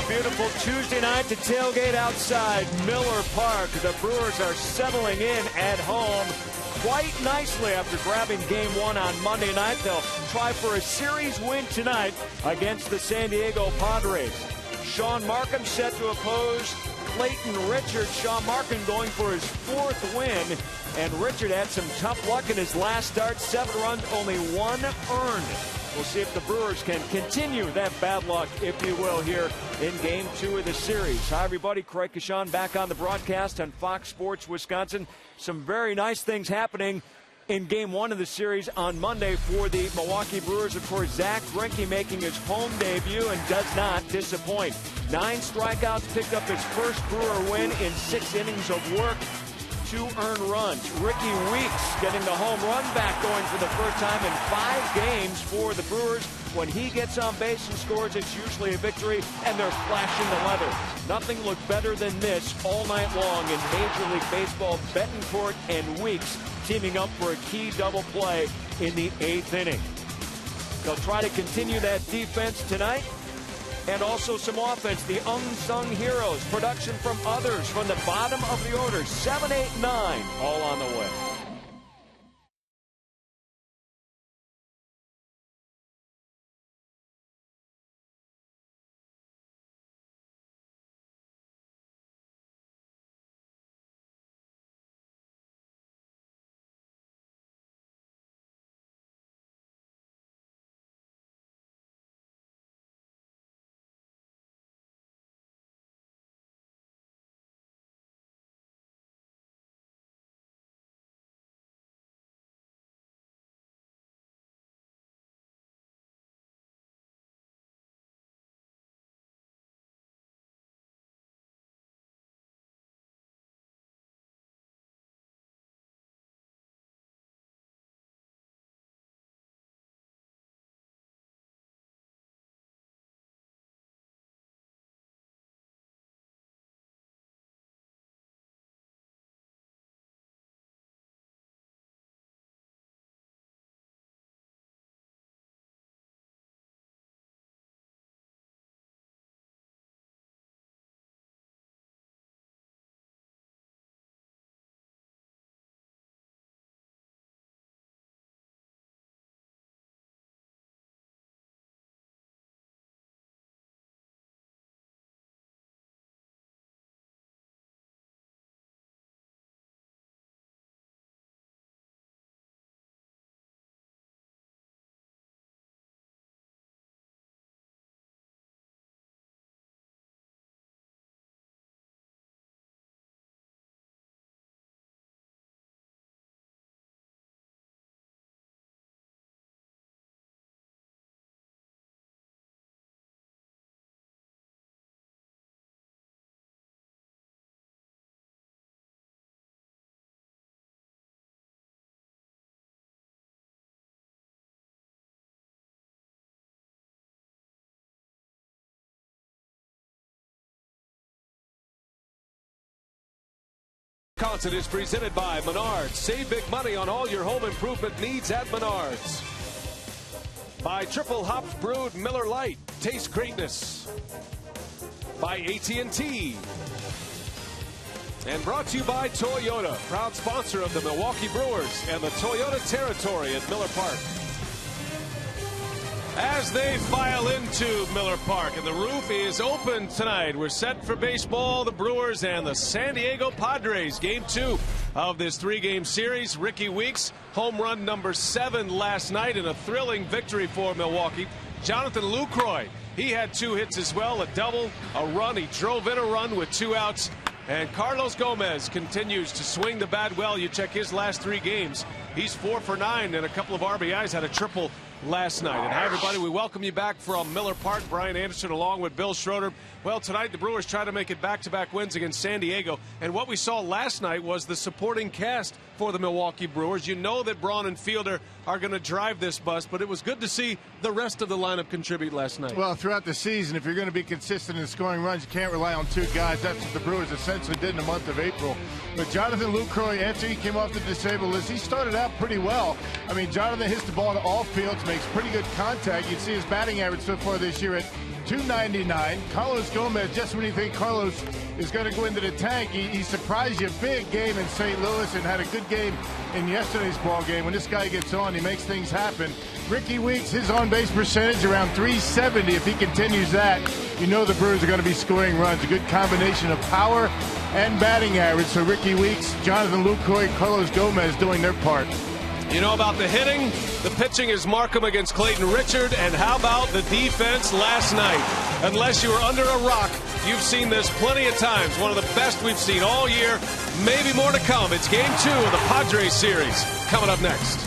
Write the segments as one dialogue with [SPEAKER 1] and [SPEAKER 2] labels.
[SPEAKER 1] Beautiful Tuesday night to tailgate outside Miller Park. The Brewers are settling in at home quite nicely after grabbing game one on Monday night. They'll try for a series win tonight against the San Diego Padres. Sean Markham set to oppose Clayton Richard. Sean Markham going for his fourth win, and Richard had some tough luck in his last start. 7 runs, only 1 earned. We'll see if the Brewers can continue that bad luck, if you will, here in Game 2 of the series. Hi, everybody. Craig Kashan back on the broadcast on Fox Sports Wisconsin. Some very nice things happening in Game 1 of the series on Monday for the Milwaukee Brewers. Of course, Zach Greinke making his home debut and does not disappoint. 9 strikeouts, picked up his first Brewer win in 6 innings of work. 2 earned runs. Ricky Weeks getting the home run back going for the first time in 5 games for the Brewers. When he gets on base and scores, it's usually a victory, and they're flashing the leather. Nothing looked better than this all night long in Major League Baseball. Betancourt and Weeks teaming up for a key double play in the 8th inning. They'll try to continue that defense tonight. And also some offense, the unsung heroes, production from others from the bottom of the order, 7, 8, 9, all on the way.
[SPEAKER 2] Wisconsin is presented by Menards. Save big money on all your home improvement needs at Menards. By Triple Hops Brewed Miller Lite. Taste greatness. By AT&T. And brought to you by Toyota, proud sponsor of the Milwaukee Brewers and the Toyota territory at Miller Park. As they file into Miller Park, and the roof is open tonight. We're set for baseball, the Brewers and the San Diego Padres. Game 2 of this 3-game series. Ricky Weeks, home run number 7 last night in a thrilling victory for Milwaukee. Jonathan Lucroy, he had 2 hits as well, a double, a run. He drove in a run with 2 outs. And Carlos Gomez continues to swing the bat well. You check his last 3 games. He's 4 for 9 and a couple of RBIs, had a triple last night. And hi, everybody. We welcome you back from Miller Park. Brian Anderson along with Bill Schroeder. Well, tonight the Brewers try to make it back-to-back wins against San Diego. And what we saw last night was the supporting cast for the Milwaukee Brewers. You know that Braun and Fielder are going to drive this bus, but it was good to see the rest of the lineup contribute last night.
[SPEAKER 3] Well, throughout the season, if you're going to be consistent in scoring runs, you can't rely on 2 guys. That's what the Brewers essentially did in the month of April. But Jonathan Lucroy, after he came off the disabled list, he started out pretty well. I mean, Jonathan hits the ball to all fields, makes pretty good contact. You can see his batting average so far this year at 299. Carlos Gomez, just when you think Carlos is going to go into the tank, he surprised you. Big game in St. Louis and had a good game in yesterday's ball game. When this guy gets on, he makes things happen. Ricky Weeks, his on-base percentage around 370. If he continues that, you know the Brewers are going to be scoring runs. A good combination of power and batting average. So Ricky Weeks, Jonathan Lucroy, Carlos Gomez doing their part.
[SPEAKER 2] You know about the hitting? The pitching is Markham against Clayton Richard. And how about the defense last night? Unless you were under a rock, you've seen this plenty of times. One of the best we've seen all year. Maybe more to come. It's Game 2 of the Padres series. Coming up next.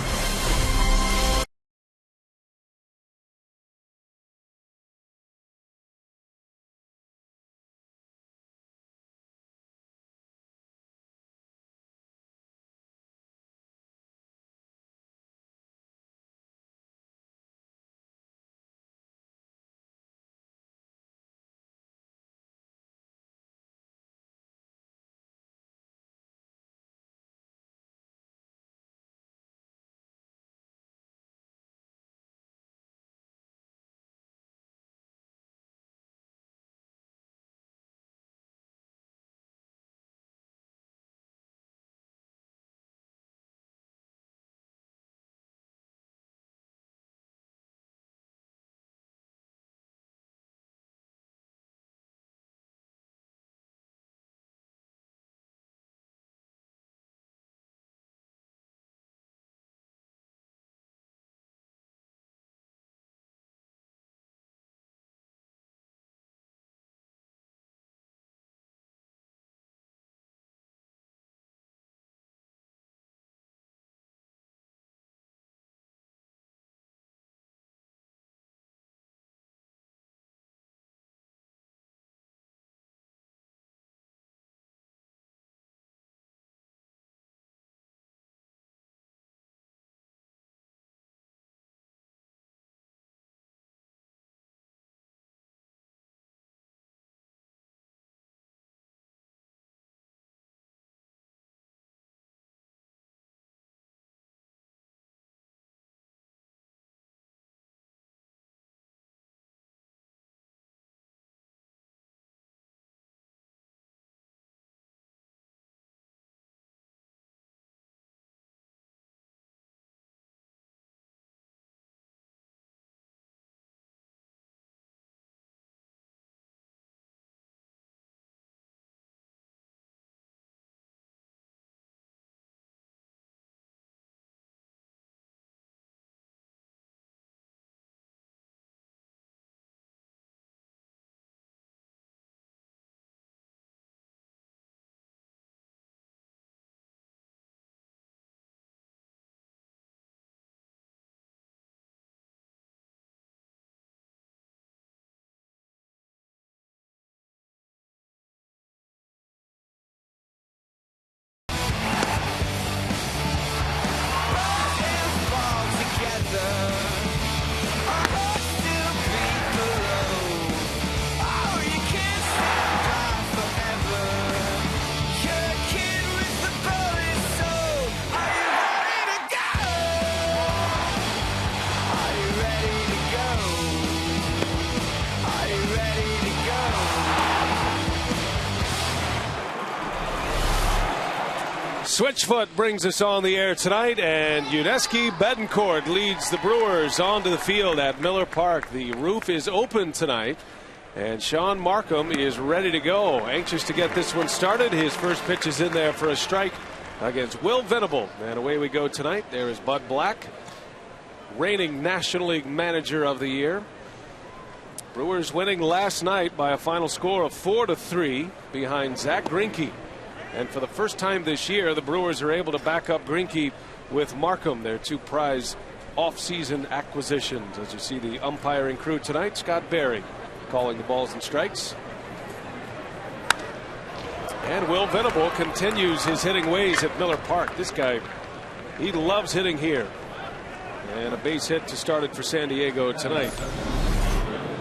[SPEAKER 2] Switchfoot brings us on the air tonight, and Yuniesky Betancourt leads the Brewers onto the field at Miller Park. The roof is open tonight, and Sean Markham is ready to go. Anxious to get this one started. His first pitch is in there for a strike against Will Venable. And away we go tonight. There is Bud Black, reigning National League Manager of the Year. Brewers winning last night by a final score of 4-3 behind Zach Greinke. And for the first time this year, the Brewers are able to back up Greinke with Markham, their two prize off-season acquisitions. As you see the umpiring crew tonight, Scott Berry calling the balls and strikes. And Will Venable continues his hitting ways at Miller Park. This guy, he loves hitting here. And a base hit to start it for San Diego tonight.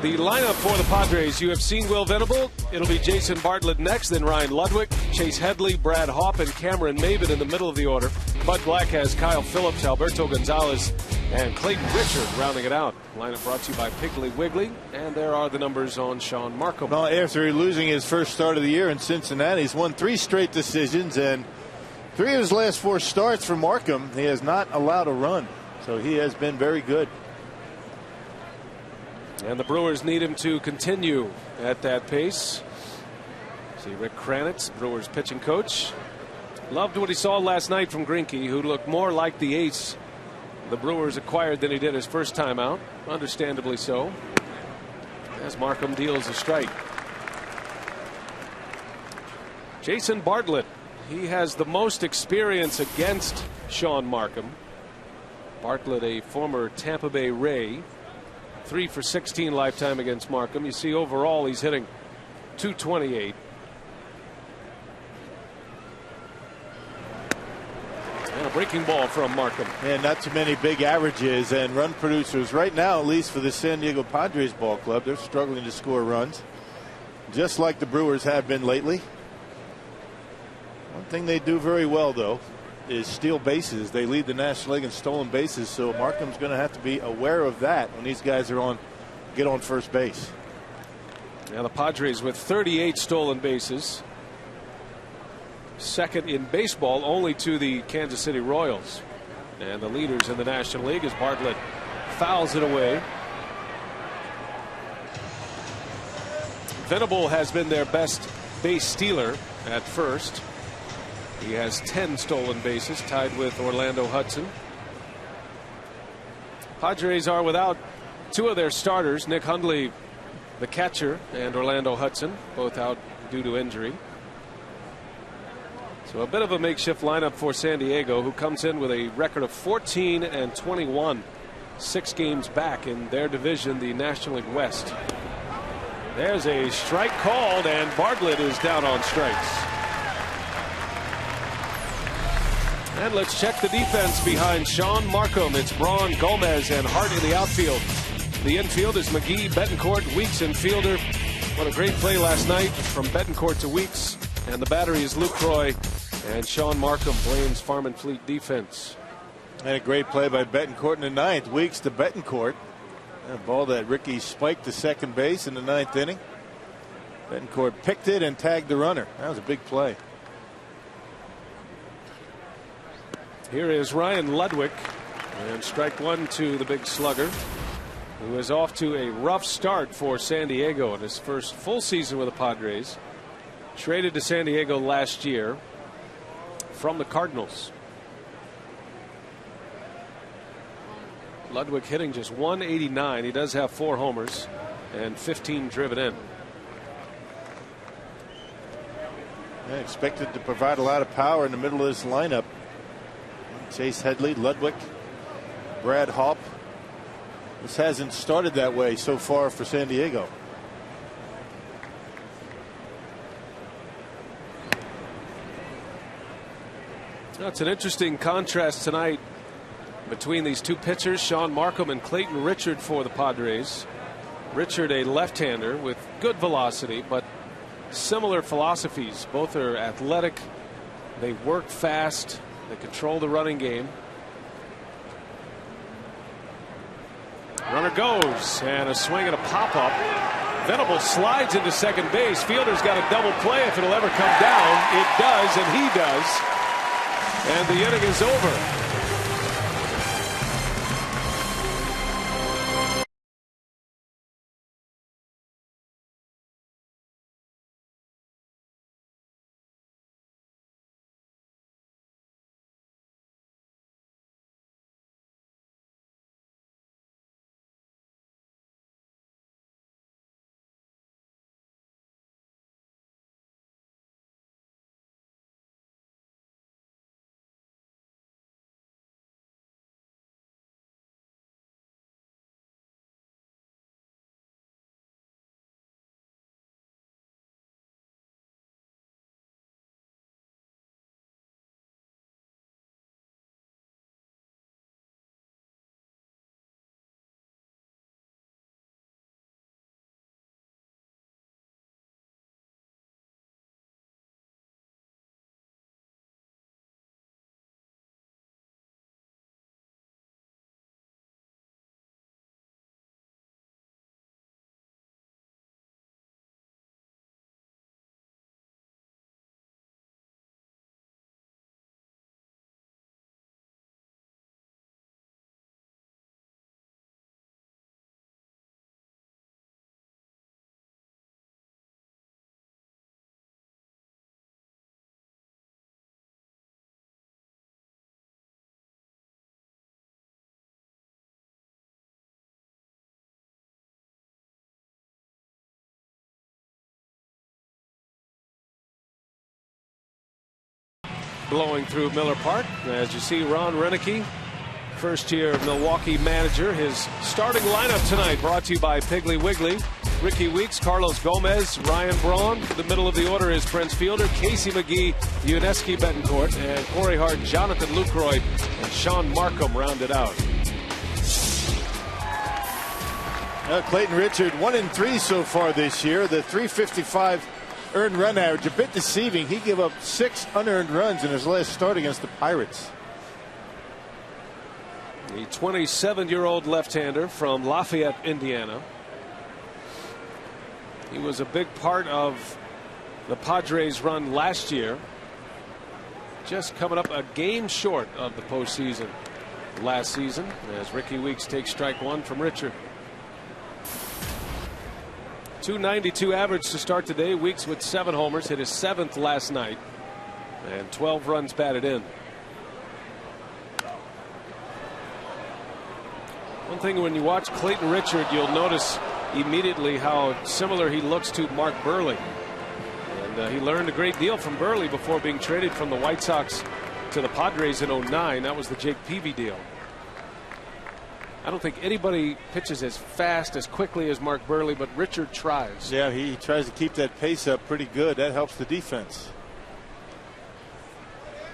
[SPEAKER 2] The lineup for the Padres, you have seen Will Venable. It'll be Jason Bartlett next, then Ryan Ludwig, Chase Headley, Brad Hopp, and Cameron Maben in the middle of the order. Bud Black has Kyle Phillips, Alberto Gonzalez, And Clayton Richard rounding it out. Lineup brought to you by Piggly Wiggly. And there are the numbers on Sean Markham.
[SPEAKER 3] Well, after losing his first start of the year in Cincinnati, he's won 3 straight decisions, and 3 of his last 4 starts for Markham, he has not allowed a run. So he has been very good.
[SPEAKER 2] And the Brewers need him to continue at that pace. See Rick Kranitz, Brewers pitching coach. Loved what he saw last night from Greinke, who looked more like the ace the Brewers acquired than he did his first time out. Understandably so. As Markham deals a strike. Jason Bartlett. He has the most experience against Sean Markham. Bartlett, a former Tampa Bay Ray. 3 for 16 lifetime against Markham. You see overall he's hitting .228. And a breaking ball from Markham.
[SPEAKER 3] And not too many big averages and run producers right now, at least for the San Diego Padres ball club. They're struggling to score runs, just like the Brewers have been lately. One thing they do very well, though, is steal bases. They lead the National League in stolen bases, so Markham's going to have to be aware of that when these guys are get on first base.
[SPEAKER 2] Now the Padres with 38 stolen bases. Second in baseball only to the Kansas City Royals. And the leaders in the National League as Bartlett fouls it away. Venable has been their best base stealer at first. He has 10 stolen bases, tied with Orlando Hudson. Padres are without 2 of their starters, Nick Hundley, the catcher, and Orlando Hudson, both out due to injury. So a bit of a makeshift lineup for San Diego, who comes in with a record of 14-21, 6 games back in their division, the National League West. There's a strike called, and Bartlett is down on strikes. And let's check the defense behind Sean Markham. It's Braun, Gomez, and Hart in the outfield. The infield is McGee, Betancourt, Weeks, and Fielder. What a great play last night from Betancourt to Weeks. And the battery is Lucroy, and Sean Markham blames Farm and Fleet defense.
[SPEAKER 3] And a great play by Betancourt in the 9th. Weeks to Betancourt. A ball that Ricky spiked to second base in the 9th inning. Betancourt picked it and tagged the runner. That was a big play.
[SPEAKER 2] Here is Ryan Ludwig, and strike 1 to the big slugger, who is off to a rough start for San Diego in his first full season with the Padres. Traded to San Diego last year from the Cardinals. Ludwig hitting just .189. He does have 4 homers and 15 driven in.
[SPEAKER 3] Yeah, expected to provide a lot of power in the middle of this lineup. Chase Headley, Ludwig, Brad Haupt. This hasn't started that way so far for San Diego.
[SPEAKER 2] It's an interesting contrast tonight between these 2 pitchers, Sean Markham and Clayton Richard for the Padres. Richard, a left-hander with good velocity, but similar philosophies. Both are athletic. They work fast. They control the running game. Runner goes, and a swing and a pop-up. Venable slides into second base. Fielder's got a double play if it'll ever come down. It does, and he does. And the inning is over. blowing through Miller Park. As you see, Ron Renicky, first-year Milwaukee manager. His starting lineup tonight brought to you by Piggly Wiggly. Ricky Weeks, Carlos Gomez, Ryan Braun. The middle of the order is Prince Fielder, Casey McGee, Uneski Betancourt, and Corey Hart, Jonathan Lucroy, and Sean Markham rounded out.
[SPEAKER 3] Clayton Richard 1-3 so far this year. The .355 earned run average, a bit deceiving. He gave up 6 unearned runs in his last start against the Pirates.
[SPEAKER 2] The 27-year-old left-hander from Lafayette, Indiana. He was a big part of the Padres' run last year. Just coming up a game short of the postseason last season as Ricky Weeks takes strike one from Richard. .292 average to start today. Weeks with 7 homers, hit his 7th last night, and 12 runs batted in. One thing when you watch Clayton Richard, you'll notice immediately how similar he looks to Mark Buehrle. And he learned a great deal from Buehrle before being traded from the White Sox to the Padres in '09. That was the Jake Peavy deal. I don't think anybody pitches as fast, as quickly as Mark Buehrle, but Richard tries.
[SPEAKER 3] Yeah, he tries to keep that pace up pretty good. That helps the defense.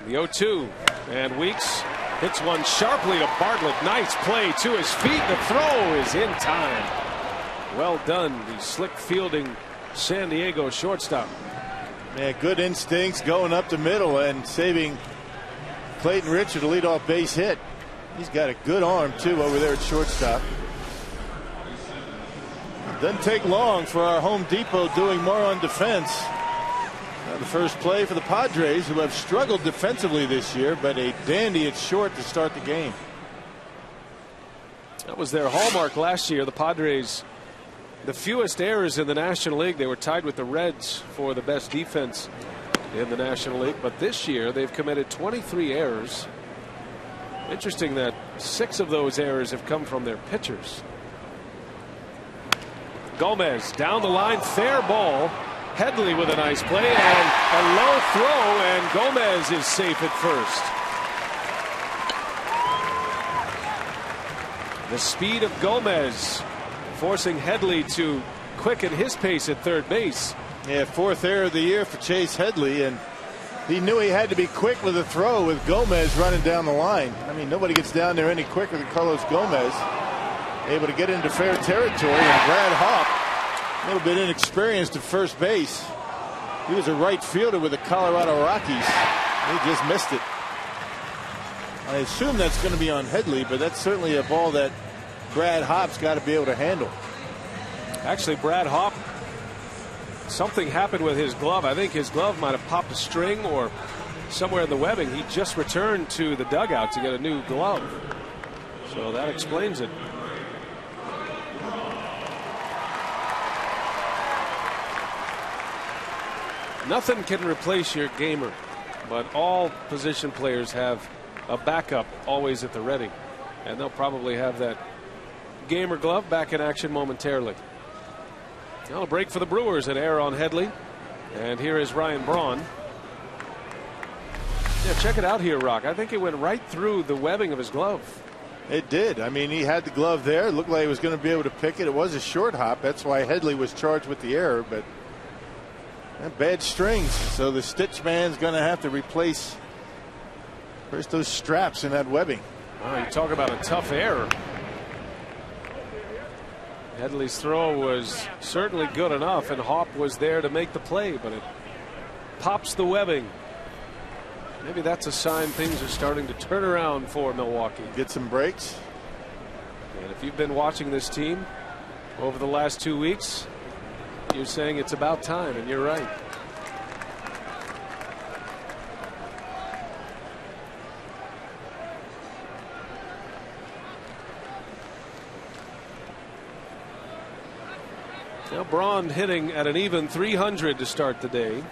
[SPEAKER 2] The 0-2, and Weeks hits one sharply to Bartlett. Nice play to his feet. The throw is in time. Well done, the slick fielding San Diego shortstop.
[SPEAKER 3] Yeah, good instincts going up the middle and saving Clayton Richard a leadoff base hit. He's got a good arm too over there at shortstop. Doesn't take long for our Home Depot doing more on defense. The first play for the Padres, who have struggled defensively this year, but a dandy at short to start the game.
[SPEAKER 2] That was their hallmark last year. The Padres, the fewest errors in the National League. They were tied with the Reds for the best defense in the National League, but this year they've committed 23 errors. Interesting that 6 of those errors have come from their pitchers. Gomez down the line, fair ball. Headley with a nice play and a low throw, and Gomez is safe at first. The speed of Gomez forcing Headley to quicken his pace at third base.
[SPEAKER 3] Yeah, 4th error of the year for Chase Headley, and he knew he had to be quick with a throw with Gomez running down the line. I mean, nobody gets down there any quicker than Carlos Gomez. Able to get into fair territory, and Brad Hawk, a little bit inexperienced at first base. He was a right fielder with the Colorado Rockies. He just missed it. I assume that's going to be on Headley, but that's certainly a ball that Brad Hop's got to be able to handle.
[SPEAKER 2] Actually, Brad Hop, something happened with his glove. I think his glove might have popped a string or somewhere in the webbing. He just returned to the dugout to get a new glove. So that explains it. Nothing can replace your gamer, but all position players have a backup always at the ready, and they'll probably have that gamer glove back in action momentarily. Now a break for the Brewers, an error on Headley, and here is Ryan Braun. Yeah, check it out here, Rock. I think it went right through the webbing of his glove.
[SPEAKER 3] It did. I mean, he had the glove there. It looked like he was going to be able to pick it. It was a short hop. That's why Headley was charged with the error, but bad strings, so the stitch man's going to have to replace first those straps in that webbing.
[SPEAKER 2] Oh, you talk about a tough error. Headley's throw was certainly good enough, and Hop was there to make the play, but it pops the webbing. Maybe that's a sign things are starting to turn around for Milwaukee.
[SPEAKER 3] Get some breaks.
[SPEAKER 2] And if you've been watching this team over the last 2 weeks, you're saying it's about time, and you're right. Now Braun hitting at an even .300 to start the day.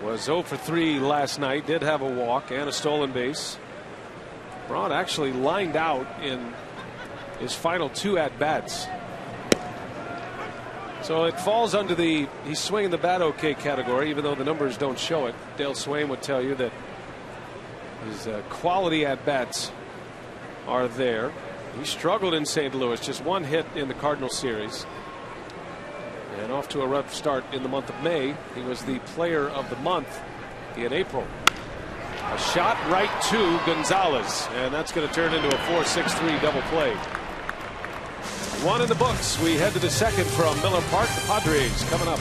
[SPEAKER 2] Was 0 for 3 last night. Did have a walk and a stolen base. Braun actually lined out in his final 2 at-bats. So it falls under the he's swinging the bat okay category, even though the numbers don't show it. Dale Swain would tell you that His quality at bats are there. He struggled in St. Louis, just one hit in the Cardinal series. And off to a rough start in the month of May. He was the player of the month in April. A shot right to Gonzalez, and that's going to turn into a 4-6-3 double play. One in the books. We head to the second from Miller Park. The Padres coming up.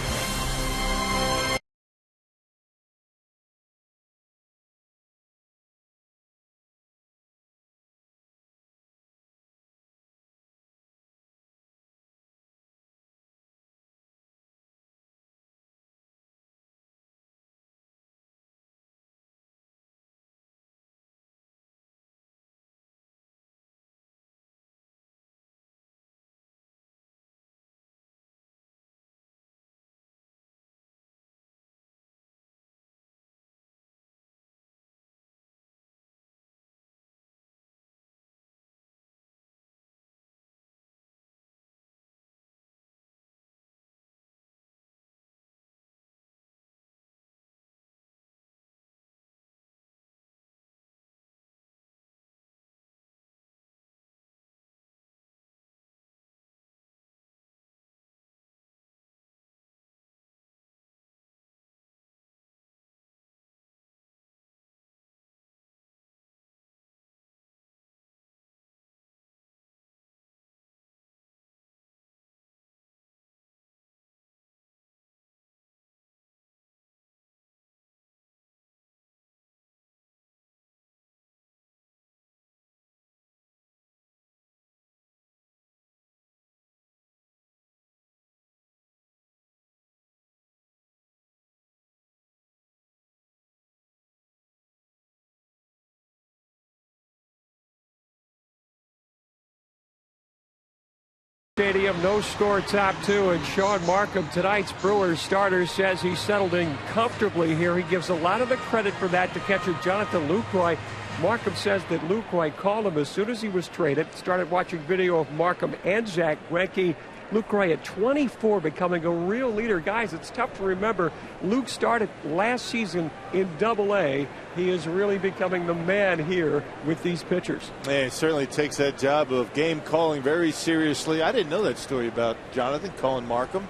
[SPEAKER 4] Stadium, no score, top two, and Sean Markham, tonight's Brewers starter, says he settled in comfortably here. He gives a lot of the credit for that to catcher Jonathan Lucroy. Markham says that Lucroy called him as soon as he was traded. Started watching video of Markham and Zach Greinke. Lucroy at 24, becoming a real leader. Guys, it's tough to remember. Luke started last season in Double-A. He is really becoming the man here with these pitchers.
[SPEAKER 3] Yeah, he certainly takes that job of game calling very seriously. I didn't know that story about Jonathan calling Markham.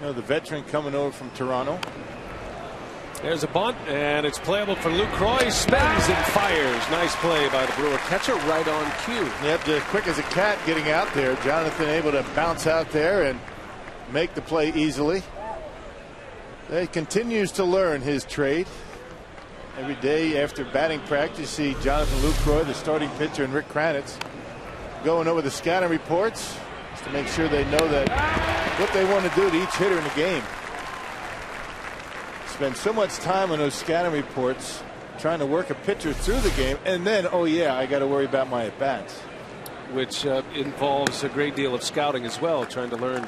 [SPEAKER 3] You know, the veteran coming over from Toronto.
[SPEAKER 2] There's a bunt, and it's playable for Lucroy. Spins and fires. Nice play by the Brewer catcher, right on cue.
[SPEAKER 3] Yep, just quick as a cat getting out there. Jonathan able to bounce out there and make the play easily. He continues to learn his trade. Every day after batting practice, you see Jonathan Lucroy, the starting pitcher, and Rick Kranitz going over the scouting reports just to make sure they know that what they want to do to each hitter in the game. Spend so much time on those scouting reports trying to work a pitcher through the game, and then, oh yeah, I got to worry about my at-bats.
[SPEAKER 2] Which involves a great deal of scouting as well, trying to learn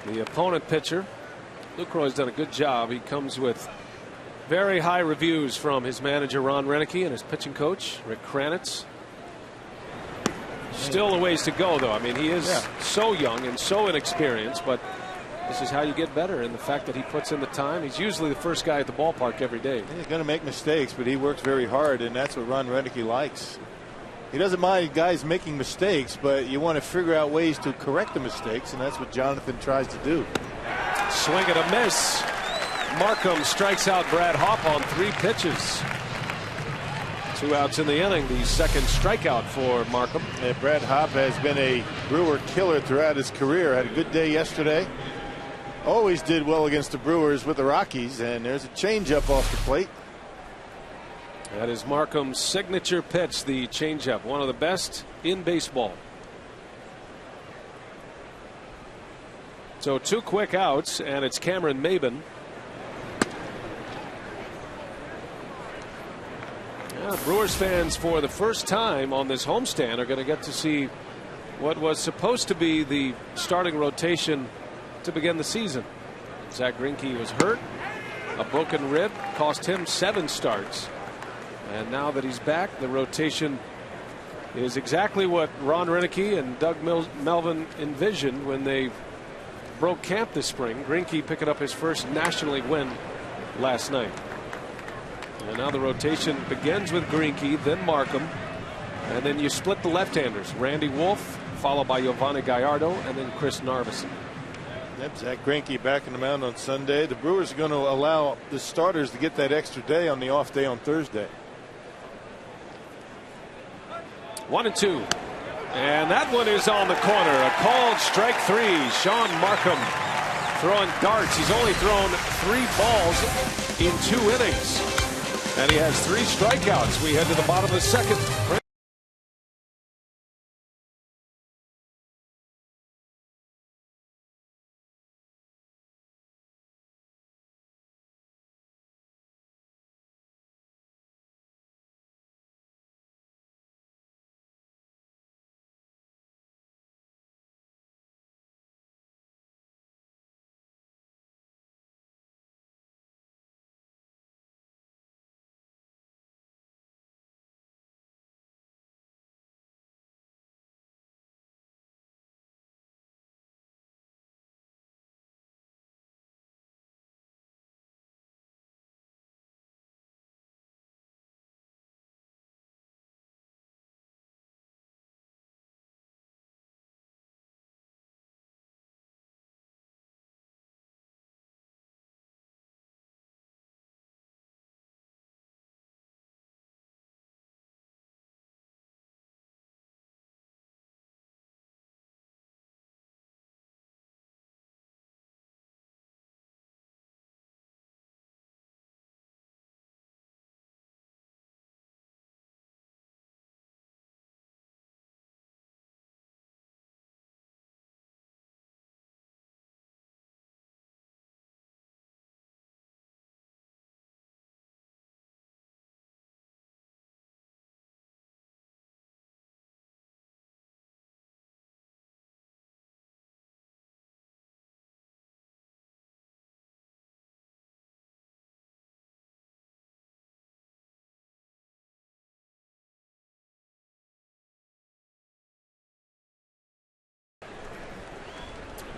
[SPEAKER 2] the opponent pitcher. Lucroy's done a good job. He comes with very high reviews from his manager Ron Renicky and his pitching coach Rick Kranitz. Still a ways to go, though. I mean, he is so young and so inexperienced, but this is how you get better, and the fact that he puts in the time. He's usually the first guy at the ballpark every day.
[SPEAKER 3] He's going to make mistakes, but he works very hard, and that's what Ron Renicky likes. He doesn't mind guys making mistakes, but you want to figure out ways to correct the mistakes, and that's what Jonathan tries to do.
[SPEAKER 2] Swing and a miss. Markham strikes out Brad Hopp on 3 pitches. 2 outs in the inning. The second strikeout for Markham.
[SPEAKER 3] And Brad Hopp has been a Brewer killer throughout his career. Had a good day yesterday. Always did well against the Brewers with the Rockies, and there's a changeup off the plate.
[SPEAKER 2] That is Markham's signature pitch, the changeup, one of the best in baseball. So 2 quick outs, and it's Cameron Maben. Brewers fans, for the first time on this homestand, are going to get to see what was supposed to be the starting rotation to begin the season. Zach Greinke was hurt. A broken rib cost him 7 starts. And now that he's back, the rotation is exactly what Ron Renicky and Doug Melvin envisioned when they broke camp this spring. Greinke picking up his first National League win last night. And now the rotation begins with Greinke, then Markham, and then you split the left-handers. Randy Wolf, followed by Giovanni Gallardo, and then Chris Narveson.
[SPEAKER 3] Yep, Zach Greinke back in the mound on Sunday. The Brewers are going to allow the starters to get that extra day on the off day on Thursday.
[SPEAKER 2] 1-2. And that one is on the corner. A called strike 3. Sean Markham throwing darts. He's only thrown 3 balls in 2 innings. And he has 3 strikeouts. We head to the bottom of the second.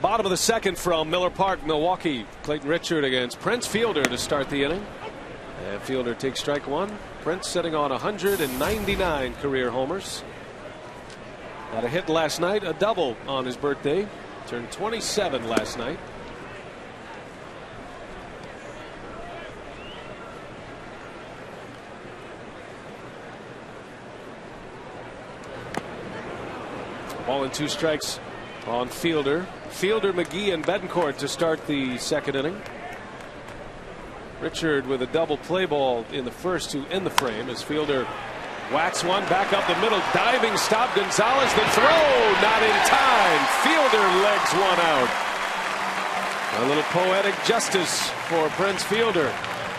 [SPEAKER 2] Bottom of the second from Miller Park, Milwaukee. Clayton Richard against Prince Fielder to start the inning. And Fielder takes strike 1. Prince sitting on 199 career homers. Had a hit last night, a double on his birthday. Turned 27 last night. Ball and 2 strikes on Fielder. Fielder, McGee, and Betancourt to start the second inning. Richard with a double play ball in the first to end the frame as Fielder whacks one back up the middle. Diving stop. Gonzalez, the throw not in time. Fielder legs one out. A little poetic justice for Prince Fielder.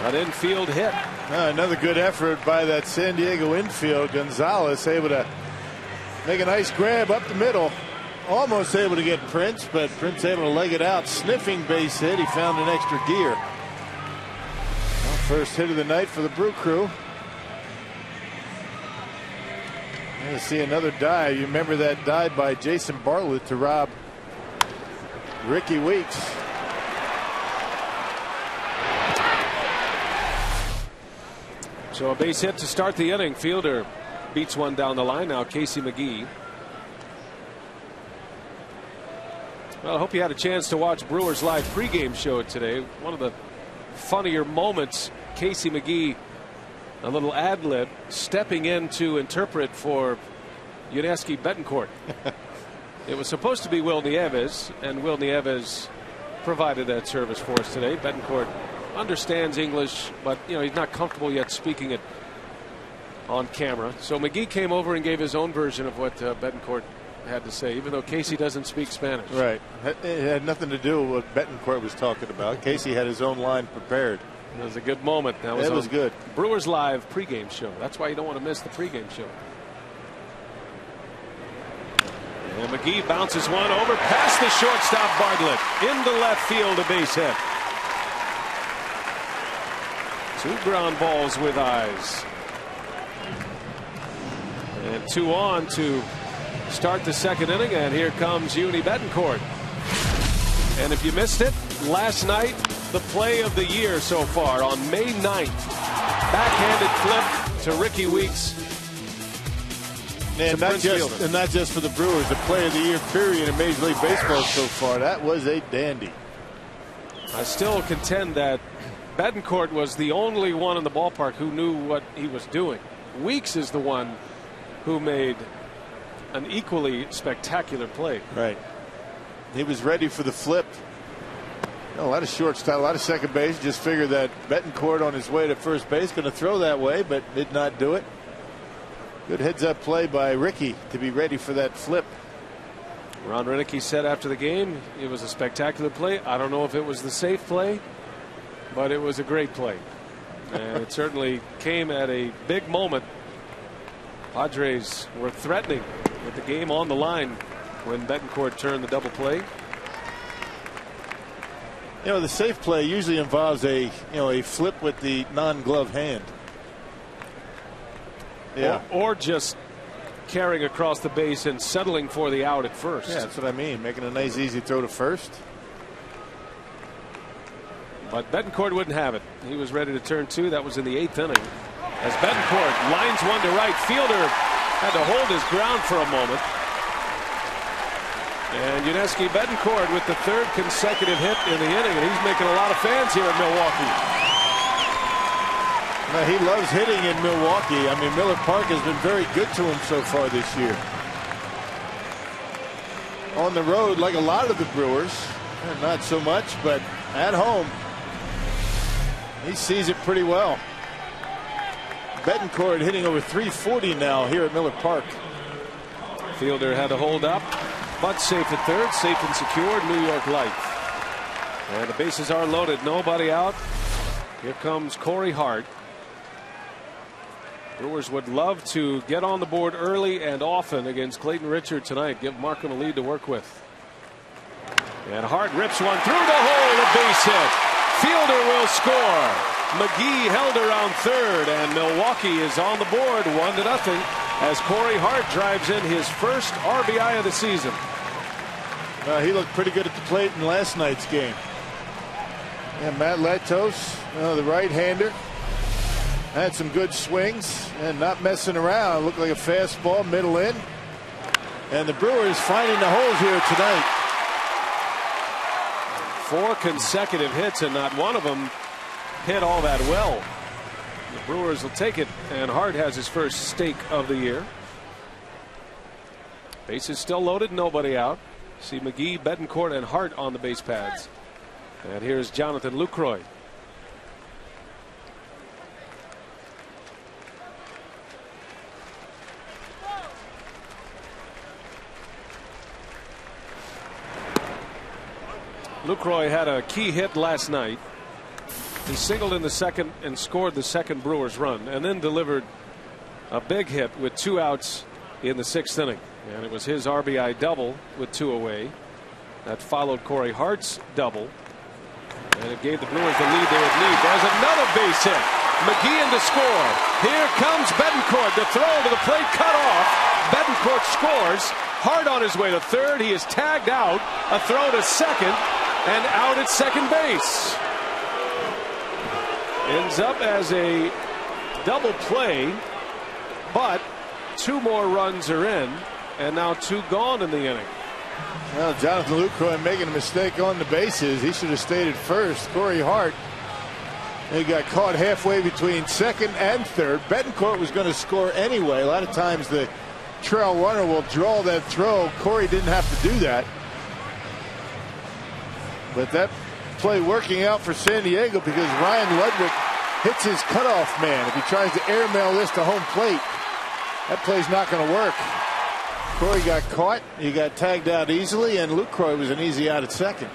[SPEAKER 2] An infield hit.
[SPEAKER 3] Another good effort by that San Diego infield. Gonzalez able to make a nice grab up the middle. Almost able to get Prince, but Prince able to leg it out. Sniffing base hit. He found an extra gear. Well, first hit of the night for the Brew Crew. You're going to see another dive. You remember that dive by Jason Bartlett to rob Ricky Weeks.
[SPEAKER 2] So a base hit to start the inning. Fielder beats one down the line. Now Casey McGee. Well, I hope you had a chance to watch Brewers live pregame show today. One of the funnier moments, Casey McGee, a little ad lib, stepping in to interpret for Yuniesky Betancourt. It was supposed to be Will Nieves, and Will Nieves provided that service for us today. Betancourt understands English, but he's not comfortable yet speaking it on camera. So McGee came over and gave his own version of what Betancourt had to say, even though Casey doesn't speak Spanish.
[SPEAKER 3] Right. It had nothing to do with what Betancourt was talking about. Casey had his own line prepared.
[SPEAKER 2] It was a good moment. That was
[SPEAKER 3] good.
[SPEAKER 2] Brewers Live pregame show. That's why you don't want to miss the pregame show. And McGee bounces one over past the shortstop Bartlett into left field, a base hit. 2 ground balls with eyes. And 2 on to start the second inning, and here comes Uni Betancourt. And if you missed it, last night, the play of the year so far on May 9th. backhanded flip to Ricky Weeks.
[SPEAKER 3] And not just for the Brewers, the Player of the Year period in Major League Baseball so far. That was a dandy.
[SPEAKER 2] I still contend that Betancourt was the only one in the ballpark who knew what he was doing. Weeks is the one who made an equally spectacular play.
[SPEAKER 3] Right. He was ready for the flip. A lot of shortstop, a lot of second base. Just figured that Betancourt on his way to first base going to throw that way, but did not do it. Good heads-up play by Ricky to be ready for that flip.
[SPEAKER 2] Ron Renicky said after the game it was a spectacular play. I don't know if it was the safe play, but it was a great play. And it certainly came at a big moment. Padres were threatening with the game on the line when Betancourt turned the double play.
[SPEAKER 3] You know, the safe play usually involves a flip with the non-glove hand. Yeah.
[SPEAKER 2] Or just carrying across the base and settling for the out at first.
[SPEAKER 3] Yeah, that's what I mean. Making a nice easy throw to first.
[SPEAKER 2] But Betancourt wouldn't have it. He was ready to turn two. That was in the 8th inning. As Betancourt lines one to right, fielder had to hold his ground for a moment. And Yuniesky Betancourt with the 3rd consecutive hit in the inning, and he's making a lot of fans here in Milwaukee.
[SPEAKER 3] Now, he loves hitting in Milwaukee. I mean, Miller Park has been very good to him so far this year. On the road, like a lot of the Brewers, not so much, but at home, he sees it pretty well. Betancourt hitting over 340 now here at Miller Park.
[SPEAKER 2] Fielder had to hold up, but safe at third, safe and secure, New York Life. And the bases are loaded, nobody out. Here comes Corey Hart. Brewers would love to get on the board early and often against Clayton Richard tonight. Give Markham a lead to work with. And Hart rips one through the hole, a base hit. Fielder will score. McGee held around third, and Milwaukee is on the board 1-0 as Corey Hart drives in his first RBI of the season.
[SPEAKER 3] He looked pretty good at the plate in last night's game. Yeah, Matt Latos, the right-hander, had some good swings and not messing around. Looked like a fastball, middle in. And the Brewers finding the holes here tonight.
[SPEAKER 2] 4 consecutive hits, and not one of them hit all that well. The Brewers will take it, and Hart has his first stake of the year. Bases still loaded, nobody out. See McGee, Betancourt, and Hart on the base pads. And here's Jonathan Lucroy. Lucroy had a key hit last night. He singled in the second and scored the second Brewers run, and then delivered a big hit with 2 outs in the 6th inning. And it was his RBI double with 2 away. That followed Corey Hart's double. And it gave the Brewers the lead they would need. There's another base hit. McGee in to score. Here comes Betancourt. The throw to the plate cut off. Betancourt scores. Hart on his way to third. He is tagged out. A throw to second. And out at second base. Ends up as a double play, but 2 more runs are in, and now 2 gone in the inning.
[SPEAKER 3] Well, Jonathan Lucroy making a mistake on the bases. He should have stayed at first. Corey Hart, he got caught halfway between second and third. Betancourt was going to score anyway. A lot of times the trail runner will draw that throw. Corey didn't have to do that. But that play working out for San Diego because Ryan Ludwig hits his cutoff man. If he tries to airmail this to home plate, that play's not going to work. Corey got caught. He got tagged out easily, and Lucroy was an easy out at second.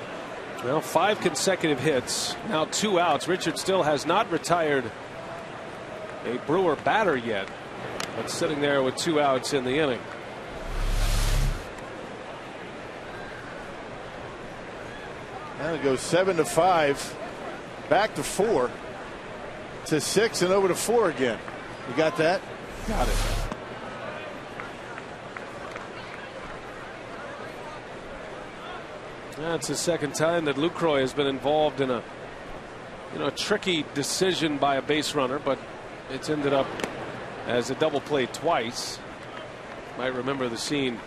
[SPEAKER 2] Well, 5 consecutive hits, now 2 outs. Richard still has not retired a Brewer batter yet, but sitting there with 2 outs in the inning.
[SPEAKER 3] Now it goes 7-5, back to 4 to 6 and over to 4 again. You got that?
[SPEAKER 2] Got it. That's the second time that Lucroy has been involved in a tricky decision by a base runner, but it's ended up as a double play twice. Might remember the scene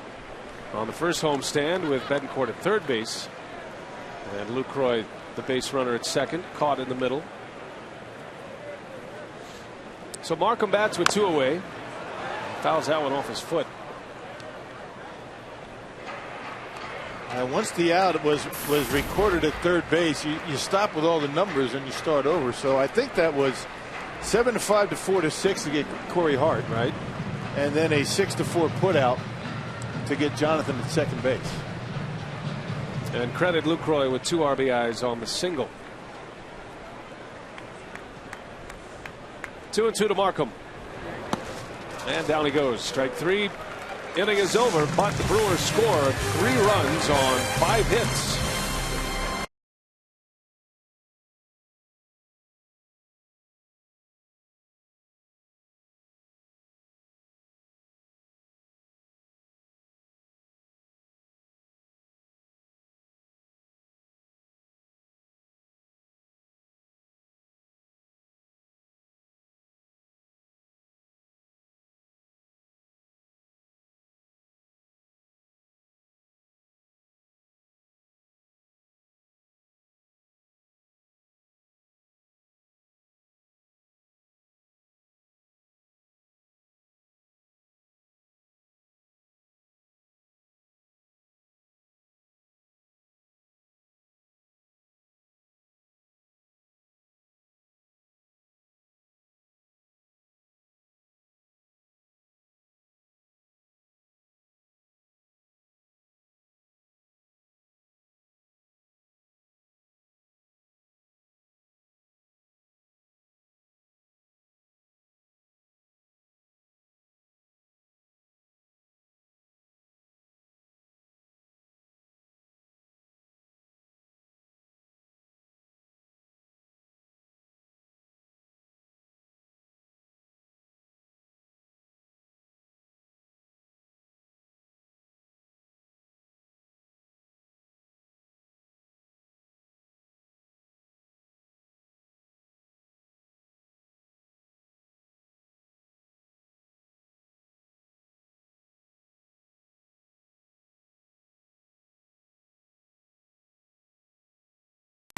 [SPEAKER 2] on the first homestand with Betancourt at third base and Lucroy, the base runner, at second, caught in the middle. So Markham bats with 2 away. Fouls that one off his foot.
[SPEAKER 3] Once the out was recorded at third base, you stop with all the numbers and you start over. So I think that was 7-5 to 4-6 to get Corey Hart, right? And then a 6-4 put out to get Jonathan at second base.
[SPEAKER 2] And credit Lucroy with 2 RBIs on the single. 2-2 to Markham. And down he goes. Strike 3. Inning is over, but the Brewers score 3 runs on 5 hits.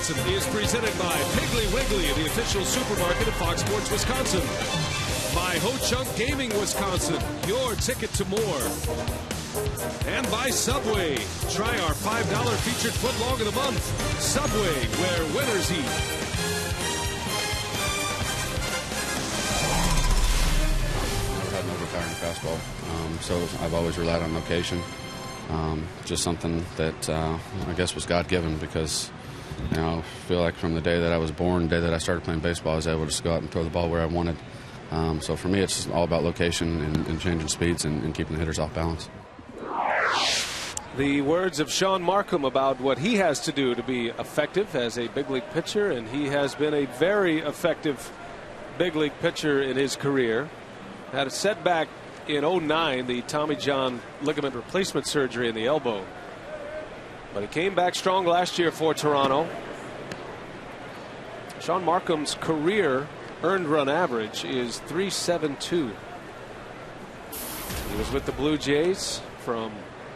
[SPEAKER 2] Is presented by Piggly Wiggly, the official supermarket of Fox Sports Wisconsin. By Ho-Chunk Gaming Wisconsin, your ticket to more. And by Subway. Try our $5 featured footlong of the month. Subway, where winners eat.
[SPEAKER 5] Never had an overpowering fastball, so I've always relied on location. Just something that I guess was God-given, because you know, I feel like from the day that I was born, the day that I started playing baseball, I was able to just go out and throw the ball where I wanted. So for me, it's just all about location and changing speeds and keeping the hitters off balance.
[SPEAKER 2] The words of Sean Markham about what he has to do to be effective as a big league pitcher, and he has been a very effective big league pitcher in his career. Had a setback in 2009, the Tommy John ligament replacement surgery in the elbow. But he came back strong last year for Toronto. Sean Markham's career earned run average is .372. He was with the Blue Jays from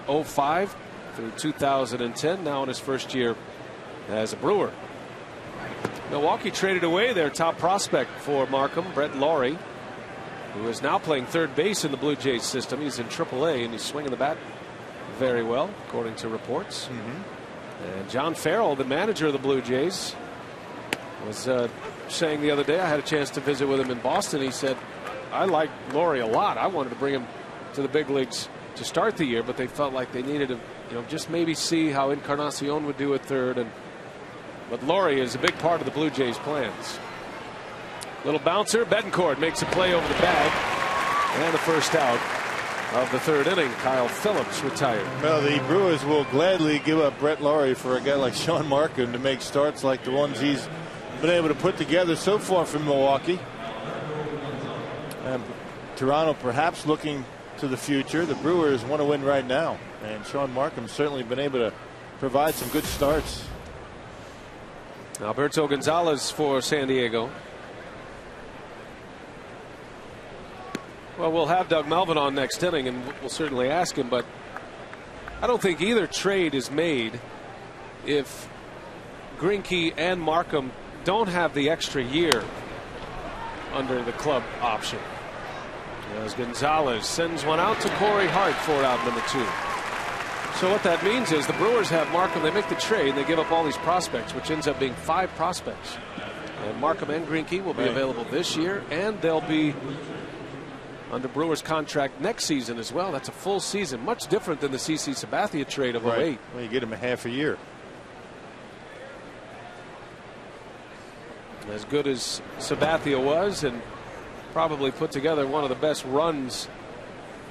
[SPEAKER 2] 2005 through 2010, now in his first year as a Brewer. Milwaukee traded away their top prospect for Markham, Brett Laurie, who is now playing third base in the Blue Jays system. He's in AAA and he's swinging the bat very well, according to reports. And John Farrell, the manager of the Blue Jays, was saying the other day, I had a chance to visit with him in Boston. He said, I like Laurie a lot. I wanted to bring him to the big leagues to start the year, but they felt like they needed to, just maybe see how Encarnacion would do at third. But Laurie is a big part of the Blue Jays' plans. Little bouncer, Betancourt makes a play over the bag, and the first out of the third inning. Kyle Phillips retired.
[SPEAKER 3] Well, the Brewers will gladly give up Brett Laurie for a guy like Sean Markham to make starts like the ones he's been able to put together so far from Milwaukee. Toronto perhaps looking to the future. The Brewers want to win right now, and Sean Markham's certainly been able to provide some good starts.
[SPEAKER 2] Alberto Gonzalez for San Diego. Well, we'll have Doug Melvin on next inning, and we'll certainly ask him, but I don't think either trade is made if Greinke and Markham don't have the extra year under the club option. As Gonzalez sends one out to Corey Hart for out number 2. So what that means is the Brewers have Markham. They make the trade, and they give up all these prospects, which ends up being 5 prospects. And Markham and Greinke will be available this year, and they'll be under Brewers contract next season as well. That's a full season, much different than the CC Sabathia trade of 08.
[SPEAKER 3] Well, you get him a half a year.
[SPEAKER 2] As good as Sabathia was, and probably put together one of the best runs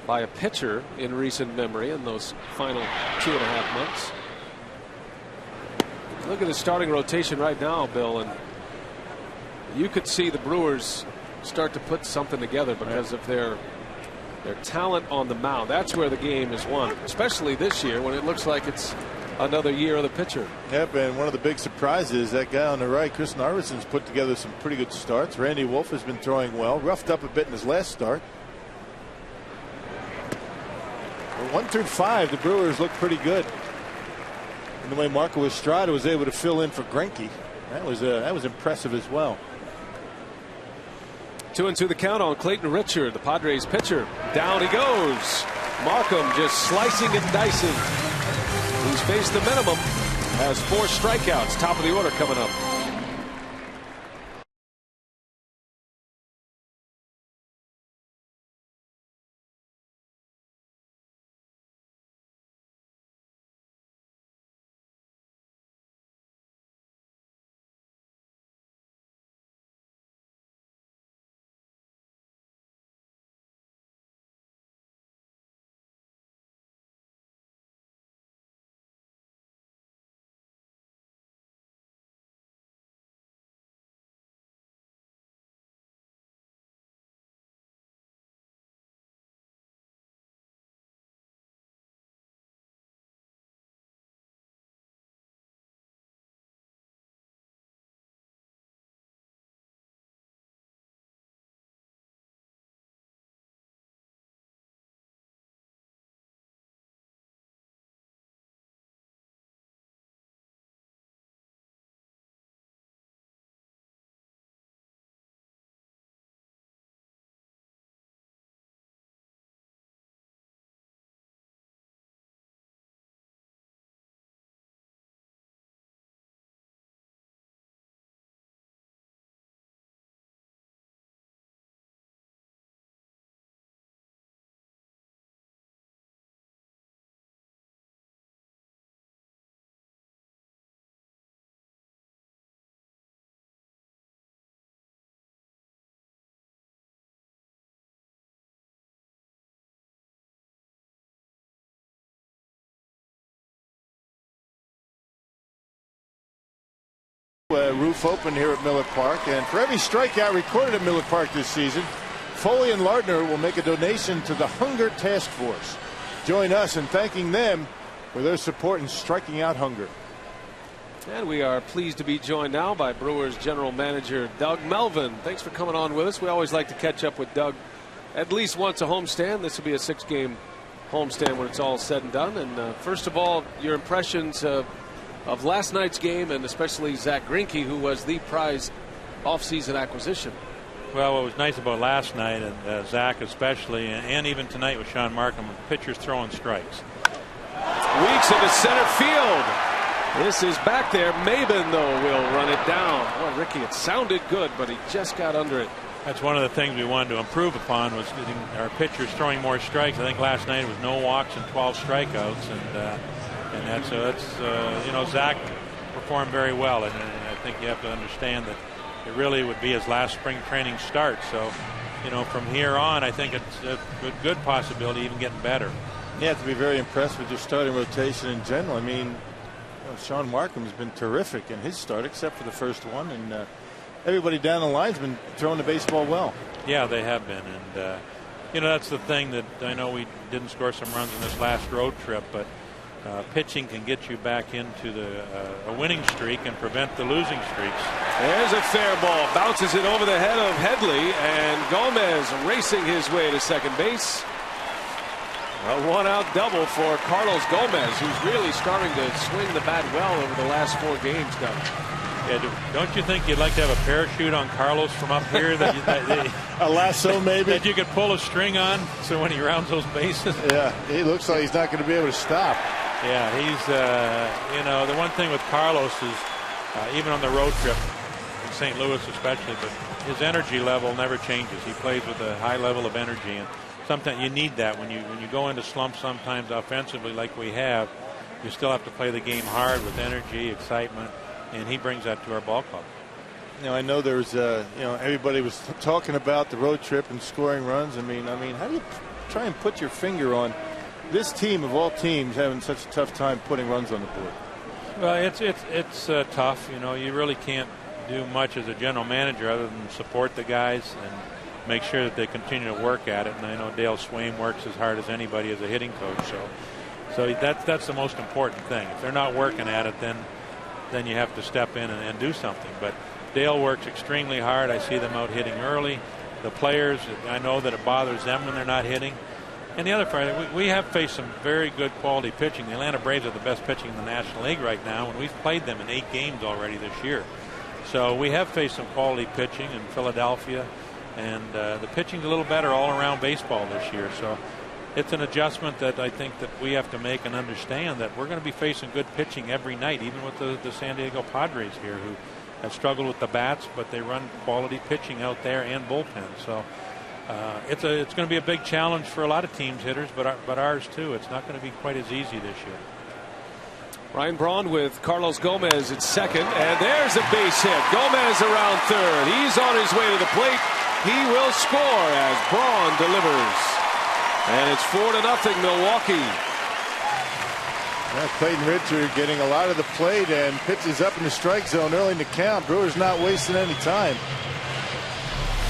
[SPEAKER 2] by a pitcher in recent memory in those final 2.5 months. Look at the starting rotation right now, Bill, and you could see the Brewers start to put something together because of their talent on the mound. That's where the game is won, especially this year when it looks like it's another year of the pitcher.
[SPEAKER 3] Yep, and one of the big surprises, that guy on the right, Chris Narvison's put together some pretty good starts. Randy Wolf has been throwing well, roughed up a bit in his last start. 1 through 5, the Brewers look pretty good. And the way Marco Estrada was able to fill in for Greinke, that was impressive as well.
[SPEAKER 2] 2-2 the count on Clayton Richard, the Padres pitcher. Down he goes. Markham just slicing and dicing. He's faced the minimum, has 4 strikeouts. Top of the order coming up.
[SPEAKER 3] Roof open here at Miller Park, and for every strikeout recorded at Miller Park this season, Foley and Lardner will make a donation to the Hunger Task Force. Join us in thanking them for their support in striking out hunger.
[SPEAKER 2] And we are pleased to be joined now by Brewers general manager Doug Melvin. Thanks for coming on with us. We always like to catch up with Doug at least once a homestand. This will be a 6-game homestand when it's all said and done. And first of all, your impressions of last night's game, and especially Zach Greinke, who was the prized offseason acquisition.
[SPEAKER 6] Well, what was nice about last night, and Zach especially, and even tonight with Sean Markham, pitchers throwing strikes.
[SPEAKER 2] Weeks into center field. This is back there. Maben, though, will run it down. Boy, Ricky, it sounded good, but he just got under it.
[SPEAKER 6] That's one of the things we wanted to improve upon, was getting our pitchers throwing more strikes. I think last night it was no walks and 12 strikeouts, and that's you know, Zach performed very well, and I think you have to understand that it really would be his last spring training start. So, you know, from here on, I think it's a good possibility, even getting better.
[SPEAKER 3] You have to be very impressed with your starting rotation in general. I mean, you know, Sean Markham has been terrific in his start, except for the first one, and everybody down the line's been throwing the baseball well.
[SPEAKER 6] Yeah, they have been, and you know, that's the thing that I know we didn't score some runs in this last road trip, but pitching can get you back into a winning streak and prevent the losing streaks.
[SPEAKER 2] There's a fair ball. Bounces it over the head of Headley, and Gomez racing his way to second base. A one-out double for Carlos Gomez, who's really starting to swing the bat well over the last 4 games, Doug.
[SPEAKER 6] Yeah, don't you think you'd like to have a parachute on Carlos from up here?
[SPEAKER 3] A lasso, maybe?
[SPEAKER 6] That you could pull a string on so when he rounds those bases?
[SPEAKER 3] Yeah, he looks like he's not going to be able to stop.
[SPEAKER 6] Yeah, he's, you know, the one thing with Carlos is even on the road trip, in St. Louis especially, but his energy level never changes. He plays with a high level of energy, and sometimes you need that when you go into slumps sometimes offensively like we have. You still have to play the game hard with energy, excitement, and he brings that to our ball club.
[SPEAKER 3] You know, I know there's, you know, everybody was talking about the road trip and scoring runs. I mean, how do you try and put your finger on this team of all teams having such a tough time putting runs on the board?
[SPEAKER 6] Well, it's tough. You know, you really can't do much as a general manager other than support the guys and make sure that they continue to work at it. And I know Dale Swaim works as hard as anybody as a hitting coach. So that's the most important thing. If they're not working at it, then you have to step in and do something. But Dale works extremely hard. I see them out hitting early. The players, I know that it bothers them when they're not hitting. And the other part, we have faced some very good quality pitching. The Atlanta Braves are the best pitching in the National League right now, and we've played them in 8 games already this year. So we have faced some quality pitching in Philadelphia, and the pitching's a little better all around baseball this year. So it's an adjustment that I think that we have to make and understand that we're going to be facing good pitching every night, even with the San Diego Padres here, who have struggled with the bats, but they run quality pitching out there and bullpen. So it's going to be a big challenge for a lot of teams' hitters, but ours too. It's not going to be quite as easy this year.
[SPEAKER 2] Ryan Braun with Carlos Gomez at second, and there's a base hit. Gomez around third. He's on his way to the plate. He will score as Braun delivers. And it's 4-0 Milwaukee.
[SPEAKER 3] Yeah, Clayton Richard getting a lot of the plate and pitches up in the strike zone early in the count. Brewers not wasting any time.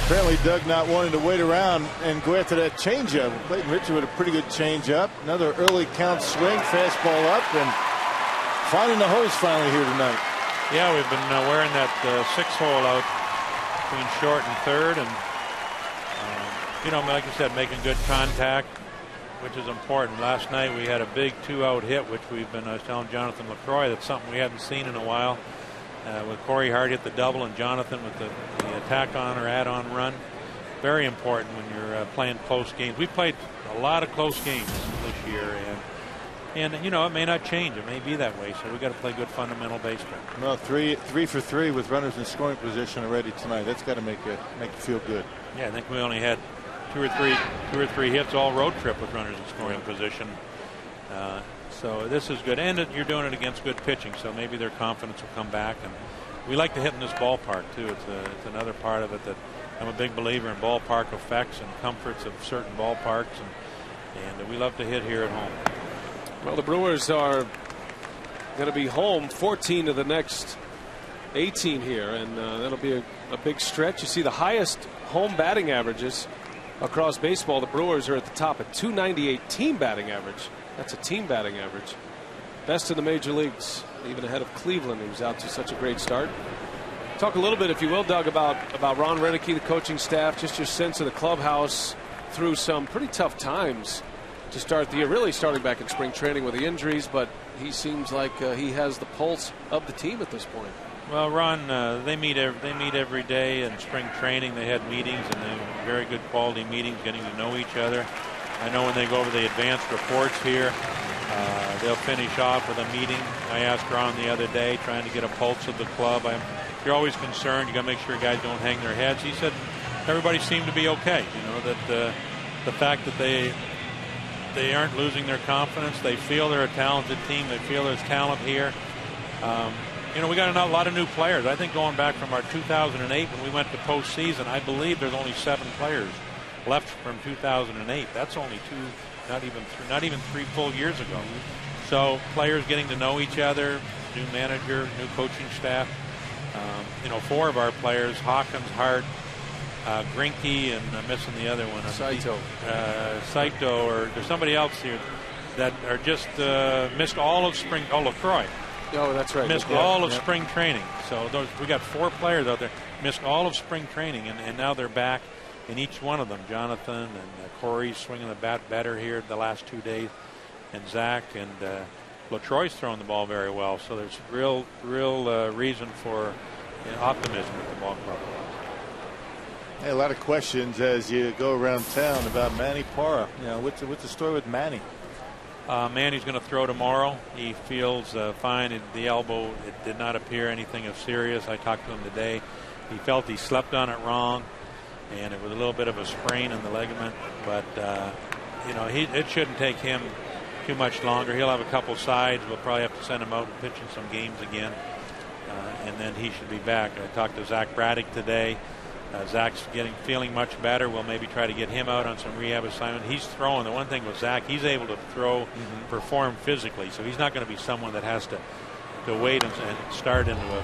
[SPEAKER 3] Apparently Doug not wanting to wait around and go after that changeup. Clayton Richard with a pretty good changeup. Another early count swing, fastball up, and finding the hose finally here tonight.
[SPEAKER 6] Yeah, we've been wearing that 6-hole out between short and third, and you know, like I said, making good contact, which is important. Last night we had a big 2-out hit, which we've been telling Jonathan LaCroix that's something we hadn't seen in a while. With Corey Hart hit the double and Jonathan with the attack on or add-on run. Very important when you're playing close games. We played a lot of close games this year, and you know, it may not change. It may be that way. So we got to play good fundamental baseball.
[SPEAKER 3] Well, three for three with runners in scoring position already tonight. That's got to make you feel good.
[SPEAKER 6] Yeah, I think we only had two or three hits all road trip with runners in scoring position. So this is good, and you're doing it against good pitching, so maybe their confidence will come back. And we like to hit in this ballpark too. It's another part of it that I'm a big believer in, ballpark effects and comforts of certain ballparks, and we love to hit here at home.
[SPEAKER 2] Well, the Brewers are going to be home 14 of the next 18 here, and that'll be a big stretch. You see the highest home batting averages across baseball. The Brewers are at the top at .298 team batting average. That's a team batting average. Best in the major leagues, even ahead of Cleveland, who's out to such a great start. Talk a little bit, if you will, Doug, about Ron Renneke, the coaching staff, just your sense of the clubhouse through some pretty tough times to start the year, really starting back in spring training with the injuries, but he seems like he has the pulse of the team at this point.
[SPEAKER 6] Well, Ron, they meet every day in spring training. They had meetings, and they very good quality meetings, getting to know each other. I know when they go over the advanced reports here, they'll finish off with a meeting. I asked Ron the other day, trying to get a pulse of the club. You're always concerned. You got to make sure guys don't hang their heads. He said everybody seemed to be okay. You know, that the fact that they aren't losing their confidence. They feel they're a talented team. They feel there's talent here. You know, we got a lot of new players. I think going back from our 2008 when we went to postseason, I believe there's only 7 players left from 2008. That's only not even 3 full years ago. So players getting to know each other, new manager, new coaching staff. You know, 4 of our players, Hawkins, Hart, Greinke, and I'm missing the other one.
[SPEAKER 2] Saito.
[SPEAKER 6] Saito, or there's somebody else here. that are just missed all of spring. Oh, LaCroix.
[SPEAKER 4] Oh, that's right.
[SPEAKER 6] Missed all of spring training. So we got 4 players out there missed all of spring training, and now they're back. And each one of them, Jonathan and Corey's swinging the bat better here the last 2 days, and Zach and LaTroy's throwing the ball very well. So there's real reason for optimism at the ball club.
[SPEAKER 3] Hey, a lot of questions as you go around town about Manny Parra. You know, what's the story with Manny?
[SPEAKER 6] Manny's going to throw tomorrow. He feels fine. The elbow, it did not appear anything of serious. I talked to him today. He felt he slept on it wrong, and it was a little bit of a sprain in the ligament. But you know, it shouldn't take him too much longer. He'll have a couple sides. We'll probably have to send him out and pitch in some games again, and then he should be back. I talked to Zach Braddock today. Zach's feeling much better. We'll maybe try to get him out on some rehab assignment. He's throwing. The one thing with Zach, he's able to throw, perform physically. So he's not going to be someone that has to wait and start into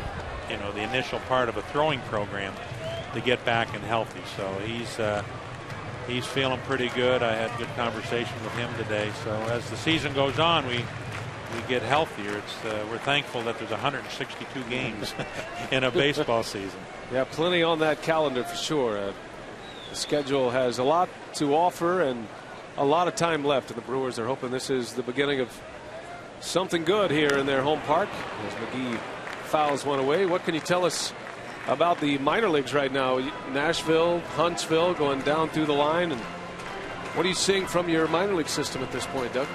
[SPEAKER 6] the initial part of a throwing program to get back and healthy. So he's feeling pretty good. I had a good conversation with him today. So as the season goes on, we get healthier. We're thankful that there's 162 games in a baseball season.
[SPEAKER 4] Yeah, plenty on that calendar for sure. The schedule has a lot to offer and a lot of time left, and the Brewers are hoping this is the beginning of something good here in their home park as McGee fouls one away. What can you tell us about the minor leagues right now? Nashville, Huntsville going down through the line, and what are you seeing from your minor league system at this point, Doug?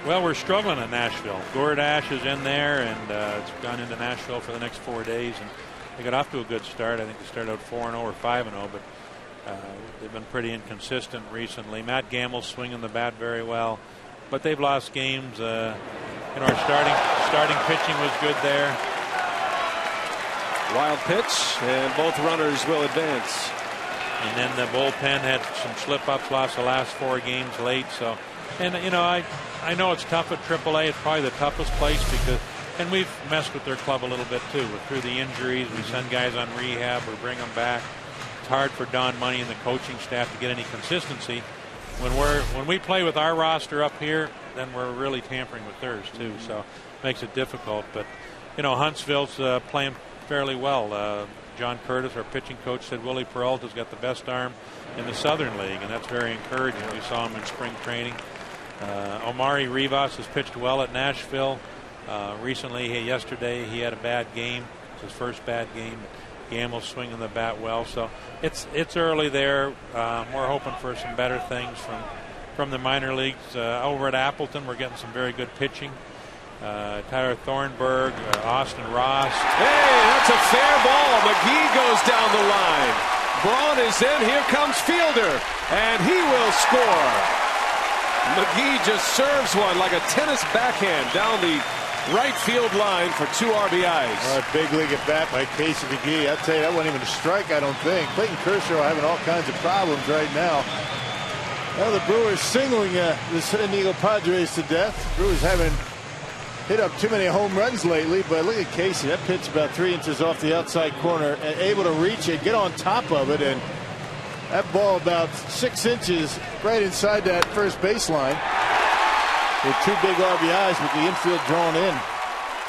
[SPEAKER 6] Well, we're struggling at Nashville. Gordash is in there, and it's gone into Nashville for the next 4 days, and they got off to a good start. I think they started out 4-0 or 5-0, but they've been pretty inconsistent recently. Matt Gamble's swinging the bat very well, but they've lost games. Our starting pitching was good there.
[SPEAKER 4] Wild pitch, and both runners will advance.
[SPEAKER 6] And then the bullpen had some slip-ups, lost the last 4 games late. So, and I know it's tough at AAA. It's probably the toughest place because. And we've messed with their club a little bit too. We're through the injuries. We send guys on rehab. We bring them back. It's hard for Don Money and the coaching staff to get any consistency. When we play with our roster up here, then we're really tampering with theirs too. So it makes it difficult. But Huntsville's playing fairly well. John Curtis, our pitching coach, said Willie Peralta's got the best arm in the Southern League, and that's very encouraging. We saw him in spring training. Omari Rivas has pitched well at Nashville. Yesterday he had a bad game. It's his first bad game. Gamble's swinging the bat well, so it's early there. We're hoping for some better things from the minor leagues. Over at Appleton, we're getting some very good pitching. Tyler Thornburg, Austin Ross.
[SPEAKER 4] Hey, that's a fair ball. McGee goes down the line. Braun is in. Here comes Fielder, and he will score. McGee just serves one like a tennis backhand down the right field line for 2 RBIs.
[SPEAKER 3] A big league at bat by Casey McGee. I'll tell you, that wasn't even a strike, I don't think. Clayton Kershaw having all kinds of problems right now. Well, the Brewers singling the San Diego Padres to death. Brewers haven't hit up too many home runs lately, but look at Casey. That pitch about 3 inches off the outside corner, and able to reach it, get on top of it, and that ball about 6 inches right inside that first baseline. With 2 big RBIs with the infield drawn in.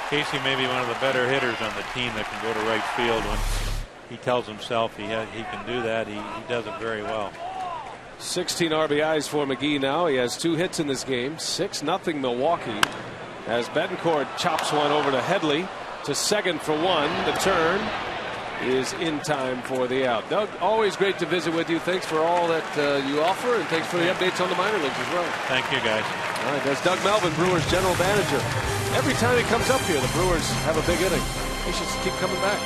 [SPEAKER 6] Casey may be one of the better hitters on the team that can go to right field when he tells himself he can do that. He does it very well.
[SPEAKER 4] 16 RBIs for McGee now. He has 2 hits in this game. 6-0 Milwaukee. As Betancourt chops one over to Headley to second for 1. The turn is in time for the out. Doug, always great to visit with you. Thanks for all that you offer, and thanks for the updates on the minor leagues as well.
[SPEAKER 6] Thank you, guys.
[SPEAKER 4] All right, that's Doug Melvin, Brewers general manager. Every time he comes up here, the Brewers have a big inning. They should keep coming back.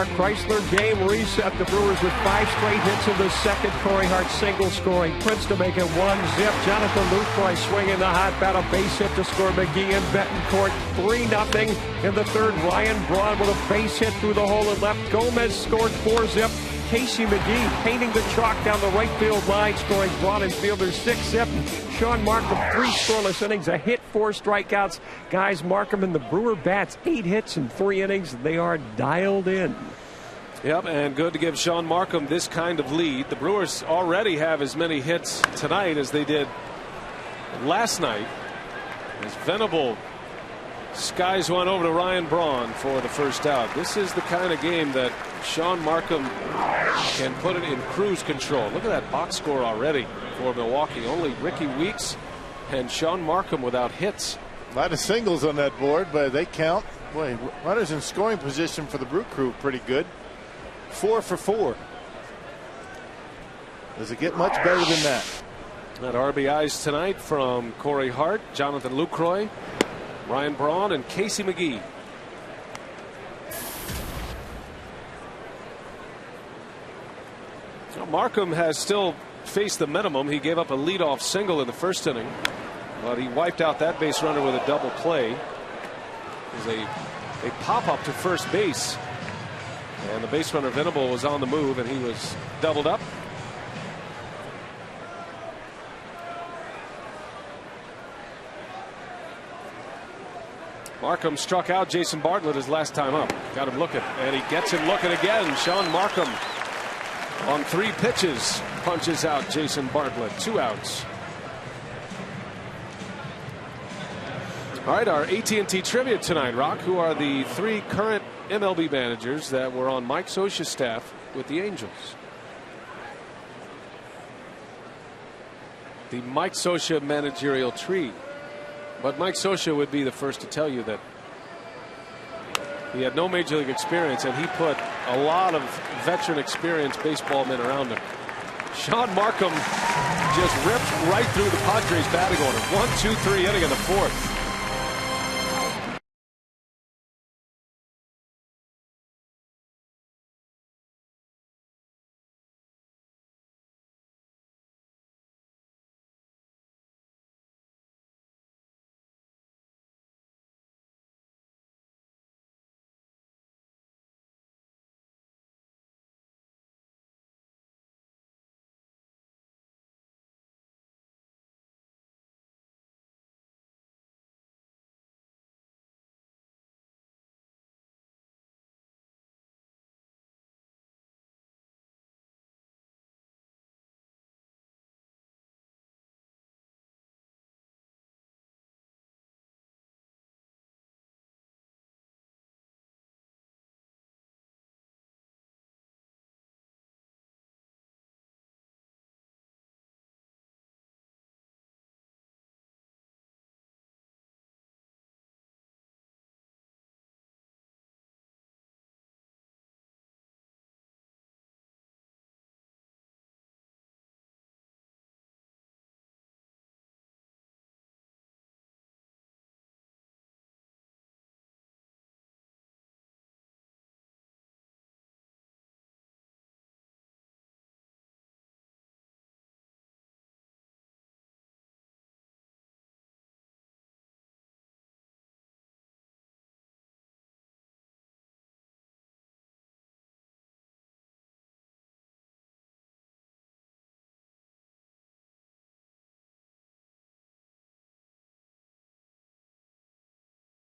[SPEAKER 4] Chrysler game reset. The Brewers with 5 straight hits in the second. Corey Hart single scoring. Prince to make it 1-zip. Jonathan Lucroy swinging the hot bat. A base hit to score. McGee and Betancourt 3-0 in the third. Ryan Braun with a base hit through the hole and left. Gomez scored 4-zip. Casey McGee painting the chalk down the right field line, scoring Braun and Fielder's 6-zip. Sean Markham 3 scoreless innings, a hit, 4 strikeouts. Guys, Markham and the Brewer bats 8 hits in 3 innings. They are dialed in.
[SPEAKER 2] Yep, and good to give Sean Markham this kind of lead. The Brewers already have as many hits tonight as they did last night. As Venable skies one over to Ryan Braun for the first out. This is the kind of game that Sean Markham can put it in cruise control. Look at that box score already for Milwaukee. Only Ricky Weeks and Sean Markham without hits.
[SPEAKER 3] A lot of singles on that board, but they count. Boy, runners in scoring position for the Brew Crew pretty good. 4 for 4. Does it get much better than that?
[SPEAKER 2] That RBIs tonight from Corey Hart, Jonathan Lucroy, Ryan Braun, and Casey McGee. So Markham has still faced the minimum. He gave up a leadoff single in the first inning, but he wiped out that base runner with a double play. It was a pop up to first base, and the base runner Venable was on the move, and he was doubled up. Markham struck out Jason Bartlett his last time up. Got him looking, and he gets him looking again. Sean Markham on 3 pitches punches out Jason Bartlett. 2 outs. All right, our AT&T trivia tonight, Rock. Who are the 3 current MLB managers that were on Mike Scioscia's staff with the Angels? The Mike Scioscia managerial tree. But Mike Scioscia would be the first to tell you that he had no major league experience, and he put a lot of veteran experienced baseball men around him. Sean Markham just ripped right through the Padres batting order. 1-2-3 inning in the 4th.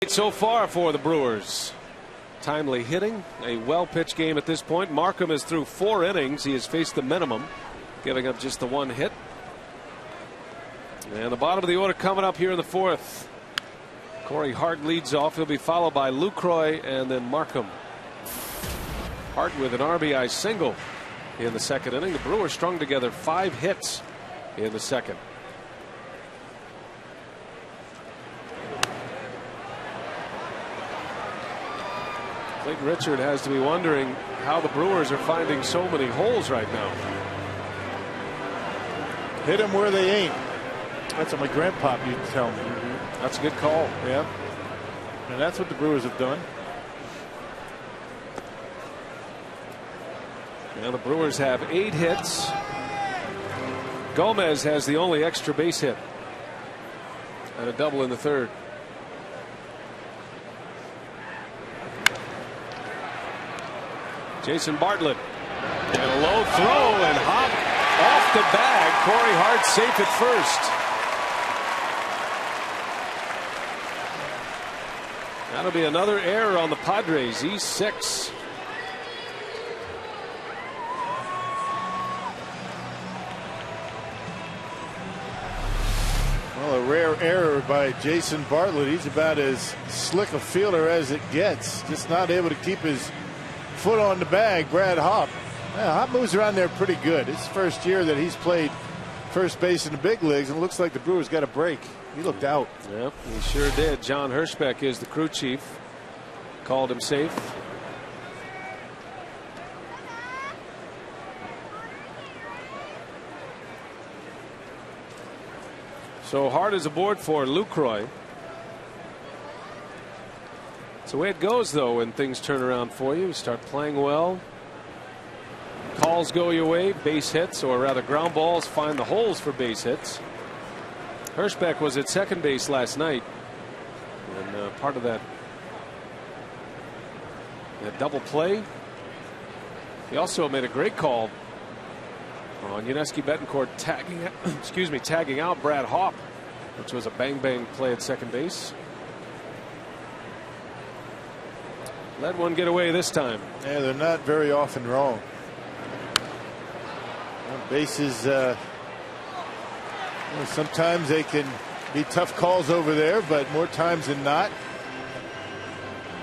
[SPEAKER 2] So far for the Brewers. Timely hitting, a well-pitched game at this point. Markham is through 4 innings. He has faced the minimum, giving up just the 1 hit. And the bottom of the order coming up here in the 4th. Corey Hart leads off. He'll be followed by Lucroy and then Markham. Hart with an RBI single in the 2nd inning. The Brewers strung together 5 hits in the 2nd. Clayton Richard has to be wondering how the Brewers are finding so many holes right now.
[SPEAKER 3] Hit them where they ain't. That's what my grandpop used to tell me.
[SPEAKER 2] That's a good call.
[SPEAKER 3] Yeah. And that's what the Brewers have done.
[SPEAKER 2] Now the Brewers have 8 hits. Gomez has the only extra base hit and a double in the third. Jason Bartlett and a low throw and hop off the bag. Corey Hart safe at first. That'll be another error on the Padres. He's 6.
[SPEAKER 3] Well, a rare error by Jason Bartlett. He's about as slick a fielder as it gets. Just not able to keep his foot on the bag. Brad Hopp. Yeah, Hopp moves around there pretty good. It's the first year that he's played first base in the big leagues, and it looks like the Brewers got a break. He looked out.
[SPEAKER 2] Yep, he sure did. John Hirschbeck is the crew chief. Called him safe. So Hart is aboard for Lucroy. It's the way it goes, though, when things turn around for you. You start playing well. Calls go your way, base hits, or rather ground balls find the holes for base hits. Hirschbeck was at second base last night, and part of that double play. He also made a great call on Yuniesky Betancourt tagging out Brad Hopp, which was a bang play at second base. Let one get away this time.
[SPEAKER 3] Yeah, they're not very often wrong. Bases, sometimes they can be tough calls over there, but more times than not,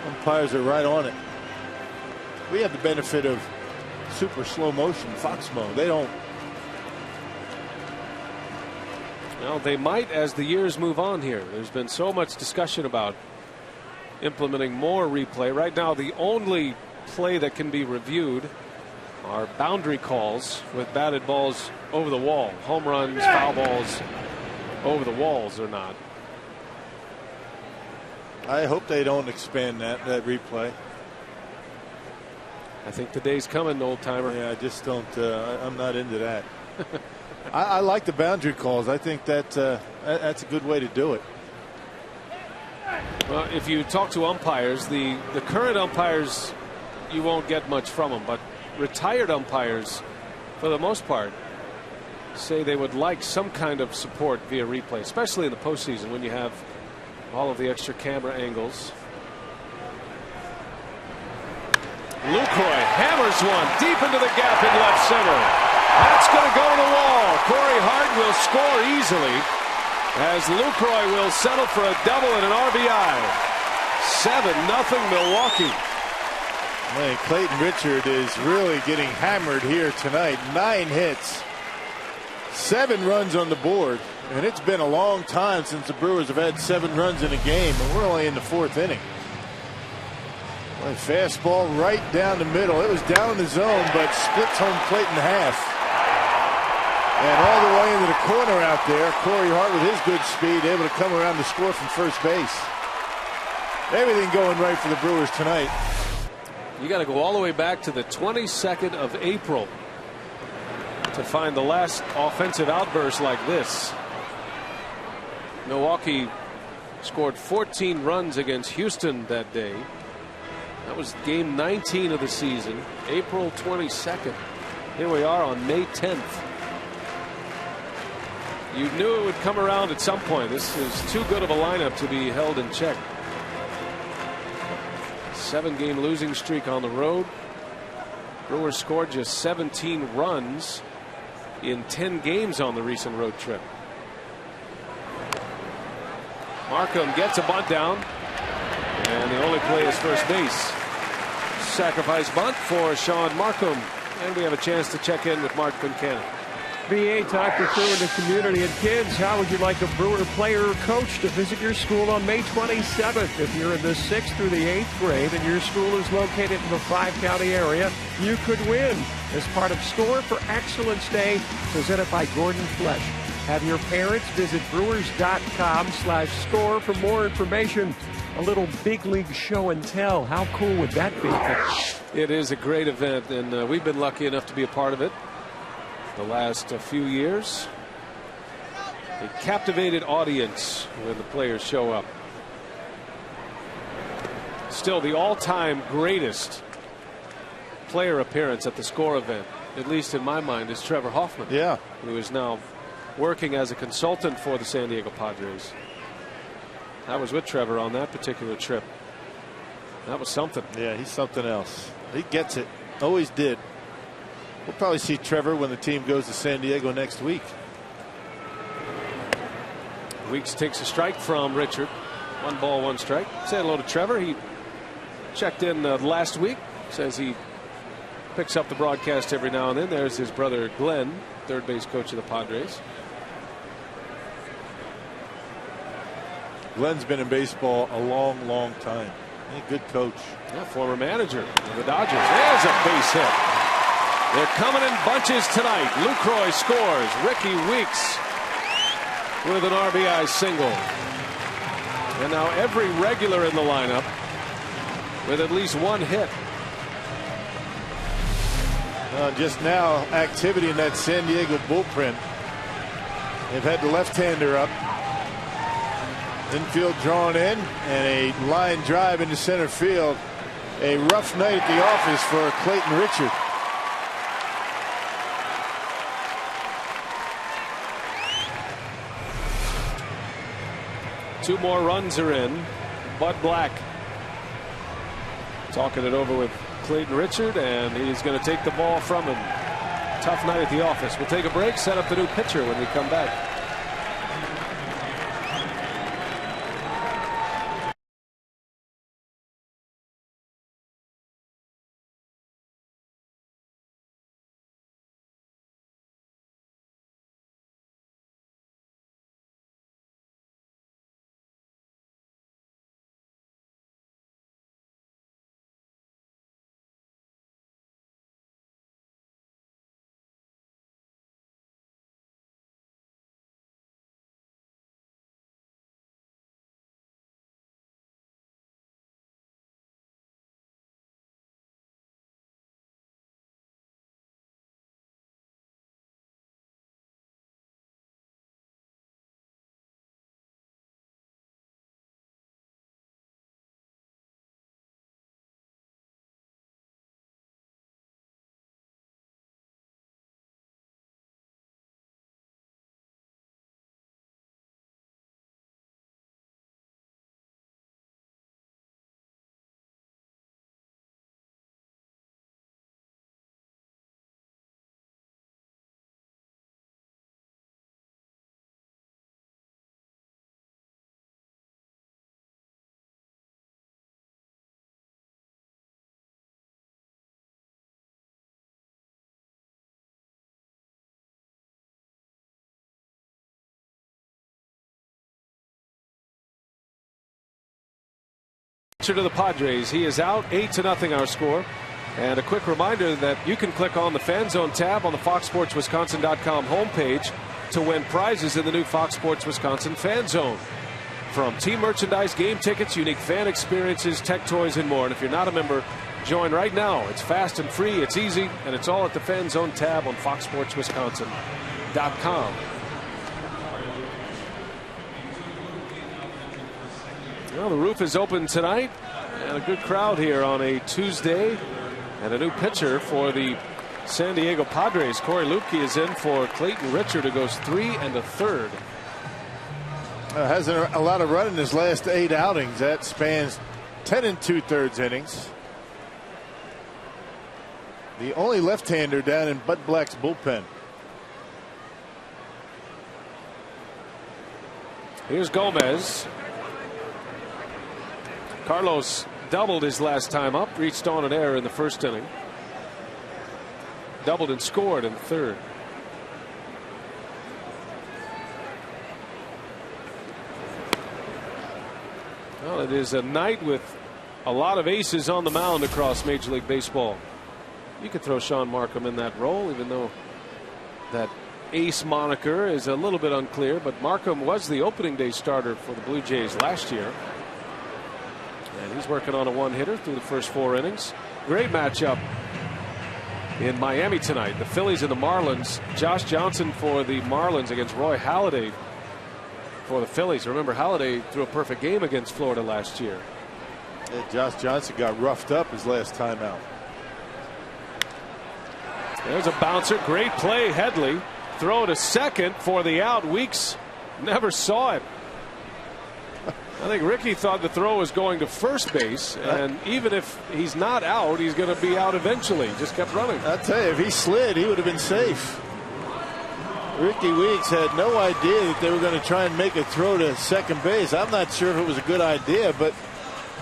[SPEAKER 3] umpires are right on it. We have the benefit of super slow motion Fox mode. They don't.
[SPEAKER 2] Well, they might as the years move on here. There's been so much discussion about implementing more replay. Right now, the only play that can be reviewed are boundary calls with batted balls over the wall. Home runs, foul balls over the walls or not.
[SPEAKER 3] I hope they don't expand that replay.
[SPEAKER 2] I think the day's coming, old timer.
[SPEAKER 3] Yeah, I just don't. I'm not into that. I like the boundary calls. I think that that's a good way to do it.
[SPEAKER 2] Well, if you talk to umpires, the current umpires, you won't get much from them, but retired umpires, for the most part, say they would like some kind of support via replay, especially in the postseason when you have all of the extra camera angles. Lucroy hammers one deep into the gap in left center. That's going to go to the wall. Corey Hart will score easily as Lucroy will settle for a double and an RBI. 7-0 Milwaukee.
[SPEAKER 3] Man, Clayton Richard is really getting hammered here tonight. 9 hits, 7 runs on the board, and it's been a long time since the Brewers have had 7 runs in a game, and we're only in the 4th inning. Well, fastball right down the middle. It was down in the zone, but splits home plate in half. And all the way into the corner out there, Corey Hart with his good speed able to come around to score from first base. Everything going right for the Brewers tonight.
[SPEAKER 2] You got to go all the way back to the 22nd of April to find the last offensive outburst like this. Milwaukee scored 14 runs against Houston that day. That was game 19 of the season, April 22nd. Here we are on May 10th. You knew it would come around at some point. This is too good of a lineup to be held in check. 7-game losing streak on the road. Brewers scored just 17 runs in 10 games on the recent road trip. Markham gets a bunt down, and the only play is first base. Sacrifice bunt for Sean Markham, and we have a chance to check in with Mark Buchanan.
[SPEAKER 4] VA time for crew in the community and kids. How would you like a Brewer player or coach to visit your school on May 27th? If you're in the 6th through the 8th grade and your school is located in the 5-county area, you could win as part of Score for Excellence Day presented by Gordon Flesh. Have your parents visit brewers.com/score for more information. a little big league show and tell. How cool would that be?
[SPEAKER 2] It is a great event, and we've been lucky enough to be a part of it the last few years. A captivated audience when the players show up. Still the all-time greatest player appearance at the SCORE event, at least in my mind, is Trevor Hoffman.
[SPEAKER 3] Yeah.
[SPEAKER 2] Who is now working as a consultant for the San Diego Padres. I was with Trevor on that particular trip. That was something.
[SPEAKER 3] Yeah, he's something else. He gets it. Always did. We'll probably see Trevor when the team goes to San Diego next week.
[SPEAKER 2] Weeks takes a strike from Richard. 1 ball, 1 strike. Say hello to Trevor. He checked in last week. Says he picks up the broadcast every now and then. There's his brother Glenn, third base coach of the Padres.
[SPEAKER 3] Glenn's been in baseball a long, long time. He's a good coach.
[SPEAKER 2] Yeah, former manager of the Dodgers. There's a base hit. They're coming in bunches tonight. Lucroy scores. Ricky Weeks with an RBI single. And now every regular in the lineup with at least 1 hit.
[SPEAKER 3] Just now, activity in that San Diego bullpen. They've had the left-hander up. Infield drawn in, and a line drive into center field. A rough night at the office for Clayton Richard.
[SPEAKER 2] Two more runs are in. Bud Black talking it over with Clayton Richard, and he's going to take the ball from him. Tough night at the office. We'll take a break, set up the new pitcher when we come back. To the Padres. He is out 8-0 our score. And a quick reminder that you can click on the Fan Zone tab on the FoxSportsWisconsin.com homepage to win prizes in the new Fox Sports Wisconsin Fan Zone. From team merchandise, game tickets, unique fan experiences, tech toys, and more. And if you're not a member, join right now. It's fast and free, it's easy, and it's all at the Fan Zone tab on FoxSportsWisconsin.com. Well, the roof is open tonight, and a good crowd here on a Tuesday, and a new pitcher for the San Diego Padres. Corey Lupke is in for Clayton Richard, who goes 3 1/3.
[SPEAKER 3] Hasn't a lot of run in his last 8 outings. That spans 10 2/3 innings. The only left-hander down in Bud Black's bullpen.
[SPEAKER 2] Here's Gomez. Carlos doubled his last time up, reached on an error in the first inning. Doubled and scored in the third. Well, it is a night with a lot of aces on the mound across Major League Baseball. You could throw Sean Markham in that role, even though that ace moniker is a little bit unclear, but Markham was the opening day starter for the Blue Jays last year. And he's working on a one-hitter through the first 4 innings. Great matchup in Miami tonight. The Phillies and the Marlins. Josh Johnson for the Marlins against Roy Halladay for the Phillies. Remember, Halladay threw a perfect game against Florida last year.
[SPEAKER 3] Yeah, Josh Johnson got roughed up his last time out.
[SPEAKER 2] There's a bouncer. Great play. Headley. Throw to second for the out. Weeks never saw it. I think Ricky thought the throw was going to first base, and even if he's not out, he's going to be out eventually. Just kept running.
[SPEAKER 3] I'll tell you, if he slid, he would have been safe. Ricky Weeks had no idea that they were going to try and make a throw to second base. I'm not sure if it was a good idea, but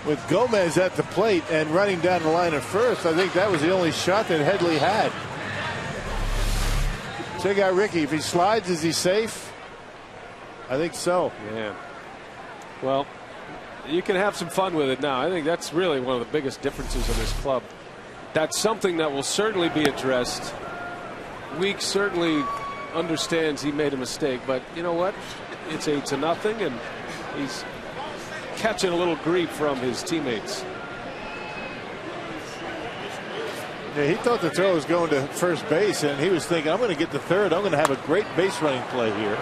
[SPEAKER 3] with Gomez at the plate and running down the line at first, I think that was the only shot that Headley had. Check out Ricky. If he slides, is he safe? I think so.
[SPEAKER 2] Yeah. Well, you can have some fun with it now. I think that's really one of the biggest differences in this club. That's something that will certainly be addressed. Weeks certainly understands he made a mistake, but you know what? It's 8-0, and he's catching a little grief from his teammates.
[SPEAKER 3] Yeah, he thought the throw was going to first base, and he was thinking, I'm going to get to third. I'm going to have a great base running play here.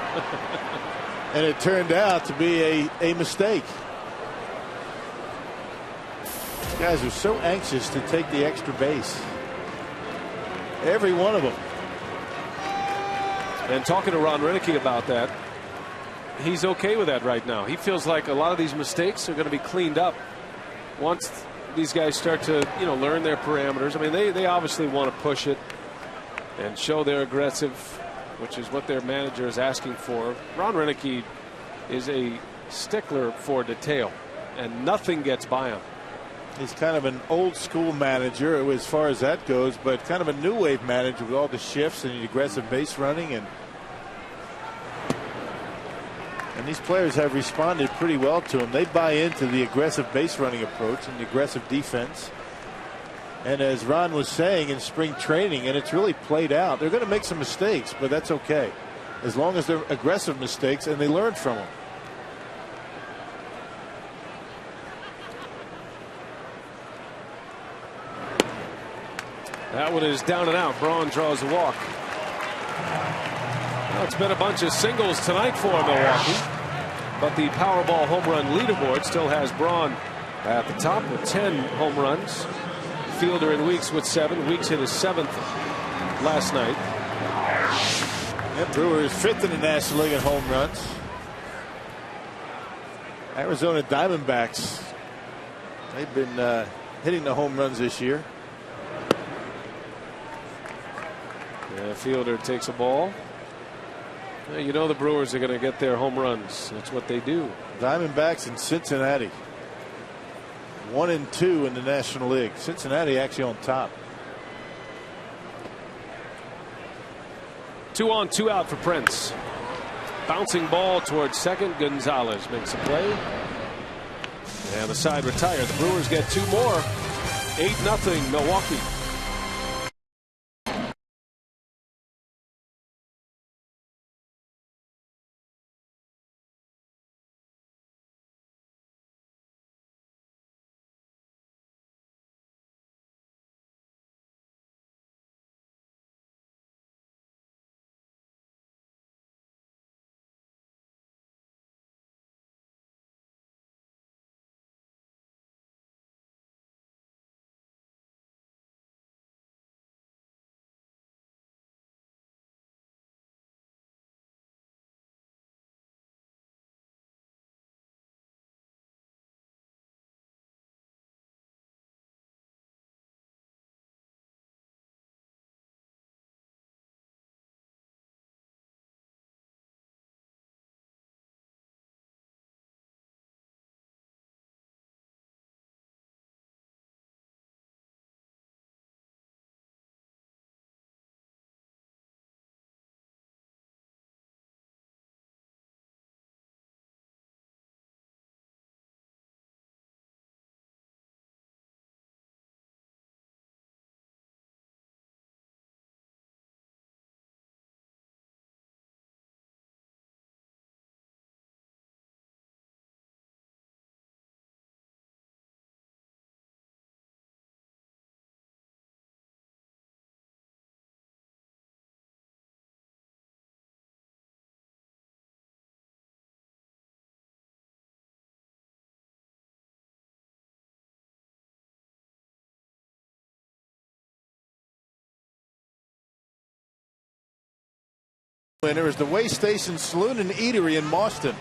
[SPEAKER 3] And it turned out to be a mistake. These guys are so anxious to take the extra base. Every one of them.
[SPEAKER 2] And talking to Ron Renicky about that, he's okay with that right now. He feels like a lot of these mistakes are going to be cleaned up once these guys start to, learn their parameters. I mean, they obviously want to push it and show they're aggressive, which is what their manager is asking for. Ron Renicky is a stickler for detail, and nothing gets by him.
[SPEAKER 3] He's kind of an old school manager as far as that goes, but kind of a new wave manager with all the shifts and the aggressive base running, and these players have responded pretty well to him. They buy into the aggressive base running approach and the aggressive defense. And as Ron was saying in spring training, and it's really played out, they're going to make some mistakes, but that's okay, as long as they're aggressive mistakes and they learn from them.
[SPEAKER 2] That one is down and out. Braun draws a walk. Well, it's been a bunch of singles tonight for Milwaukee, but the Powerball home run leaderboard still has Braun at the top with 10 home runs. Fielder and Weeks with 7. Weeks hit his 7th last night.
[SPEAKER 3] And Brewer is 5th in the National League in home runs. Arizona Diamondbacks, they've been hitting the home runs this year.
[SPEAKER 2] Yeah, Fielder takes a ball. Yeah, the Brewers are going to get their home runs. That's what they do.
[SPEAKER 3] Diamondbacks in Cincinnati. 1-2 in the National League. Cincinnati actually on top.
[SPEAKER 2] 2 on, 2 out for Prince. Bouncing ball towards second. Gonzalez makes a play. And the side retired. The Brewers get 2 more. 8-0 Milwaukee.
[SPEAKER 3] Winner is the Way Station Saloon and Eatery in Mauston.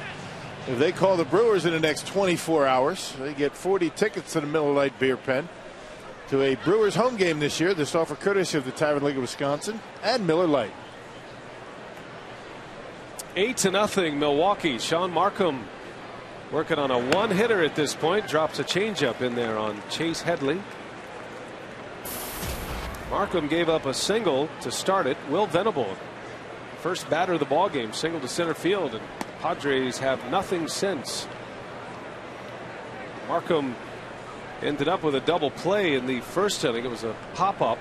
[SPEAKER 3] If they call the Brewers in the next 24 hours, they get 40 tickets to the Miller Lite Beer Pen to a Brewers home game this year. This offer courtesy of the Tavern League of Wisconsin and Miller Lite.
[SPEAKER 2] 8-0 Milwaukee. Sean Markham working on a one-hitter at this point. Drops a changeup in there on Chase Headley. Markham gave up a single to start it. Will Venable, first batter of the ball game, single to center field, and Padres have nothing since. Markham ended up with a double play in the first inning. It was a pop-up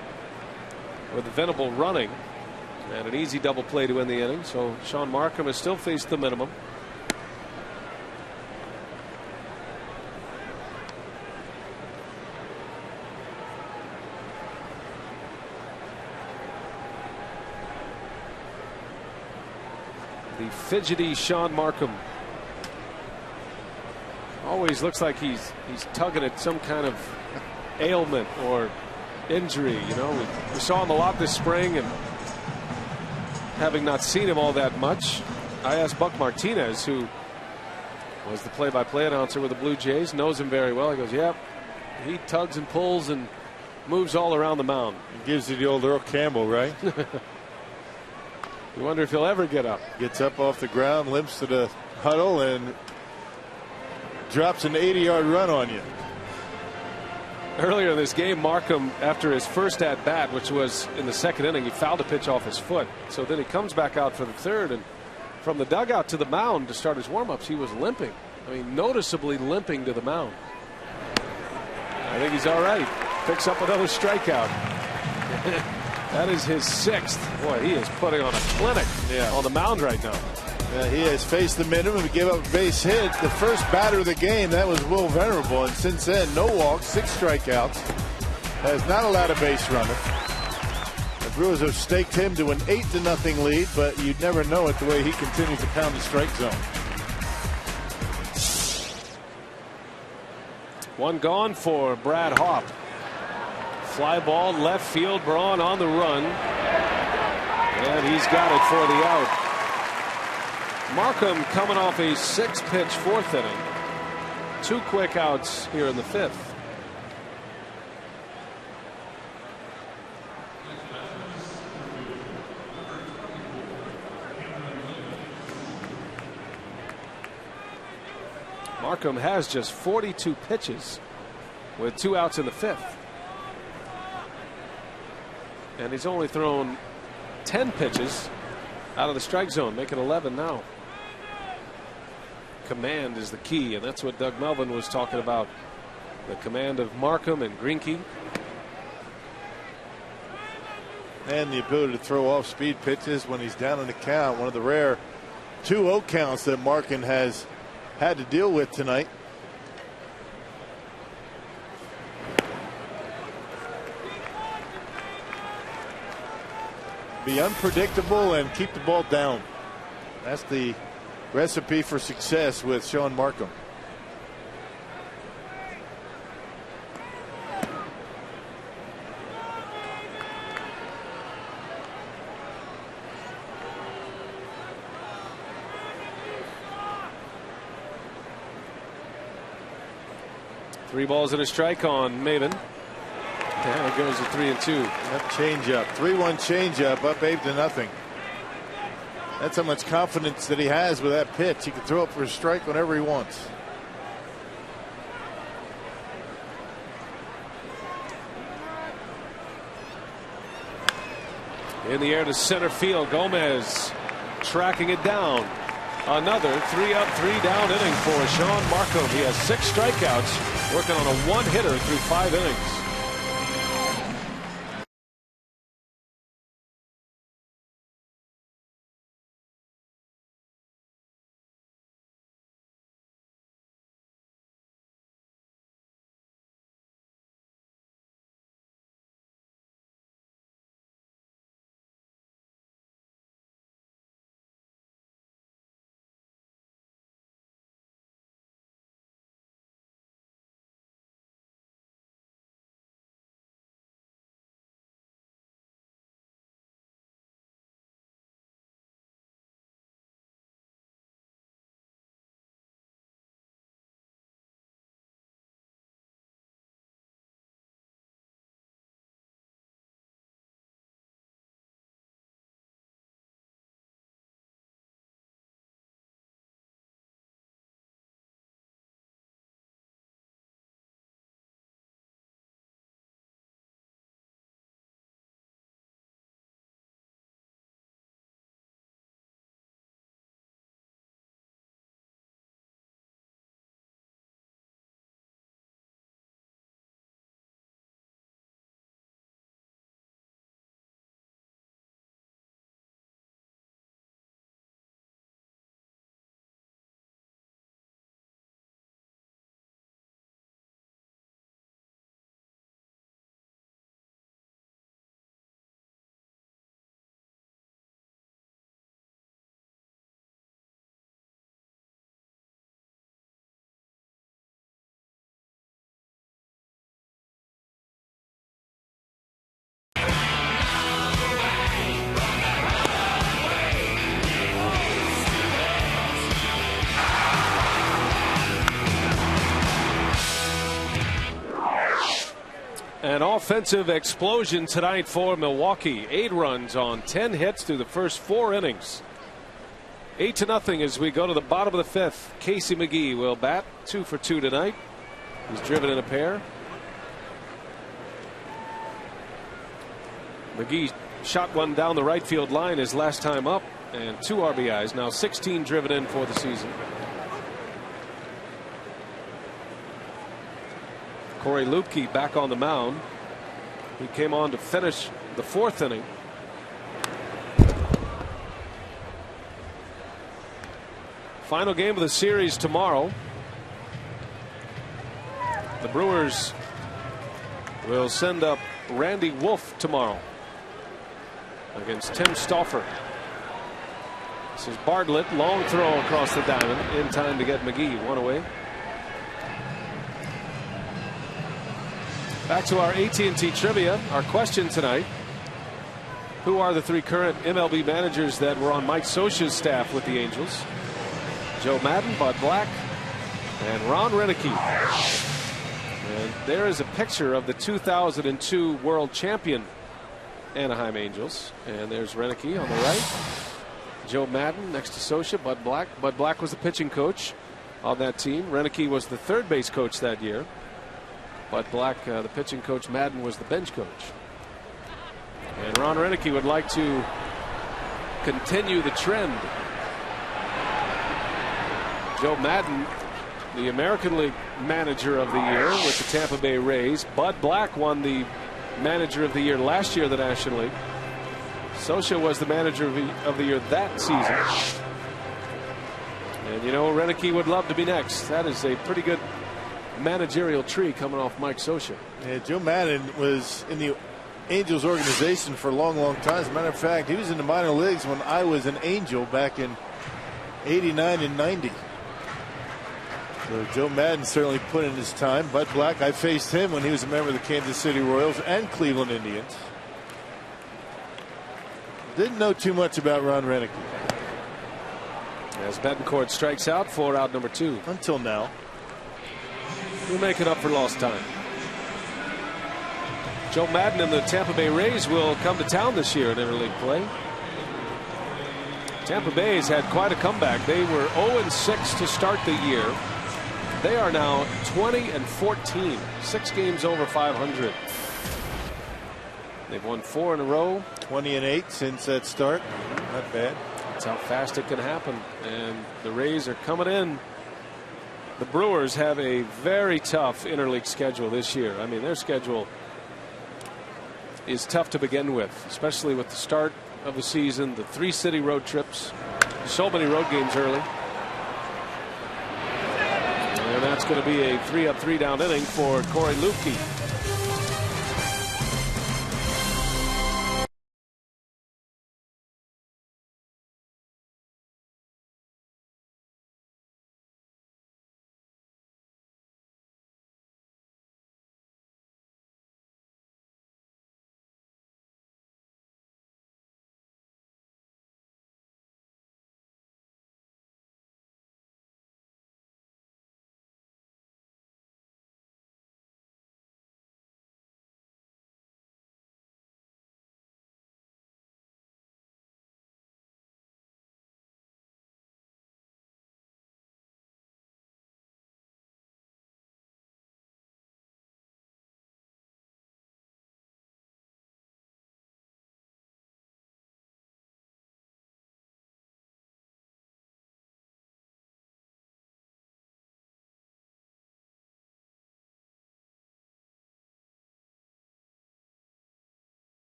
[SPEAKER 2] with Venable running and an easy double play to end the inning. So Sean Markham has still faced the minimum. The fidgety Sean Markham always looks like he's tugging at some kind of ailment or injury. You know, we saw him a lot this spring, and having not seen him all that much, I asked Buck Martinez, who was the play-by-play announcer with the Blue Jays, knows him very well. He goes, "Yep, he tugs and pulls and moves all around the mound."
[SPEAKER 3] He gives you the old Earl Campbell, right?
[SPEAKER 2] You wonder if he'll ever get up.
[SPEAKER 3] Gets up off the ground, limps to the huddle, and drops an 80-yard run on you.
[SPEAKER 2] Earlier in this game, Markham, after his first at bat, which was in the second inning, he fouled a pitch off his foot. So then he comes back out for the third, and from the dugout to the mound to start his warm-ups, he was limping. I mean, noticeably limping to the mound. I think he's all right. Picks up another strikeout. That is his 6th. Boy, he is putting on a clinic on the mound right now.
[SPEAKER 3] Yeah, he has faced the minimum. He gave up a base hit. The first batter of the game, that was Will Venerable. And since then, no walks, 6 strikeouts. Has not allowed a base runner. The Brewers have staked him to an 8-0 lead, but you'd never know it the way he continues to pound the strike zone.
[SPEAKER 2] One gone for Brad Hawpe. Fly ball left field. Braun on the run. And he's got it for the out. Markham coming off a 6-pitch 4th inning. 2 quick outs here in the 5th. Markham has just 42 pitches with 2 outs in the 5th. And he's only thrown 10 pitches out of the strike zone, making 11 now. Command is the key, and that's what Doug Melvin was talking about. The command of Markham and Greinke.
[SPEAKER 3] And the ability to throw off speed pitches when he's down in the count. One of the rare 2-0 counts that Markham has had to deal with tonight. Be unpredictable and keep the ball down. That's the recipe for success with Sean Markham.
[SPEAKER 2] Three balls and a strike on Maven. And it goes to 3-2.
[SPEAKER 3] That changeup, 3-1 changeup, up 8-0. That's how much confidence that he has with that pitch. He can throw it for a strike whenever he wants.
[SPEAKER 2] In the air to center field. Gomez tracking it down. Another 3-up, 3-down inning for Sean Markham. He has 6 strikeouts, working on a one-hitter through 5 innings. An offensive explosion tonight for Milwaukee. 8 runs on 10 hits through the first 4 innings. 8-0 as we go to the bottom of the 5th. Casey McGee will bat, 2 for 2 tonight. He's driven in a pair. McGee shot one down the right field line his last time up, and 2 RBIs. Now 16 driven in for the season. Corey Lupke back on the mound. He came on to finish the 4th inning. Final game of the series tomorrow. The Brewers will send up Randy Wolf tomorrow against Tim Stauffer. This is Bartlett, long throw across the diamond in time to get McGee 1 away. Back to our AT&T trivia. Our question tonight: who are the 3 current MLB managers that were on Mike Scioscia's staff with the Angels? Joe Madden, Bud Black, and Ron Renicky. And there is a picture of the 2002 world champion Anaheim Angels. And there's Renicky on the right. Joe Madden next to Scioscia. Bud Black. Bud Black was the pitching coach on that team. Renicky was the 3rd base coach that year. Bud Black, the pitching coach. Madden was the bench coach. And Ron Renicky would like to continue the trend. Joe Madden, the American League Manager of the Year with the Tampa Bay Rays. Bud Black won the Manager of the Year last year in the National League. Scioscia was the Manager of the Year that season. And you know, Renicky would love to be next. That is a pretty good managerial tree coming off Mike Scioscia.
[SPEAKER 3] Yeah, Joe Madden was in the Angels organization for a long time. As a matter of fact, he was in the minor leagues when I was an Angel back in '89 and '90. So Joe Madden certainly put in his time. Bud Black, I faced him when he was a member of the Kansas City Royals and Cleveland Indians. Didn't know too much about Ron Renicky.
[SPEAKER 2] As Betancourt strikes out for out number 2.
[SPEAKER 3] Until now.
[SPEAKER 2] We'll make it up for lost time. Joe Madden and the Tampa Bay Rays will come to town this year in interleague play. Tampa Bay has had quite a comeback. They were 0-6 to start the year. They are now 20-14, 6 games over 500. They've won 4 in a row.
[SPEAKER 3] 20-8 since that start. Not bad.
[SPEAKER 2] That's how fast it can happen. And the Rays are coming in. The Brewers have a very tough interleague schedule this year. I mean, their schedule is tough to begin with, especially with the start of the season, the 3 city road trips, so many road games early. And that's going to be a 3-up, 3-down inning for Corey Lupke.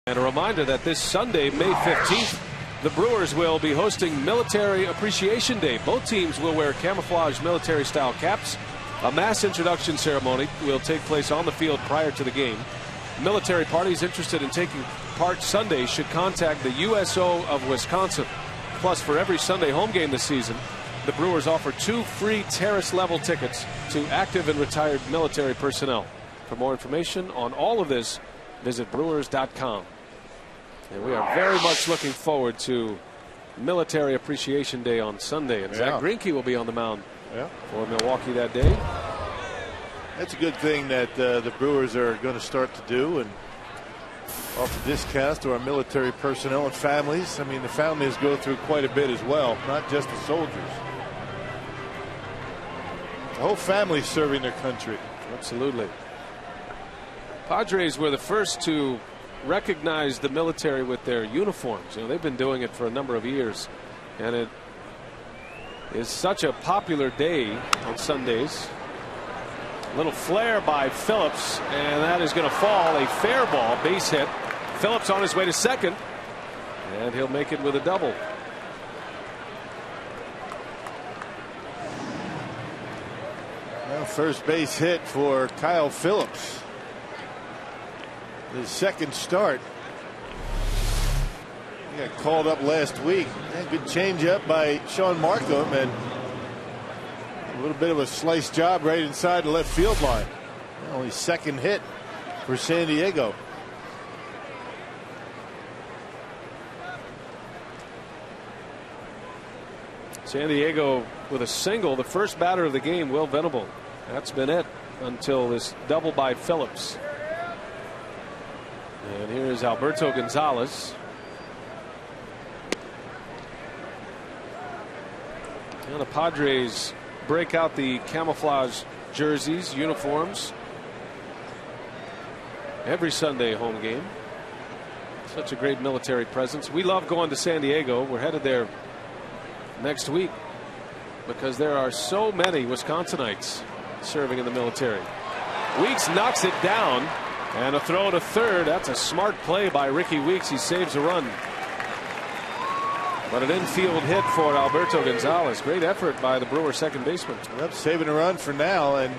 [SPEAKER 2] And a reminder that this Sunday, May 15th, the Brewers will be hosting Military Appreciation Day. Both teams will wear camouflage military-style caps. A mass introduction ceremony will take place on the field prior to the game. Military parties interested in taking part Sunday should contact the USO of Wisconsin. Plus, for every Sunday home game this season, the Brewers offer 2 free terrace-level tickets to active and retired military personnel. For more information on all of this, visit Brewers.com. And we are very much looking forward to Military Appreciation Day on Sunday. And Zach Greinke will be on the mound for Milwaukee that day.
[SPEAKER 3] That's a good thing that the Brewers are going to start to do and offer discounts to our military personnel and families. I mean, the families go through quite a bit as well, not just the soldiers. The whole family serving their country.
[SPEAKER 2] Absolutely. Padres were the first to recognize the military with their uniforms. You know, they've been doing it for a number of years, and it is such a popular day on Sundays. A little flare by Phillips, and that is going to fall. A fair ball, base hit. Phillips on his way to second, and he'll make it with a double.
[SPEAKER 3] Well, first base hit for Kyle Phillips. His second start. He got called up last week. Good changeup by Sean Markham, and a little bit of a slice job right inside the left field line. Only second hit for San Diego.
[SPEAKER 2] San Diego with a single, the first batter of the game, Will Venable. That's been it until this double by Phillips. And here is Alberto Gonzalez. And the Padres break out the camouflage jerseys, uniforms, every Sunday home game. Such a great military presence. We love going to San Diego. We're headed there next week because there are so many Wisconsinites serving in the military. Weeks knocks it down. And a throw to third. That's a smart play by Ricky Weeks. He saves a run. But an infield hit for Alberto Gonzalez. Great effort by the Brewers second baseman.
[SPEAKER 3] Yep, saving a run for now. And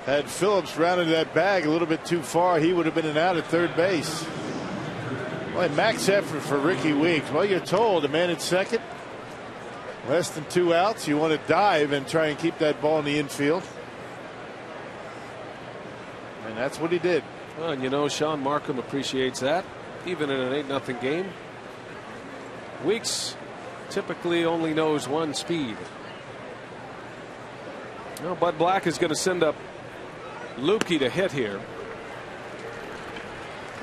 [SPEAKER 3] had Phillips rounded that bag a little bit too far, he would have been an out at third base. Boy, max effort for Ricky Weeks. Well, you're told a man at second, less than 2 outs. You want to dive and try and keep that ball in the infield. And that's what he did.
[SPEAKER 2] Well, and you know, Sean Markham appreciates that, even in an 8-0 game. Weeks typically only knows one speed. Now, Bud Black is going to send up Lukey to hit here,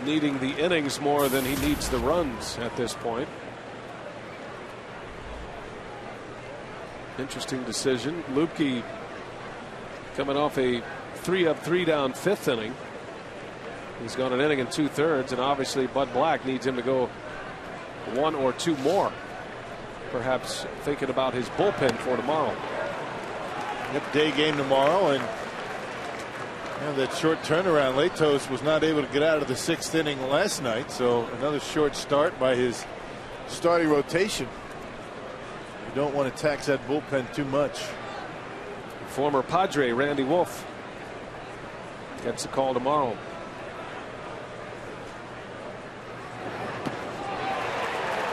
[SPEAKER 2] needing the innings more than he needs the runs at this point. Interesting decision. Lukey coming off a 3-up, 3-down 5th inning. He's gone an inning and 2/3, and obviously Bud Black needs him to go 1 or 2 more. Perhaps thinking about his bullpen for tomorrow.
[SPEAKER 3] Yep, day game tomorrow, and that short turnaround. Latos was not able to get out of the 6th inning last night, so another short start by his starting rotation. You don't want to tax that bullpen too much.
[SPEAKER 2] Former Padre Randy Wolf gets a call tomorrow.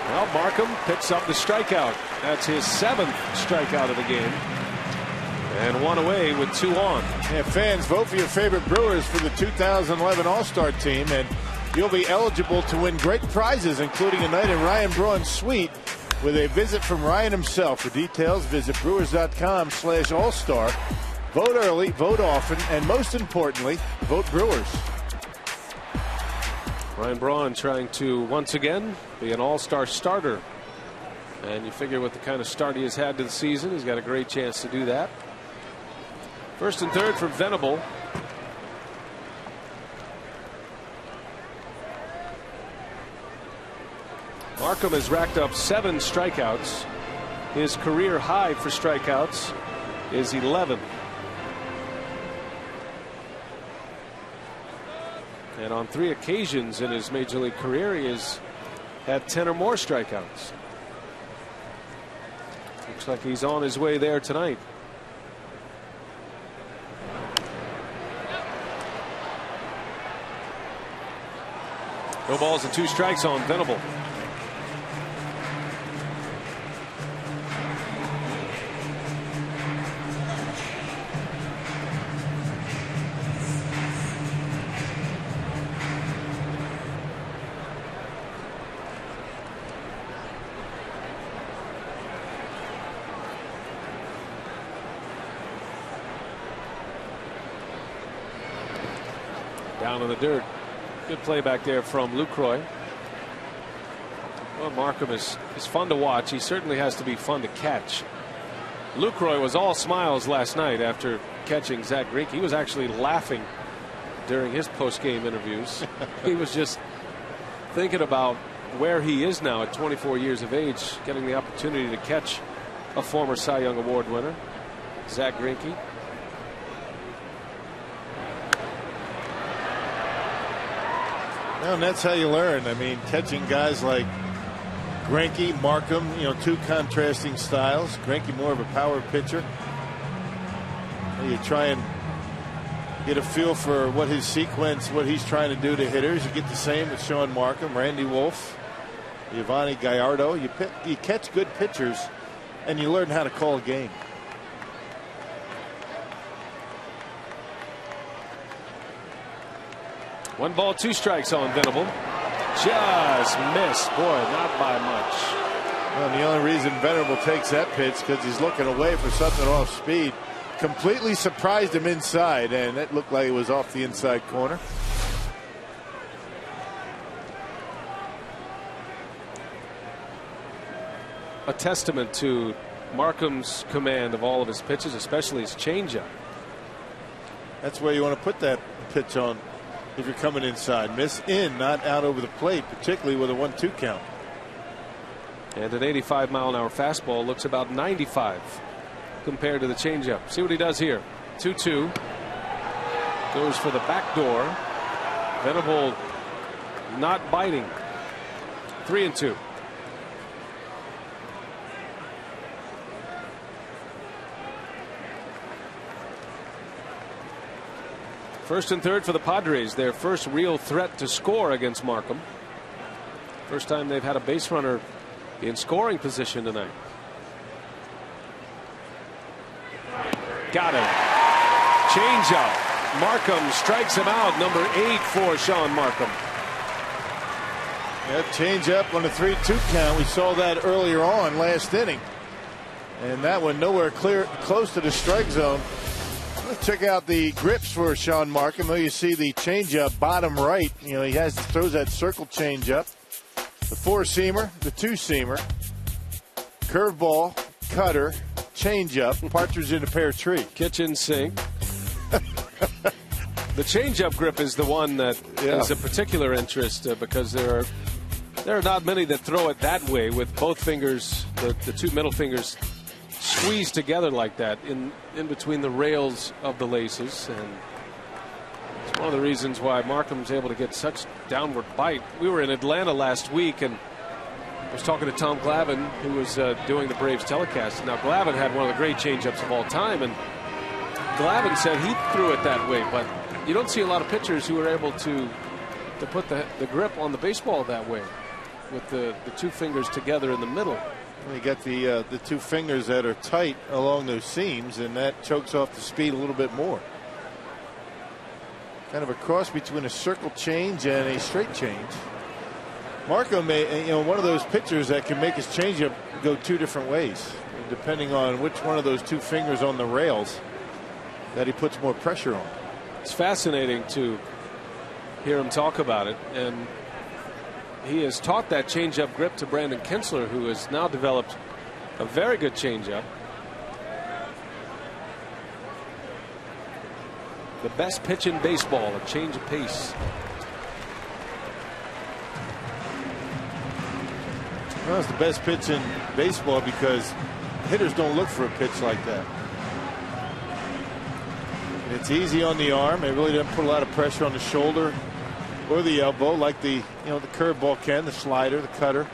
[SPEAKER 2] Well, Markham picks up the strikeout. That's his 7th strikeout of the game. And 1 away with 2 on.
[SPEAKER 3] Yeah, fans, vote for your favorite Brewers for the 2011 All-Star team, and you'll be eligible to win great prizes, including a night in Ryan Braun's suite with a visit from Ryan himself. For details, visit Brewers.com/All-Star. Vote early, vote often, and most importantly, vote Brewers.
[SPEAKER 2] Ryan Braun trying to once again be an all-star starter. And you figure with the kind of start he has had to the season, he's got a great chance to do that. First and third for Venable. Markham has racked up 7 strikeouts. His career high for strikeouts is 11. And on 3 occasions in his major league career, he has had 10 or more strikeouts. Looks like he's on his way there tonight. No balls and 2 strikes on Venable. Down in the dirt. Good play back there from Lucroy. Well, Markham is fun to watch. He certainly has to be fun to catch. Lucroy was all smiles last night after catching Zach Greinke. He was actually laughing during his post-game interviews. He was just thinking about where he is now at 24 years of age, getting the opportunity to catch a former Cy Young Award winner, Zach Greinke.
[SPEAKER 3] Well, and that's how you learn. I mean, catching guys like Greinke, Markham, you know, 2 contrasting styles. Greinke more of a power pitcher. You try and get a feel for what his sequence, what he's trying to do to hitters. You get the same with Sean Markham, Randy Wolf, Giovanni Gallardo. You catch good pitchers, and you learn how to call a game.
[SPEAKER 2] One ball, 2 strikes on Venable. Just missed. Boy, not by much.
[SPEAKER 3] Well, the only reason Venable takes that pitch because he's looking away for something off speed. Completely surprised him inside, and it looked like it was off the inside corner.
[SPEAKER 2] A testament to Markham's command of all of his pitches, especially his changeup.
[SPEAKER 3] That's where you want to put that pitch on. If you're coming inside, miss in, not out over the plate, particularly with a 1-2 count.
[SPEAKER 2] And an 85-mile-an-hour fastball looks about 95 compared to the changeup. See what he does here. 2-2. Goes for the back door. Venable not biting. 3-2. First and third for the Padres, their first real threat to score against Markham. First time they've had a base runner in scoring position tonight. Got him. Changeup. Markham strikes him out. Number 8 for Sean Markham.
[SPEAKER 3] That changeup on the 3-2 count. We saw that earlier on last inning. And that one nowhere close to the strike zone. Let's check out the grips for Sean Markham. There you see the changeup bottom right. You know, he throws that circle changeup. The 4-seamer, the 2-seamer, curveball, cutter, changeup, partridge in a pear tree.
[SPEAKER 2] Kitchen sink. The changeup grip is the one that is a particular interest because there are not many that throw it that way with both fingers, the 2 middle fingers squeezed together like that in between the rails of the laces, and it's one of the reasons why Markham's able to get such downward bite. We were in Atlanta last week, and I was talking to Tom Glavine, who was doing the Braves telecast. Now, Glavine had one of the great changeups of all time, and Glavine said he threw it that way, but you don't see a lot of pitchers who are able to put the grip on the baseball that way with the 2 fingers together in the middle.
[SPEAKER 3] You got the 2 fingers that are tight along those seams, and that chokes off the speed a little bit more. Kind of a cross between a circle change and a straight change. Markham, one of those pitchers that can make his changeup go 2 different ways, depending on which one of those 2 fingers on the rails that he puts more pressure on.
[SPEAKER 2] It's fascinating to hear him talk about it, and he has taught that changeup grip to Brandon Kinsler, who has now developed a very good changeup. The best pitch in baseball, a change of pace.
[SPEAKER 3] Well, it's the best pitch in baseball because hitters don't look for a pitch like that. It's easy on the arm. It really doesn't put a lot of pressure on the shoulder or the elbow, like the the curveball can, the slider, the cutter.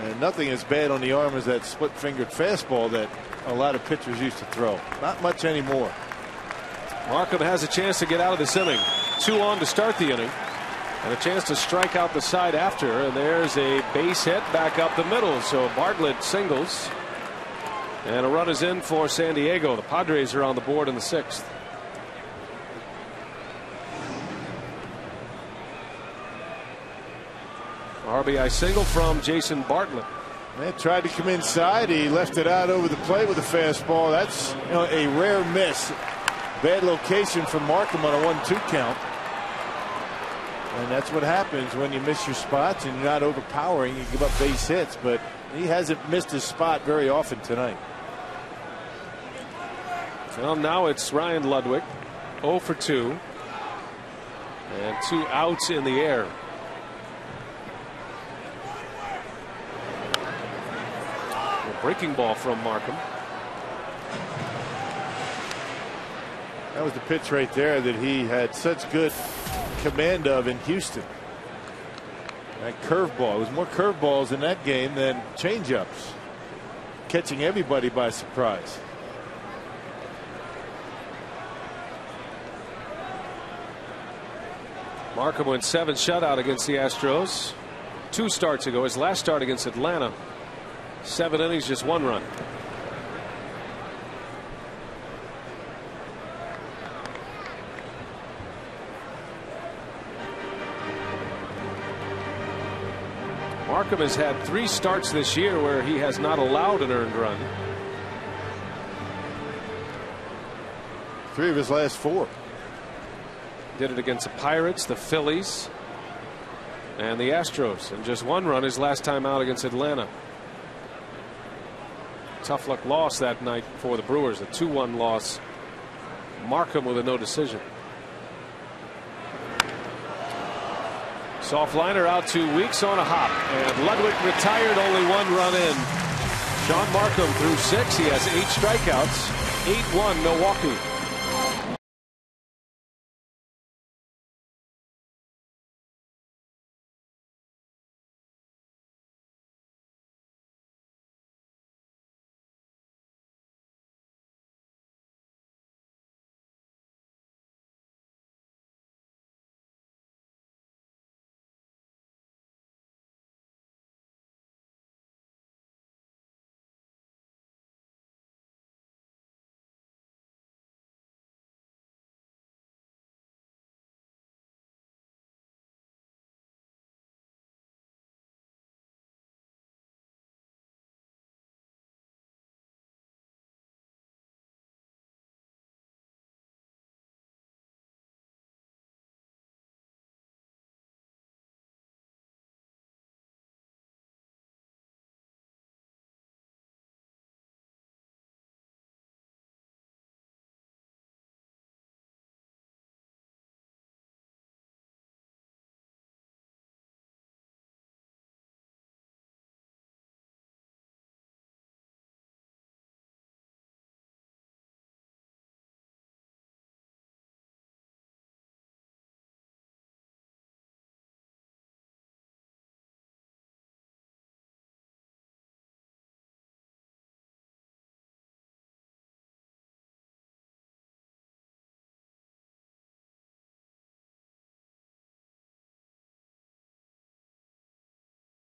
[SPEAKER 3] And nothing as bad on the arm as that split-fingered fastball that a lot of pitchers used to throw. Not much anymore.
[SPEAKER 2] Markham has a chance to get out of this inning. 2 on to start the inning. And a chance to strike out the side after. And there's a base hit back up the middle. So Bartlett singles. And a run is in for San Diego. The Padres are on the board in the 6th. RBI single from Jason Bartlett.
[SPEAKER 3] Man tried to come inside. He left it out over the plate with a fastball. That's a rare miss. Bad location for Markham on a 1-2 count. And that's what happens when you miss your spots and you're not overpowering. You give up base hits, but he hasn't missed his spot very often tonight.
[SPEAKER 2] Well, now it's Ryan Ludwig, 0 for 2. And 2 outs in the air. Breaking ball from Markham.
[SPEAKER 3] That was the pitch right there that he had such good command of in Houston. That curveball. It was more curveballs in that game than changeups. Catching everybody by surprise.
[SPEAKER 2] Markham went 7 shutout against the Astros 2 starts ago. His last start against Atlanta. 7 innings, just 1 run. Markham has had 3 starts this year where he has not allowed an earned run.
[SPEAKER 3] 3 of his last 4.
[SPEAKER 2] Did it against the Pirates, the Phillies, and the Astros, and just 1 run his last time out against Atlanta. Tough luck loss that night for the Brewers, a 2-1 loss. Markham with a no decision. Soft liner out 2 weeks on a hop, and Ludwig retired, only 1 run in. Sean Markham threw 6. He has 8 strikeouts. 8-1 Milwaukee.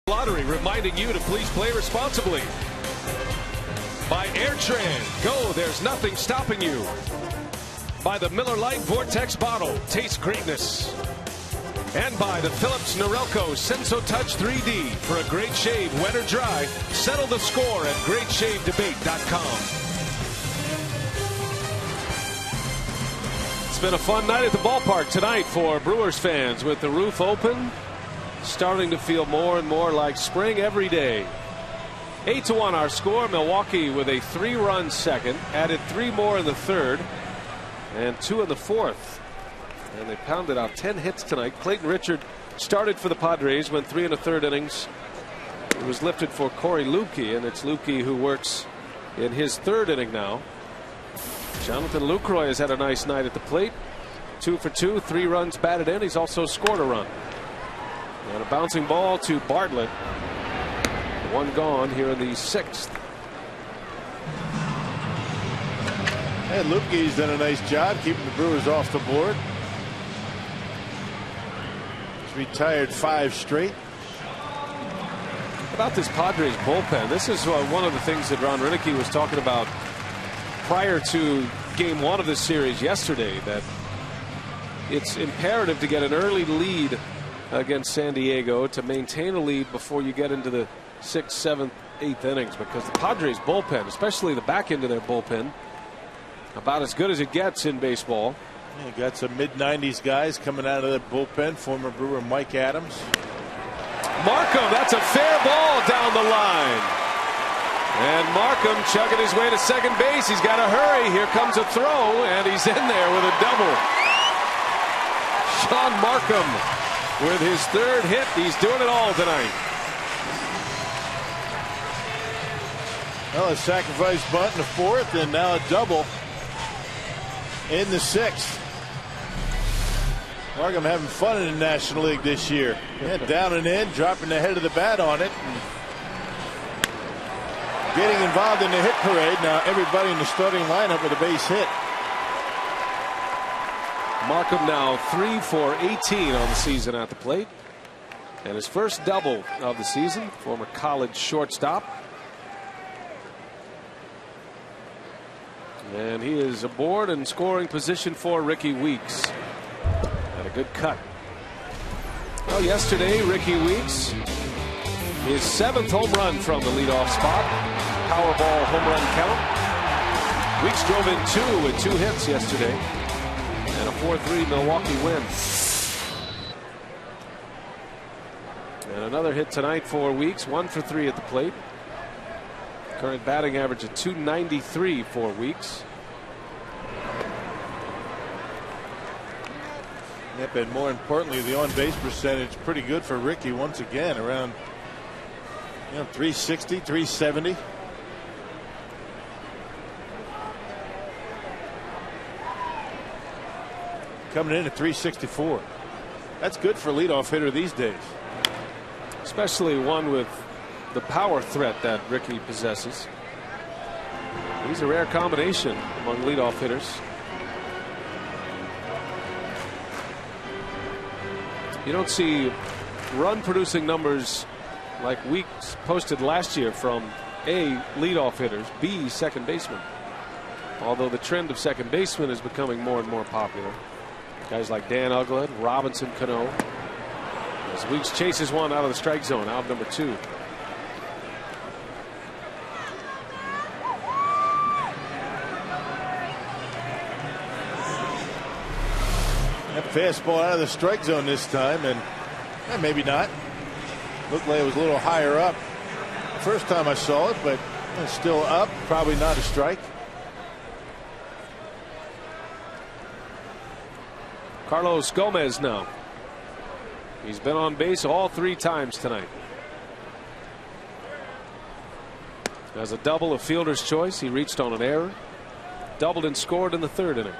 [SPEAKER 2] Lottery reminding you to please play responsibly. By AirTran, go, there's nothing stopping you. By the Miller Lite Vortex bottle, taste greatness. And by the Philips Norelco SensoTouch 3D. For a great shave, wet or dry, settle the score at greatshavedebate.com. It's been a fun night at the ballpark tonight for Brewers fans, with the roof open. Starting to feel more and more like spring every day. 8-1 our score. Milwaukee with a 3-run second, added 3 more in the 3rd and 2 in the 4th, and they pounded out 10 hits tonight. Clayton Richard started for the Padres, went 3 1/3 innings. It was lifted for Corey Lukey, and it's Lukey who works in his 3rd inning now. Jonathan Lucroy has had a nice night at the plate.
[SPEAKER 7] 2 for 2, 3 runs batted in. He's also scored a run. And a bouncing ball to Bartlett. 1 gone here in the 6th.
[SPEAKER 3] And Lupke's done a nice job keeping the Brewers off the board. He's retired 5 straight.
[SPEAKER 7] About this Padres bullpen, this is one of the things that Ron Rinicky was talking about prior to game 1 of this series yesterday, that it's imperative to get an early lead against San Diego to maintain a lead before you get into the 6th, 7th, 8th innings, because the Padres bullpen, especially the back end of their bullpen, about as good as it gets in baseball.
[SPEAKER 3] You got some mid-90s guys coming out of the bullpen. Former Brewer Mike Adams.
[SPEAKER 7] Markham, that's a fair ball down the line. And Markham chugging his way to second base. He's got to hurry. Here comes a throw, and he's in there with a double. Sean Markham with his 3rd hit. He's doing it all tonight.
[SPEAKER 3] Well, a sacrifice bunt in the 4th, and now a double in the 6th. Markham having fun in the National League this year. Yeah, down and in, dropping the head of the bat on it. Getting involved in the hit parade. Now everybody in the starting lineup with a base hit.
[SPEAKER 7] Markham now 3 for 18 on the season at the plate. And his first double of the season. Former college shortstop. And he is aboard in scoring position for Ricky Weeks. And a good cut. Well, yesterday, Ricky Weeks, his 7th home run from the leadoff spot. Powerball home run count. Weeks drove in 2 with 2 hits yesterday. And a 4-3 Milwaukee win. And another hit tonight for Weeks. 1 for 3 at the plate. Current batting average of .293 for Weeks.
[SPEAKER 3] Yep, and more importantly, the on-base percentage pretty good for Ricky once again, around 360, 370. Coming in at 364. That's good for a leadoff hitter these days.
[SPEAKER 7] Especially one with the power threat that Ricky possesses. He's a rare combination among leadoff hitters. You don't see run producing numbers like Weeks posted last year from A, leadoff hitters, B, second baseman. Although the trend of second baseman is becoming more and more popular. Guys like Dan Uggla, Robinson Cano. As Weeks chases one out of the strike zone, out number 2.
[SPEAKER 3] That fastball out of the strike zone this time, and maybe not. Looked like it was a little higher up first time I saw it, but it's still up. Probably not a strike.
[SPEAKER 7] Carlos Gomez now. He's been on base all 3 times tonight. Has a double, a fielder's choice. He reached on an error. Doubled and scored in the 3rd inning.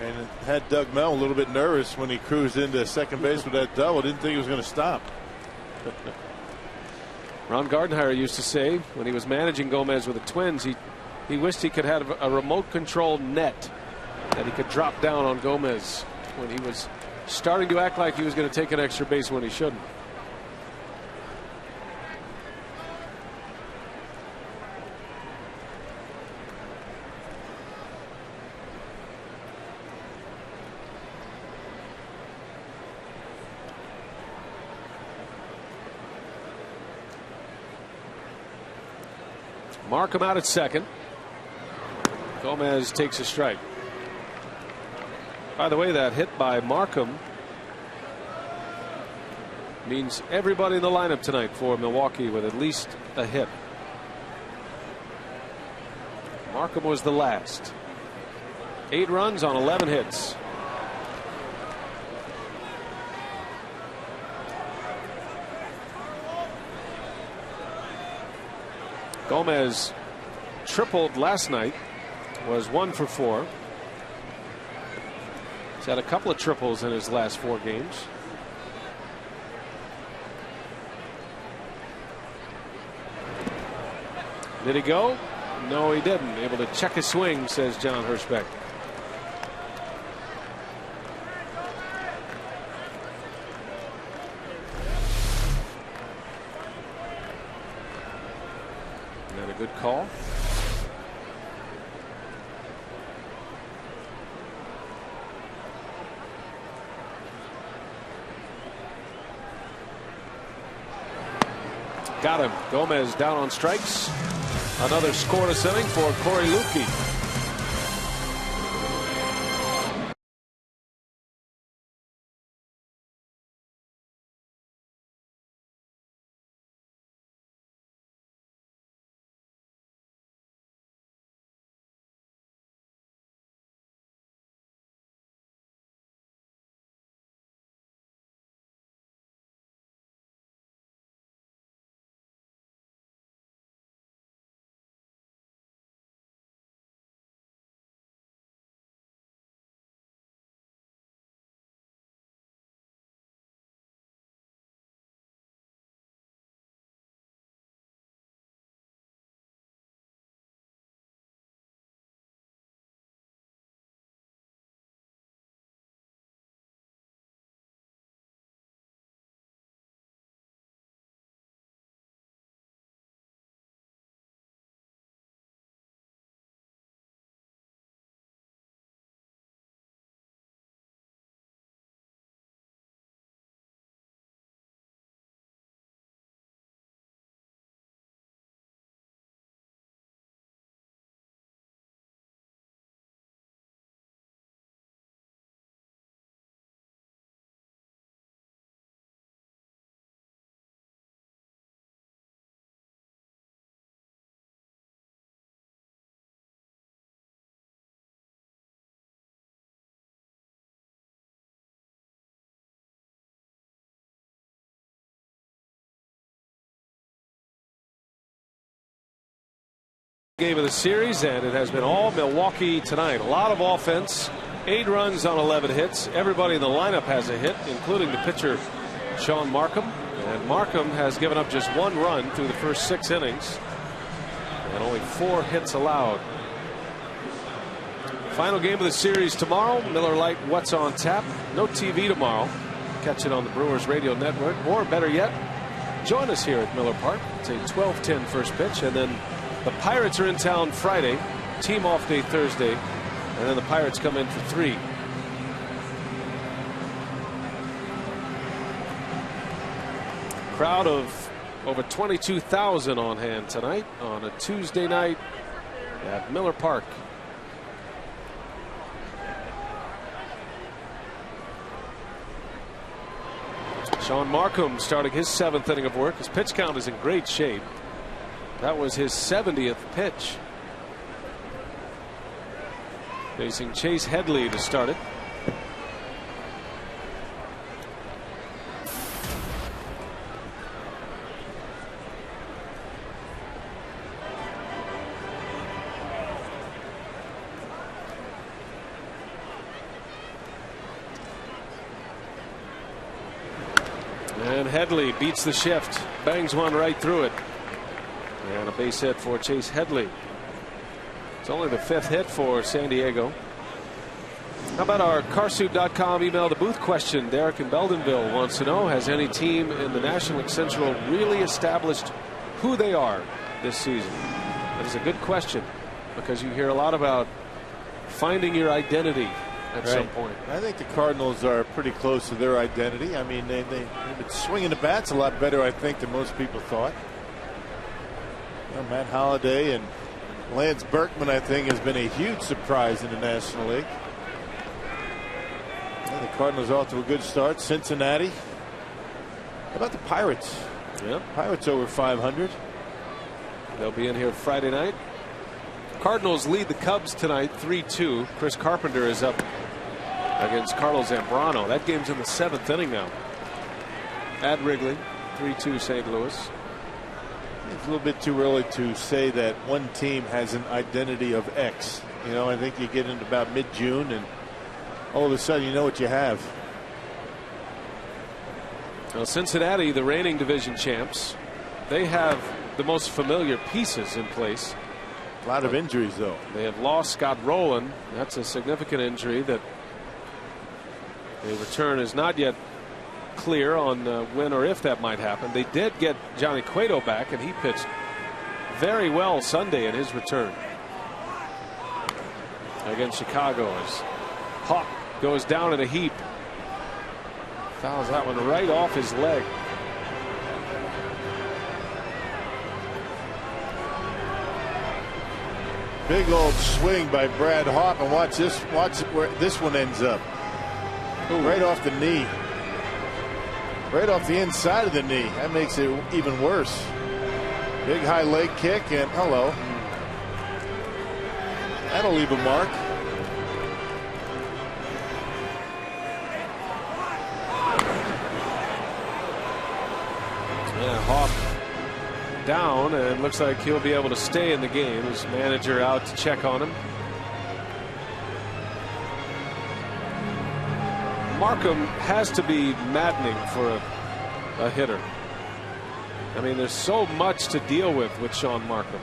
[SPEAKER 3] And it had Doug Mel a little bit nervous when he cruised into second base with that double. Didn't think he was going to stop.
[SPEAKER 7] Ron Gardenhire used to say when he was managing Gomez with the Twins, he wished he could have a remote control net that he could drop down on Gomez when he was starting to act like he was going to take an extra base when he shouldn't. Markham out at second. Gomez takes a strike. By the way, that hit by Markham means everybody in the lineup tonight for Milwaukee with at least a hit. Markham was the last. 8 runs on 11 hits. Gomez tripled last night was 1 for 4. He's had a couple of triples in his last 4 games. Did he go? No, he didn't. Able to check his swing, says John Hirschbeck. And a good call. Got him. Gomez down on strikes. Another scoreless inning for Corey Luebke. Game of the series, and it has been all Milwaukee tonight. A lot of offense, 8 runs on 11 hits. Everybody in the lineup has a hit, including the pitcher Sean Markham, and Markham has given up just 1 run through the first 6 innings and only 4 hits allowed. Final game of the series tomorrow. Miller Lite, what's on tap? No TV tomorrow. Catch it on the Brewers radio network, or better yet, join us here at Miller Park. It's a 12:10 first pitch, and then the Pirates are in town Friday, team off day Thursday, and then the Pirates come in for 3. Crowd of over 22,000 on hand tonight on a Tuesday night at Miller Park. Sean Markham starting his 7th inning of work. His pitch count is in great shape. That was his 70th pitch. Facing Chase Headley to start it. And Headley beats the shift, bangs one right through it. And a base hit for Chase Headley. It's only the 5th hit for San Diego. How about our Carsoup.com email the booth question? Derek in Beldenville wants to know, has any team in the National League Central really established who they are this season? That is a good question, because you hear a lot about finding your identity at some point.
[SPEAKER 3] I think the Cardinals are pretty close to their identity. I mean, they've been swinging the bats a lot better, I think, than most people thought. Matt Holliday and Lance Berkman, I think, has been a huge surprise in the National League. The Cardinals off to a good start. Cincinnati. How about the Pirates?
[SPEAKER 7] Yeah.
[SPEAKER 3] Pirates over 500.
[SPEAKER 7] They'll be in here Friday night. Cardinals lead the Cubs tonight 3-2. Chris Carpenter is up against Carlos Zambrano. That game's in the 7th inning now. At Wrigley, 3-2 St. Louis.
[SPEAKER 3] It's a little bit too early to say that one team has an identity of X. You know, I think you get into about mid-June and all of a sudden you know what you have.
[SPEAKER 7] Well, Cincinnati, the reigning division champs, they have the most familiar pieces in place.
[SPEAKER 3] A lot of injuries, though.
[SPEAKER 7] They have lost Scott Rowland. That's a significant injury that the return is not yet clear on when or if that might happen. They did get Johnny Cueto back, and he pitched very well Sunday in his return against Chicago as Hawk goes down in a heap. Fouls that one right off his leg.
[SPEAKER 3] Big old swing by Brad Hawk, and watch this. Watch where this one ends up. Ooh. Right off the knee. Right off the inside of the knee. That makes it even worse. Big high leg kick, and hello. That'll leave a mark.
[SPEAKER 7] Yeah, Hawk down, and it looks like he'll be able to stay in the game. His manager out to check on him. Markham has to be maddening for a hitter. I mean, there's so much to deal with Sean Markham.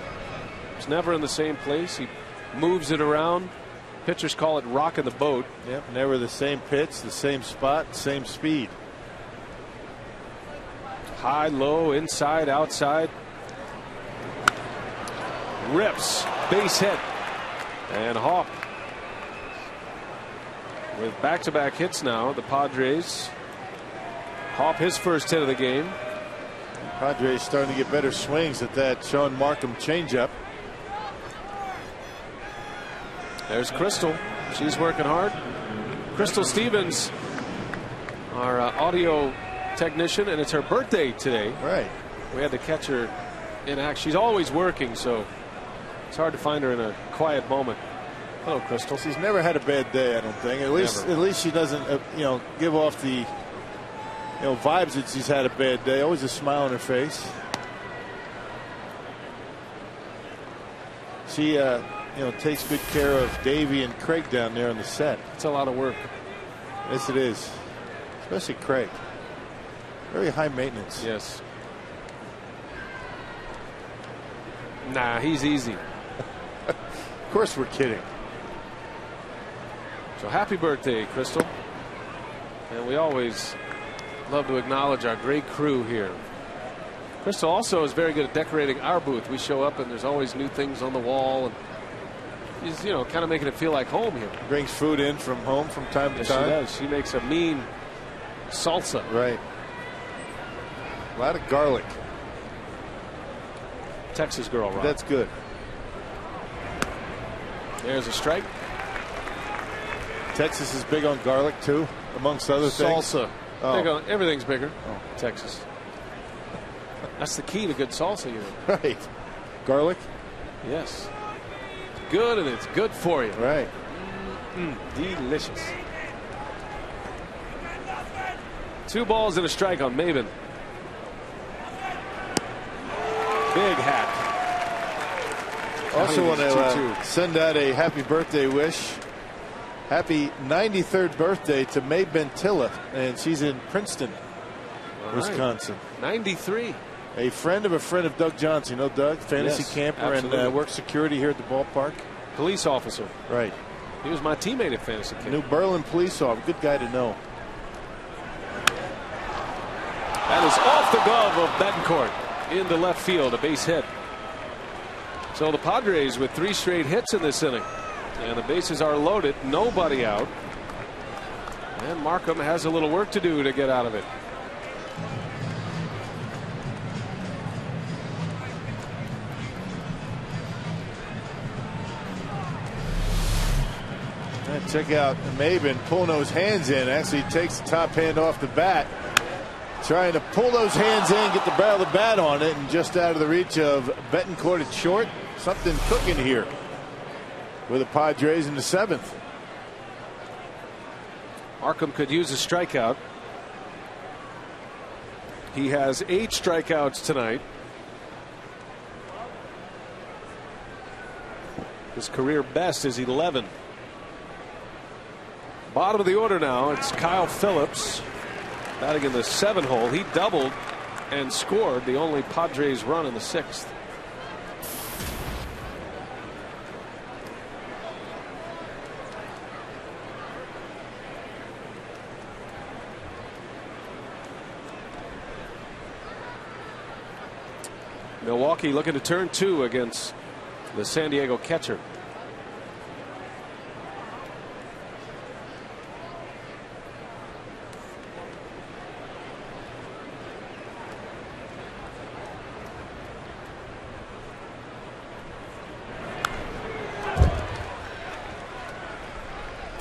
[SPEAKER 7] He's never in the same place. He moves it around. Pitchers call it rocking the boat.
[SPEAKER 3] Yep, never the same pitch, the same spot, same speed.
[SPEAKER 7] High, low, inside, outside. Rips, base hit. And Hawk with back-to-back hits now. The Padres. Hawk his first hit of the game.
[SPEAKER 3] Padres starting to get better swings at that Sean Markham changeup.
[SPEAKER 7] There's Crystal. She's working hard. Crystal Stevens, our audio technician, and it's her birthday today.
[SPEAKER 3] Right.
[SPEAKER 7] We had to catch her in action. She's always working, so it's hard to find her in a quiet moment. Hello, Crystal.
[SPEAKER 3] She's never had a bad day, I don't think. At least she doesn't, give off the, vibes that she's had a bad day. Always a smile on her face. She, takes good care of Davey and Craig down there on the set.
[SPEAKER 7] It's a lot of work.
[SPEAKER 3] Yes, it is. Especially Craig. Very high maintenance.
[SPEAKER 7] Yes. Nah, he's easy.
[SPEAKER 3] Of course we're kidding.
[SPEAKER 7] So happy birthday, Crystal. And we always love to acknowledge our great crew here. Crystal also is very good at decorating our booth. We show up and there's always new things on the wall, and he's, kind of making it feel like home here.
[SPEAKER 3] Brings food in from home from time to time.
[SPEAKER 7] She does. She makes a mean salsa.
[SPEAKER 3] Right. A lot of garlic.
[SPEAKER 7] Texas girl, Rob.
[SPEAKER 3] That's good.
[SPEAKER 7] There's a strike.
[SPEAKER 3] Texas is big on garlic too, amongst other things.
[SPEAKER 7] Salsa.
[SPEAKER 3] Oh.
[SPEAKER 7] Everything's bigger.
[SPEAKER 3] Oh.
[SPEAKER 7] Texas. That's the key to good salsa,
[SPEAKER 3] Right. Garlic?
[SPEAKER 7] Yes. It's good, and it's good for you.
[SPEAKER 3] Right.
[SPEAKER 7] Delicious. 2 balls and a strike on Maven. Big hat.
[SPEAKER 3] Also want to send out a happy birthday wish. Happy 93rd birthday to Mae Bentilla, and she's in Princeton, Wisconsin.
[SPEAKER 7] 93.
[SPEAKER 3] A friend of Doug Johnson. You know Doug? Fantasy camper
[SPEAKER 7] absolutely.
[SPEAKER 3] And works security here at the ballpark.
[SPEAKER 7] Police officer.
[SPEAKER 3] Right.
[SPEAKER 7] He was my teammate at fantasy camp.
[SPEAKER 3] New Berlin police officer. Good guy to know.
[SPEAKER 7] That is off the glove of Betancourt into left field, a base hit. So the Padres with 3 straight hits in this inning, and the bases are loaded, nobody out, and Markham has a little work to do to get out of it.
[SPEAKER 3] And check out Maven pulling those hands in. Actually takes the top hand off the bat, trying to pull those hands in, get the barrel of the bat on it, and just out of the reach of Betancourt at short. Something cooking here with the Padres in the 7th.
[SPEAKER 7] Markham could use a strikeout. He has 8 strikeouts tonight. His career best is 11. Bottom of the order now. It's Kyle Phillips batting in the 7 hole. He doubled and scored the only Padres run in the 6th. Milwaukee looking to turn 2 against the San Diego catcher.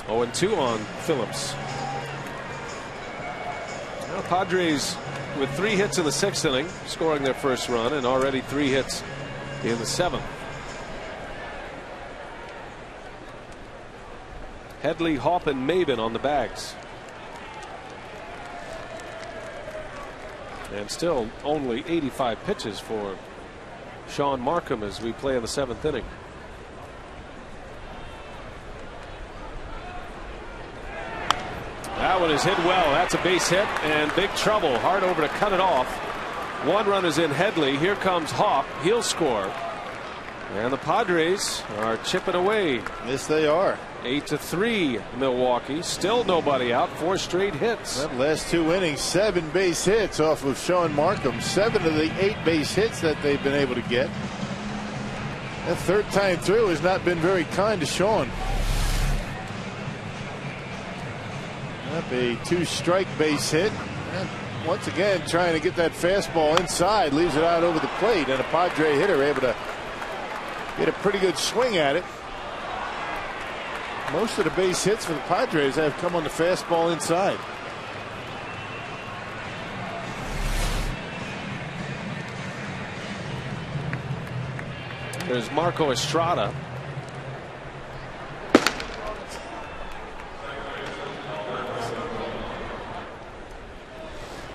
[SPEAKER 7] Oh, and 2 on Phillips. Now Padres with 3 hits in the 6th inning, scoring their first run, and already 3 hits in the 7th. Headley, Hopp, and Maben on the bags. And still only 85 pitches for Sean Markham as we play in the 7th inning. That one is hit well. That's a base hit and big trouble. Hard over to cut it off. 1 run is in Headley. Here comes Hopp. He'll score. And the Padres are chipping away.
[SPEAKER 3] Yes, they are.
[SPEAKER 7] 8-3 Milwaukee. Still nobody out. 4 straight hits.
[SPEAKER 3] That last 2 innings, 7 base hits off of Sean Markham. 7 of the 8 base hits that they've been able to get. That 3rd time through has not been very kind to Sean. Up a 2-strike base hit. And once again trying to get that fastball inside, leaves it out over the plate, and a Padre hitter able to get a pretty good swing at it. Most of the base hits for the Padres have come on the fastball inside.
[SPEAKER 7] There's Marco Estrada.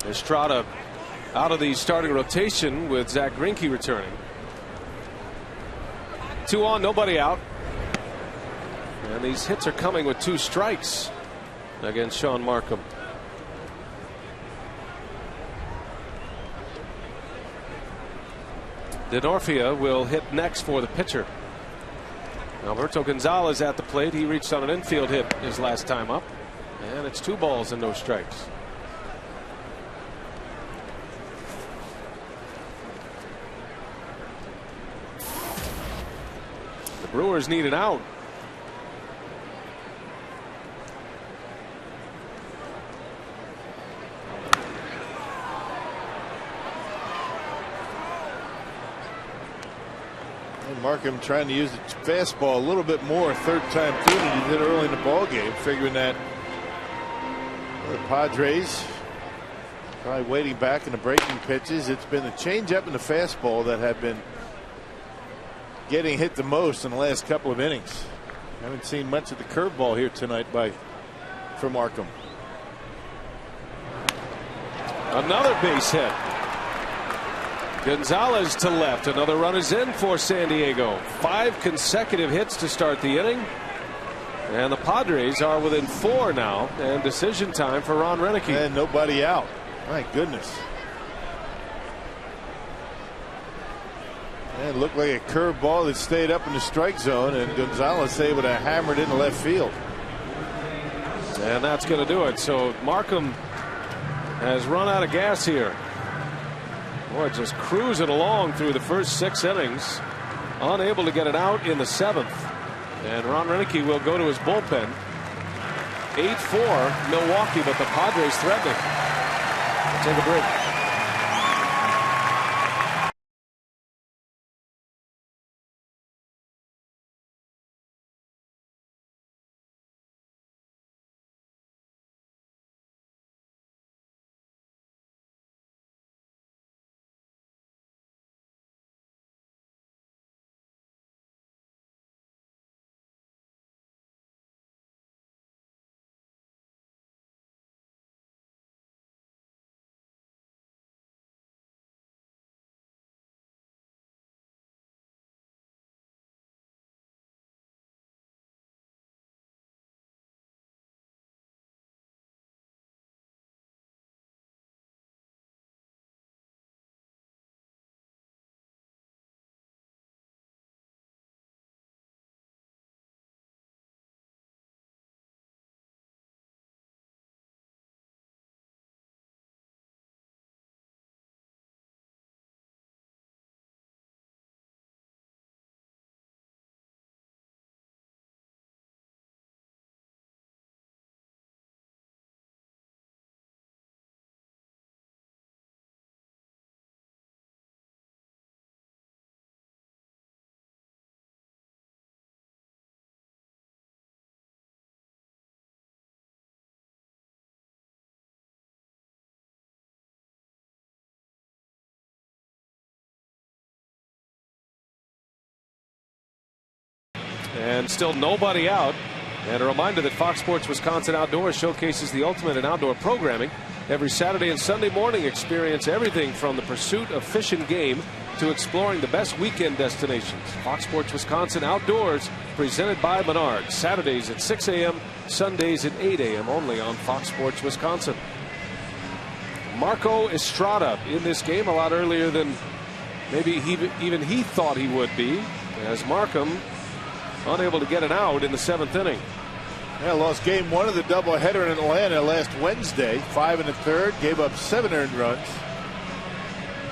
[SPEAKER 7] Estrada out of the starting rotation with Zach Greinke returning. 2 on, nobody out. And these hits are coming with 2 strikes against Sean Markham. Denorfia will hit next for the pitcher. Alberto Gonzalez at the plate. He reached on an infield hit his last time up. And it's 2 balls and no strikes. Brewers need an out.
[SPEAKER 3] And Markham trying to use the fastball a little bit more 3rd time through than he did early in the ball game, figuring that the Padres probably waiting back in the breaking pitches. It's been the changeup and the fastball that have been getting hit the most in the last couple of innings. Haven't seen much of the curveball here tonight for Markham.
[SPEAKER 7] Another base hit. Gonzalez to left. Another run is in for San Diego. 5 consecutive hits to start the inning. And the Padres are within 4 now. And decision time for Ron Roenicke.
[SPEAKER 3] And nobody out. My goodness. And it looked like a curveball that stayed up in the strike zone, and Gonzalez able to hammer it into left field.
[SPEAKER 7] And that's going to do it. So Markham has run out of gas here. Boy, just cruising along through the first 6 innings. Unable to get it out in the 7th. And Ron Roenicke will go to his bullpen. 8-4 Milwaukee, but the Padres threatening. We'll take a break. and still nobody out. And a reminder that Fox Sports Wisconsin Outdoors showcases the ultimate in outdoor programming. Every Saturday and Sunday morning, experience everything from the pursuit of fish and game to exploring the best weekend destinations. Fox Sports Wisconsin Outdoors, presented by Menards. Saturdays at 6 a.m., Sundays at 8 a.m. only on Fox Sports Wisconsin. Marco Estrada in this game a lot earlier than maybe even he thought he would be, as Markham unable to get an out in the 7th inning.
[SPEAKER 3] Yeah, lost game 1 of the doubleheader in Atlanta last Wednesday. 5 1/3, gave up 7 earned runs.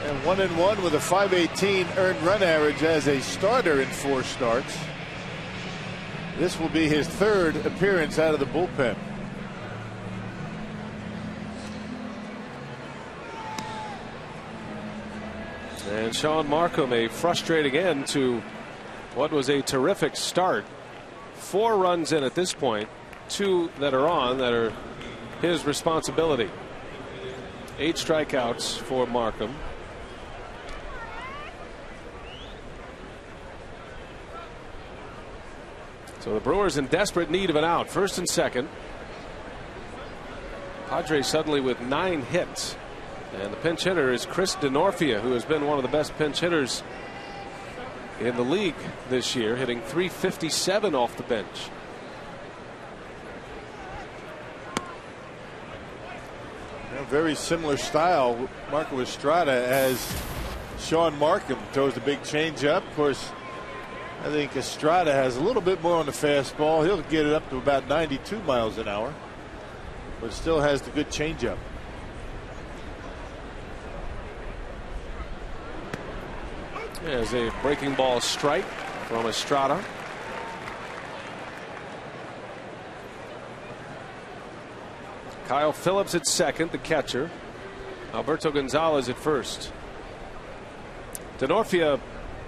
[SPEAKER 3] And 1-1 with a .518 earned run average as a starter in 4 starts. This will be his 3rd appearance out of the bullpen.
[SPEAKER 7] And Sean Markham, a frustrating end to what was a terrific start. 4 runs in at this point, 2 that are on that are his responsibility. 8 strikeouts for Markham. So the Brewers in desperate need of an out. 1st and 2nd. Padres suddenly with 9 hits. And the pinch hitter is Chris Denorfia, who has been one of the best pinch hitters in the league this year, hitting .357 off the bench.
[SPEAKER 3] Very similar style, Marco Estrada, as Sean Markham. Throws a big changeup. Of course, I think Estrada has a little bit more on the fastball. He'll get it up to about 92 miles an hour, but still has the good changeup.
[SPEAKER 7] There's a breaking ball strike from Estrada. Kyle Phillips at second, the catcher. Alberto Gonzalez at first. Denorfia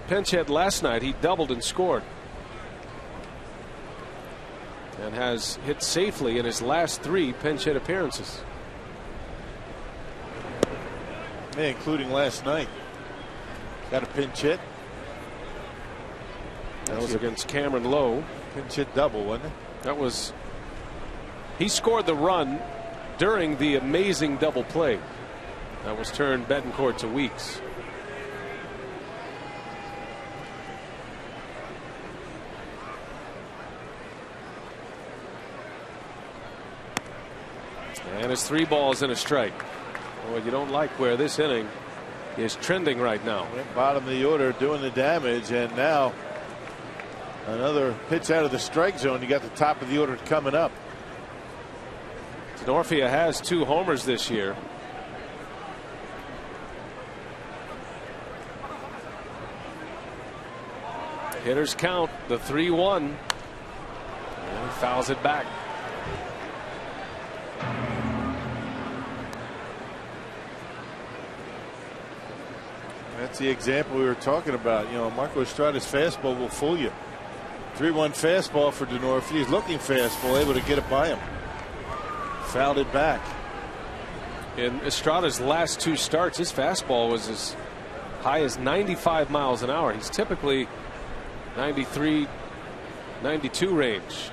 [SPEAKER 7] pinch hit last night. He doubled and scored. And has hit safely in his last 3 pinch hit appearances.
[SPEAKER 3] Yeah, including last night. Got a pinch hit.
[SPEAKER 7] That was against Cameron Lowe.
[SPEAKER 3] Pinch hit double, wasn't it?
[SPEAKER 7] That was. He scored the run during the amazing double play that was turned Betancourt to Weeks. And it's 3 balls and a strike. Well, you don't like where this inning is trending right now.
[SPEAKER 3] Bottom of the order doing the damage, and now another pitch out of the strike zone. You got the top of the order coming up.
[SPEAKER 7] Denorfia has 2 homers this year. Hitters count the 3-1. And he fouls it back.
[SPEAKER 3] That's the example we were talking about. You know, Marco Estrada's fastball will fool you. 3-1 fastball for Denorfia. He's looking fastball, able to get it by him. Fouled it back.
[SPEAKER 7] In Estrada's last 2 starts, his fastball was as high as 95 miles an hour. He's typically 93, 92 range.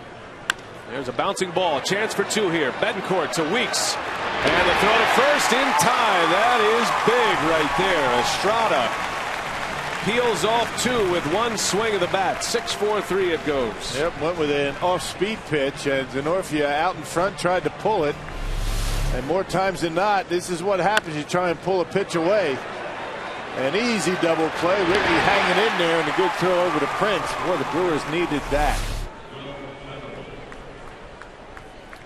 [SPEAKER 7] There's a bouncing ball. A chance for 2 here. Betancourt to Weeks. And the throw to first in time. That is big right there. Estrada peels off 2 with 1 swing of the bat. 6-4-3 it goes.
[SPEAKER 3] Yep, went with an off-speed pitch, and Denorfia out in front tried to pull it. And more times than not, this is what happens. You try and pull a pitch away. An easy double play. Ricky hanging in there, and a good throw over to Prince. Boy, the Brewers needed that.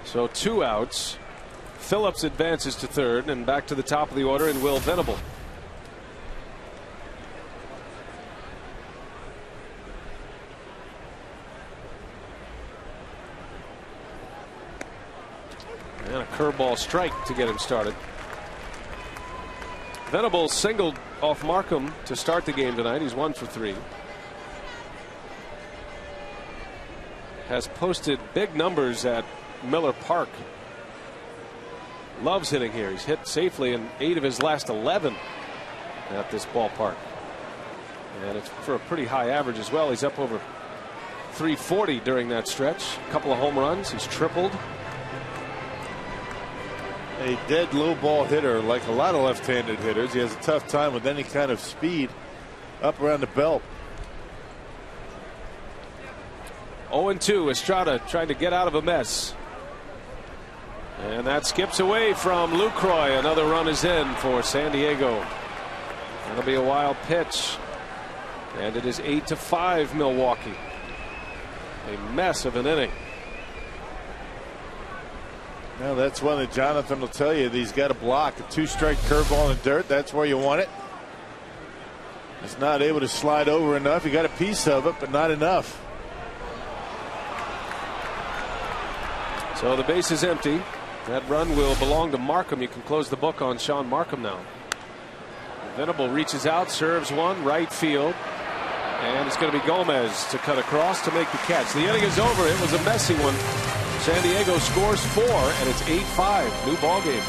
[SPEAKER 7] So 2 outs. Phillips advances to third, and back to the top of the order in Will Venable. And a curveball strike to get him started. Venable singled off Markham to start the game tonight. He's 1 for 3. Has posted big numbers at Miller Park. Loves hitting here. He's hit safely in 8 of his last 11 at this ballpark. And it's for a pretty high average as well. He's up over .340 during that stretch. A couple of home runs. He's tripled.
[SPEAKER 3] A dead low ball hitter, like a lot of left-handed hitters. He has a tough time with any kind of speed up around the belt.
[SPEAKER 7] 0-2. Estrada trying to get out of a mess. And that skips away from Lucroy. Another run is in for San Diego. That'll be a wild pitch. And it is 8-5 Milwaukee. A mess of an inning.
[SPEAKER 3] Now that's one that Jonathan will tell you that he's got to block. A 2-strike curveball in the dirt. That's where you want it. It's not able to slide over enough. He got a piece of it, but not enough.
[SPEAKER 7] So the base is empty. That run will belong to Markham. You can close the book on Sean Markham now. Venable reaches out, serves one, right field. And it's going to be Gomez to cut across to make the catch. The inning is over. It was a messy one. San Diego scores 4, and it's 8-5. New ball game.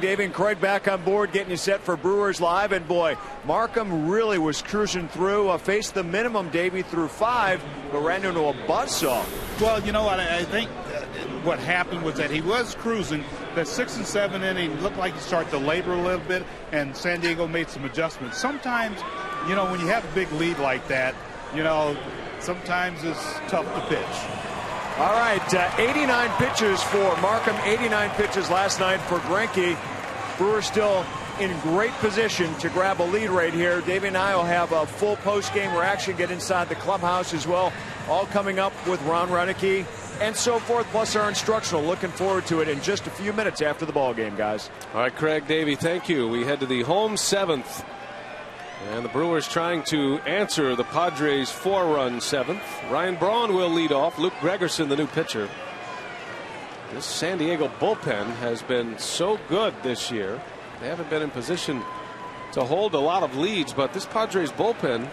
[SPEAKER 1] Dave and Craig back on board, getting you set for Brewers Live. And boy, Markham really was cruising through. Faced the minimum, Davey, through 5, but ran into a buzzsaw.
[SPEAKER 8] Well, you know what? I think what happened was that he was cruising. That 6th and 7th inning looked like he started to labor a little bit, and San Diego made some adjustments. Sometimes, you know, when you have a big lead like that, you know, sometimes it's tough to pitch.
[SPEAKER 1] All right, 89 pitches for Markham, 89 pitches last night for Greinke. Brewers still in great position to grab a lead right here. Davey and I will have a full post-game reaction, get inside the clubhouse as well, all coming up with Ron Reineke and so forth, plus our instructional. Looking forward to it in just a few minutes after the ball game, guys.
[SPEAKER 7] All right, Craig, Davey, thank you. We head to the home 7th. And the Brewers trying to answer the Padres' 4-run 7th. Ryan Braun will lead off. Luke Gregerson, the new pitcher. This San Diego bullpen has been so good this year. They haven't been in position to hold a lot of leads, but this Padres bullpen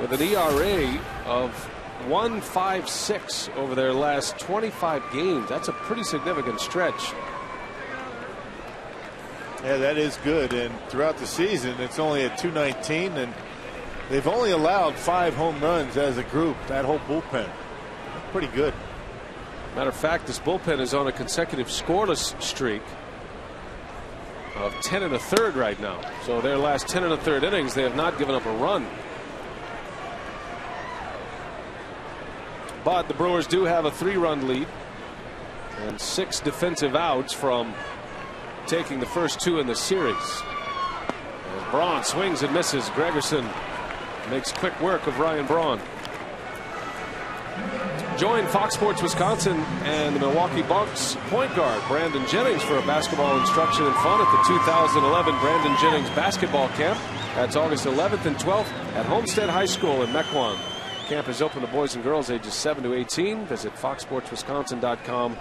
[SPEAKER 7] with an ERA of 1.56 over their last 25 games. That's a pretty significant stretch.
[SPEAKER 3] Yeah, that is good. And throughout the season, it's only at 219, and they've only allowed 5 home runs as a group. That whole bullpen, pretty good.
[SPEAKER 7] Matter of fact, this bullpen is on a consecutive scoreless streak of 10 1/3 right now. So their last 10 1/3 innings, they have not given up a run. But the Brewers do have a 3-run lead and 6 defensive outs from taking the first 2 in the series. As Braun swings and misses, Gregerson makes quick work of Ryan Braun. Join Fox Sports Wisconsin and the Milwaukee Bucks point guard Brandon Jennings for a basketball instruction and fun at the 2011 Brandon Jennings basketball camp. That's August 11th and 12th at Homestead High School in Mequon. Camp is open to boys and girls ages 7 to 18. Visit foxsportswisconsin.com.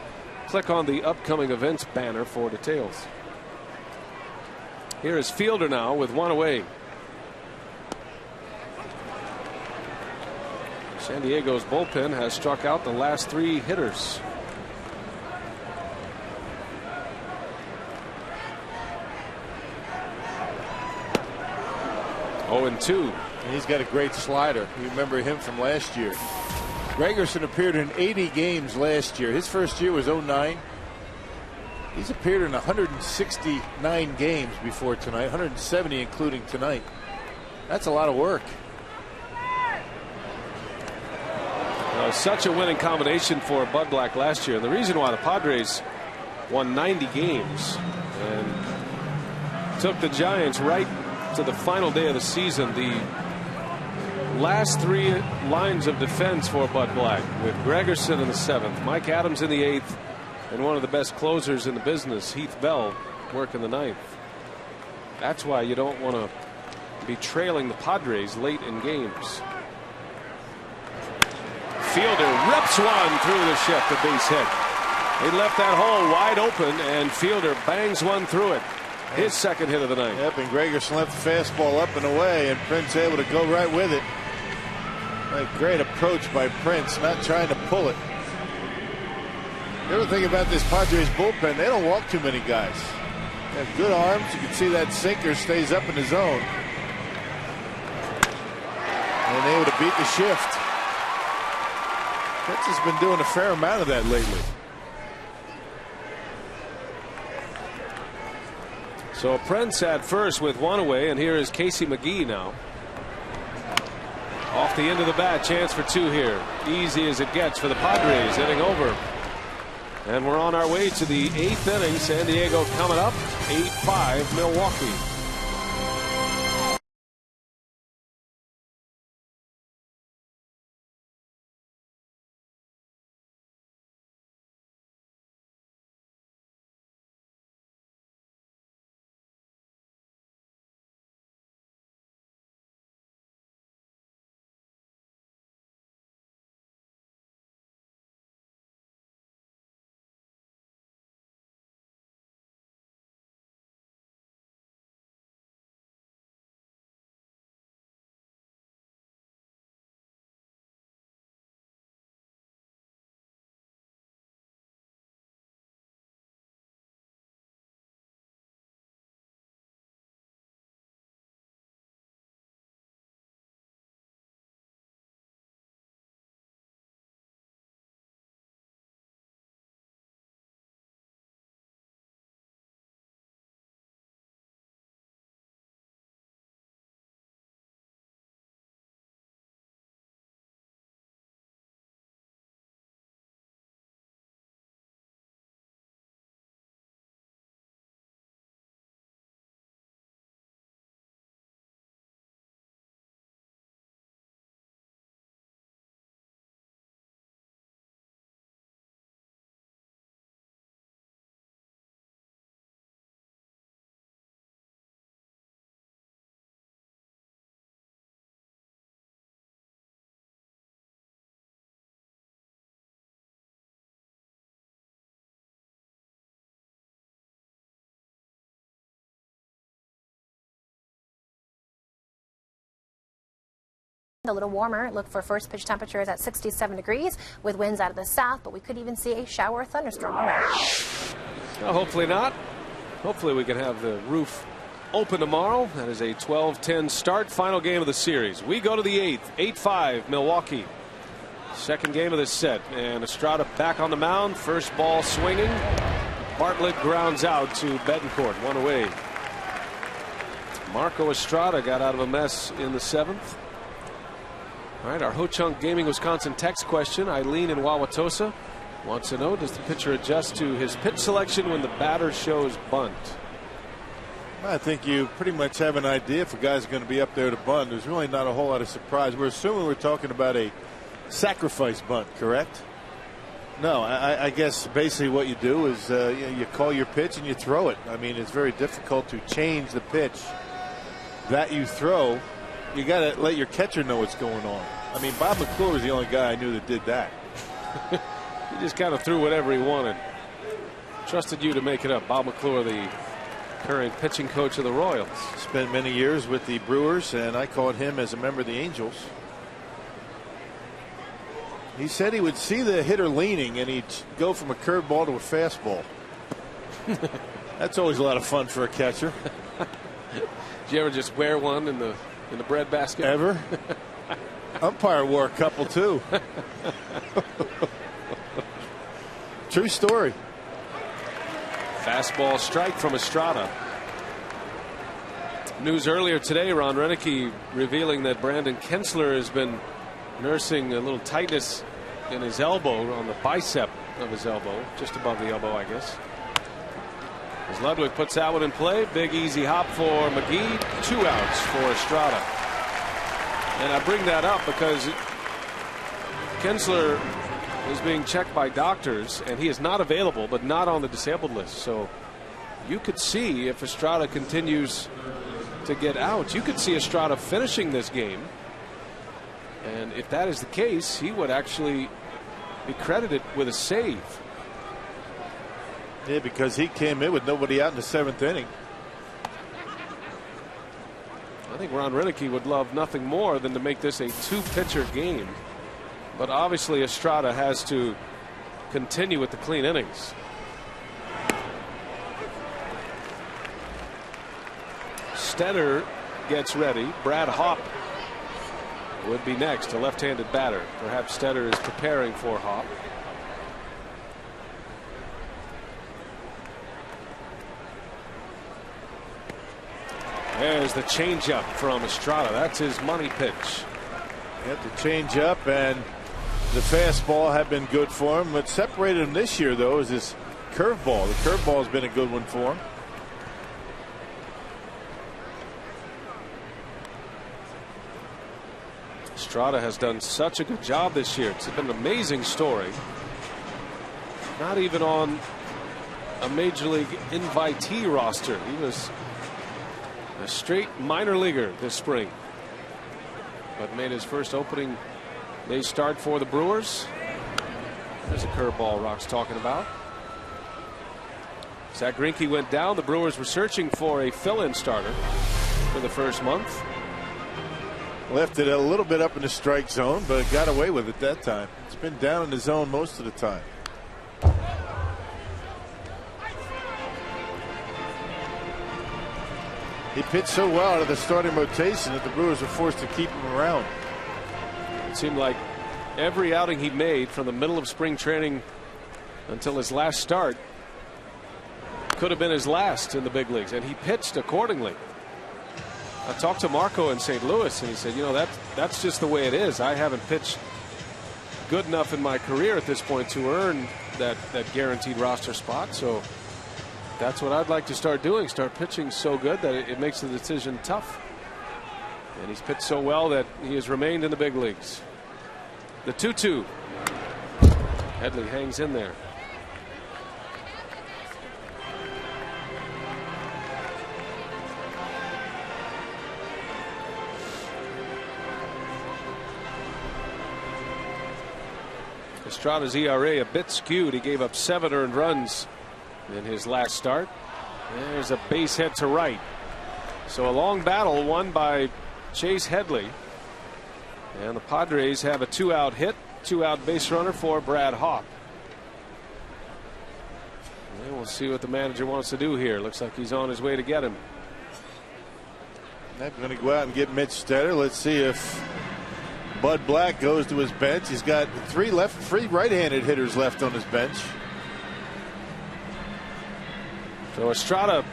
[SPEAKER 7] Click on the upcoming events banner for details. Here is Fielder now with one away. San Diego's bullpen has struck out the last 3 hitters. 0-2.
[SPEAKER 3] And he's got a great slider. You remember him from last year. Gregerson appeared in 80 games last year. His first year was 09. He's appeared in 169 games before tonight, 170 including tonight. That's a lot of work.
[SPEAKER 7] Such a winning combination for Bud Black last year. And the reason why the Padres won 90 games and took the Giants right to the final day of the season. The last 3 lines of defense for Bud Black, with Gregerson in the 7th, Mike Adams in the 8th, and one of the best closers in the business, Heath Bell, working the 9th. That's why you don't want to be trailing the Padres late in games. Fielder rips one through the shift, a base hit. He left that hole wide open, and Fielder bangs one through it. His second hit of the night.
[SPEAKER 3] Yep, and Gregerson left the fastball up and away, and Prince able to go right with it. A great approach by Prince, not trying to pull it. The other thing about this Padres bullpen, they don't walk too many guys. They have good arms. You can see that sinker stays up in the zone. And able to beat the shift. Prince has been doing a fair amount of that lately.
[SPEAKER 7] So Prince at first with one away, and here is Casey McGee now. Off the end of the bat, chance for 2 here. Easy as it gets for the Padres, inning over. And we're on our way to the 8th inning. San Diego coming up, 8-5 Milwaukee.
[SPEAKER 9] A little warmer. Look for first pitch temperatures at 67 degrees with winds out of the south, but we could even see a shower or thunderstorm around.
[SPEAKER 7] Well, hopefully not. Hopefully we can have the roof open tomorrow. That is a 12-10 start. Final game of the series. We go to the 8th. 8-5 Milwaukee. Second game of this set. And Estrada back on the mound. First ball swinging. Bartlett grounds out to Betancourt. One away. Marco Estrada got out of a mess in the 7th. All right, our Ho-Chunk Gaming Wisconsin text question. Eileen in Wauwatosa wants to know, does the pitcher adjust to his pitch selection when the batter shows bunt?
[SPEAKER 3] I think you pretty much have an idea if a guy's going to be up there to bunt. There's really not a whole lot of surprise. We're assuming we're talking about a sacrifice bunt, correct? No, I guess basically what you do is you call your pitch and you throw it. I mean, it's very difficult to change the pitch that you throw, you got to let your catcher know what's going on. I mean, Bob McClure was the only guy I knew that did that.
[SPEAKER 7] He just kind of threw whatever he wanted. Trusted you to make it up. Bob McClure, the current pitching coach of the Royals.
[SPEAKER 3] Spent many years with the Brewers, and I caught him as a member of the Angels. He said he would see the hitter leaning, and he'd go from a curveball to a fastball. That's always a lot of fun for a catcher.
[SPEAKER 7] Did you ever just wear one in the bread basket?
[SPEAKER 3] Ever? Umpire wore a couple too. True story.
[SPEAKER 7] Fastball strike from Estrada. News earlier today, Ron Renicky revealing that Brandon Kinsler has been nursing a little tightness in his elbow, on the bicep of his elbow, just above the elbow, I guess. As Ludwig puts that one in play, big easy hop for McGee, 2 outs for Estrada. And I bring that up because Kinsler is being checked by doctors, and he is not available, but not on the disabled list. So you could see, if Estrada continues to get out, you could see Estrada finishing this game. And if that is the case, he would actually be credited with a save.
[SPEAKER 3] Yeah, because he came in with nobody out in the 7th inning.
[SPEAKER 7] I think Ron Renicky would love nothing more than to make this a 2-pitcher game. But obviously Estrada has to continue with the clean innings. Stetter gets ready. Brad Hopp would be next, a left-handed batter. Perhaps Stetter is preparing for Hopp. There's the changeup from Estrada. That's his money pitch.
[SPEAKER 3] Yep, the changeup and the fastball have been good for him. What separated him this year, though, is his curveball. The curveball has been a good one for him.
[SPEAKER 7] Estrada has done such a good job this year. It's been an amazing story. Not even on a major league invitee roster. He was a straight minor leaguer this spring, but made his first opening day start for the Brewers. There's a curveball Rock's talking about. Zach Greinke went down. The Brewers were searching for a fill-in starter for the first month.
[SPEAKER 3] Left it a little bit up in the strike zone, but got away with it that time. It's been down in the zone most of the time. He pitched so well out of the starting rotation that the Brewers were forced to keep him around.
[SPEAKER 7] It seemed like every outing he made from the middle of spring training until his last start could have been his last in the big leagues, and he pitched accordingly. I talked to Marco in St. Louis, and he said, you know, that's just the way it is. I haven't pitched good enough in my career at this point to earn that guaranteed roster spot. So that's what I'd like to start doing, start pitching so good that it makes the decision tough. And he's pitched so well that he has remained in the big leagues. The 2-2. Headley hangs in there. Estrada's ERA a bit skewed. He gave up 7 earned runs in his last start. There's a base hit to right. So a long battle won by Chase Headley. And the Padres have a 2-out hit, 2-out base runner for Brad Hopp. And we'll see what the manager wants to do here. Looks like he's on his way to get him.
[SPEAKER 3] They're going to go out and get Mitch Stetter. Let's see if Bud Black goes to his bench. He's got 3 right-handed hitters left on his bench.
[SPEAKER 7] So Estrada,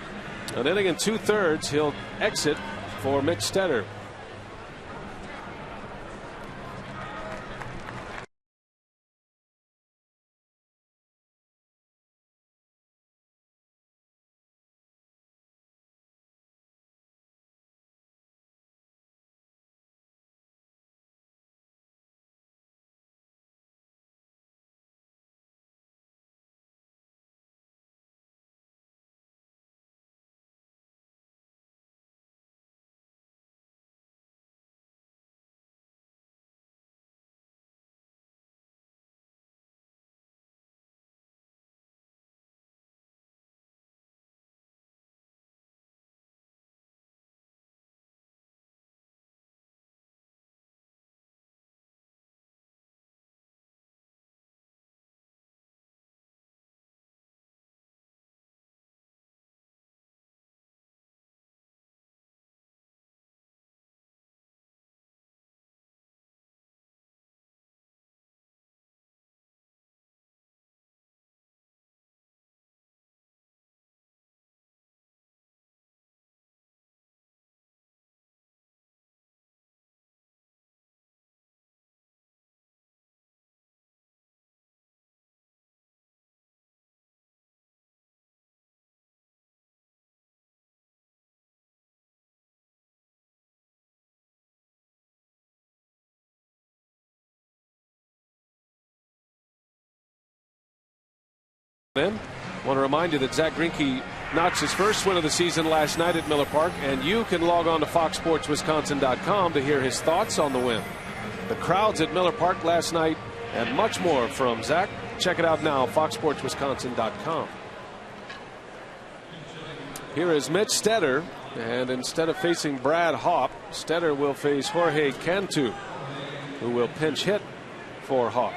[SPEAKER 7] an inning and 2/3. He'll exit for Mitch Stetter. I want to remind you that Zach Greinke notched his first win of the season last night at Miller Park, and you can log on to FoxSportsWisconsin.com to hear his thoughts on the win, the crowds at Miller Park last night, and much more from Zach. Check it out now, FoxSportsWisconsin.com. Here is Mitch Stetter, and instead of facing Brad Hawpe, Stetter will face Jorge Cantu, who will pinch hit for Hawpe.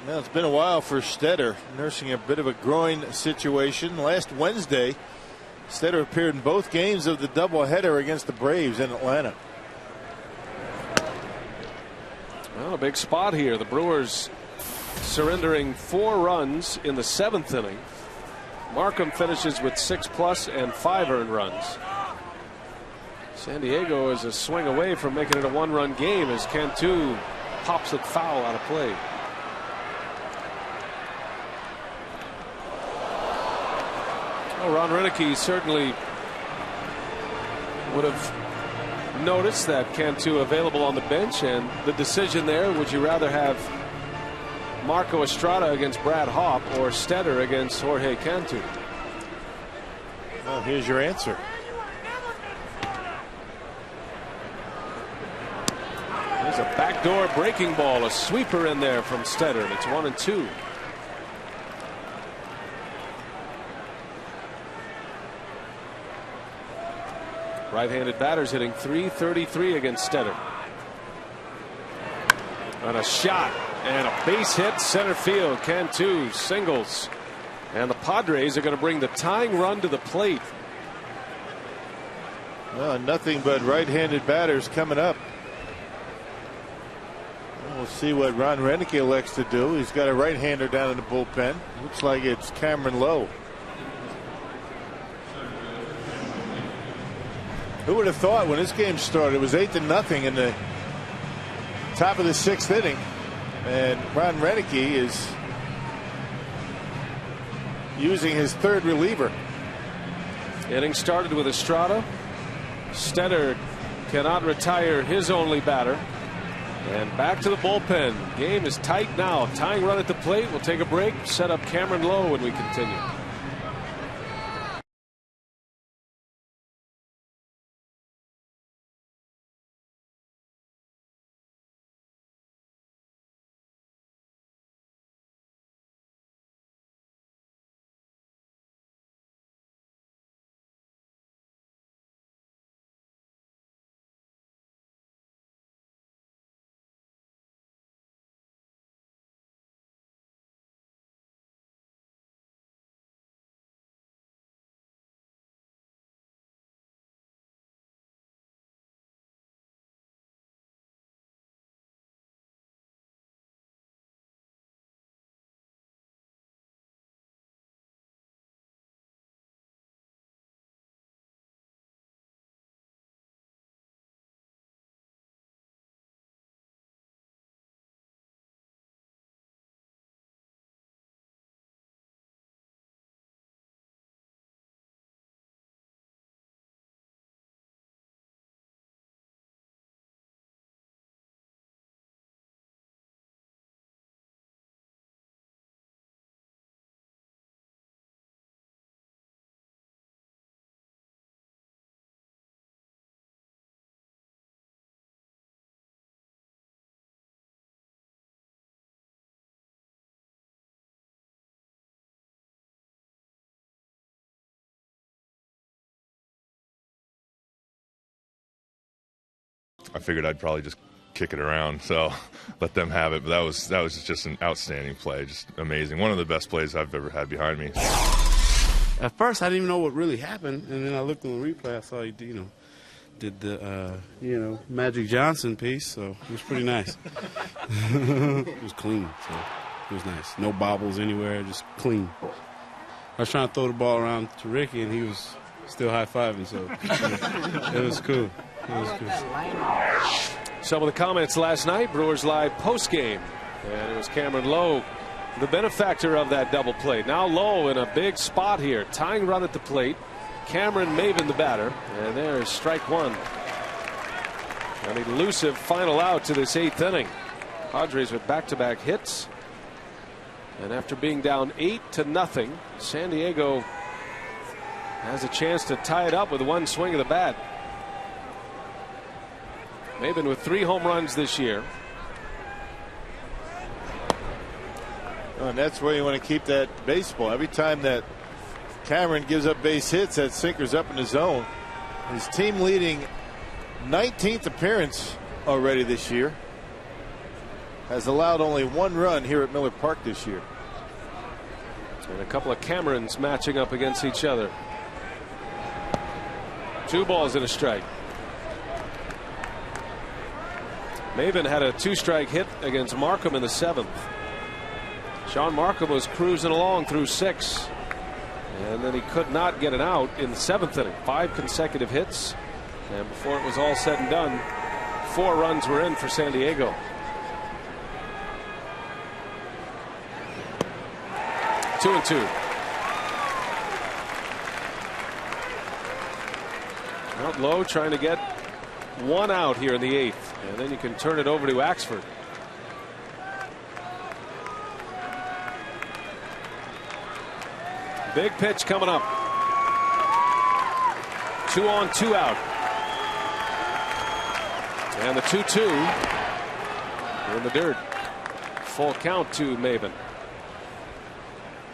[SPEAKER 10] Well, it's been a while for Stetter, nursing a bit of a groin situation. Last Wednesday, Stetter appeared in both games of the doubleheader against the Braves in Atlanta.
[SPEAKER 7] Well, a big spot here. The Brewers surrendering 4 runs in the 7th inning. Markham finishes with 6+ and 5 earned runs. San Diego is a swing away from making it a 1-run game as Cantu pops it foul out of play. Well, Ron Renicky certainly would have noticed that Cantu available on the bench, and the decision there, would you rather have Marco Estrada against Brad Hawpe or Stetter against Jorge Cantu?
[SPEAKER 10] Well, here's your answer.
[SPEAKER 7] There's a backdoor breaking ball, a sweeper in there from Stetter, and it's 1-2. Right-handed batters hitting .333 against Stetter. And a shot and a base hit center field. Cantu singles, and the Padres are going to bring the tying run to the plate.
[SPEAKER 10] Well, nothing but right-handed batters coming up. We'll see what Ron Renicky elects to do. He's got a right-hander down in the bullpen. Looks like it's Cameron Lowe. Who would have thought when this game started it was 8-0 in the top of the 6th inning, and Ron Renicky is using his 3rd reliever.
[SPEAKER 7] Inning started with Estrada. Stetter cannot retire his only batter, and back to the bullpen. Game is tight now. Tying run at the plate. We'll take a break, set up Cameron Lowe when we continue.
[SPEAKER 11] I figured I'd probably just kick it around, so let them have it. But that was just an outstanding play, just amazing. One of the best plays I've ever had behind me.
[SPEAKER 12] At first, I didn't even know what really happened, and then I looked on the replay. I saw he, did the Magic Johnson piece, so it was pretty nice. It was clean, so it was nice. No bobbles anywhere, just clean. I was trying to throw the ball around to Ricky, and he was still high-fiving, so it was cool. It was cool.
[SPEAKER 7] Some of the comments last night, Brewers Live postgame, and it was Cameron Lowe, the benefactor of that double play. Now Lowe in a big spot here, tying run at the plate. Cameron Maven the batter, and there's strike one. An elusive final out to this 8th inning. Padres with back-to-back hits. And after being down 8-0, San Diego has a chance to tie it up with one swing of the bat. Maben with 3 home runs this year.
[SPEAKER 10] And that's where you want to keep that baseball. Every time that Cameron gives up base hits, that sinker's up in the zone. His team leading 19th appearance already this year. Has allowed only 1 run here at Miller Park this year.
[SPEAKER 7] And a couple of Camerons matching up against each other. 2 balls and a strike. Maben had a 2-strike hit against Markham in the 7th. Sean Markham was cruising along through 6. And then he could not get an out in the 7th inning. 5 consecutive hits. And before it was all said and done, 4 runs were in for San Diego. Two and 2. Out low, trying to get 1 out here in the 8th. And then you can turn it over to Axford. Big pitch coming up. 2 on, 2 out. And the 2-2 in the dirt. Full count to Maben.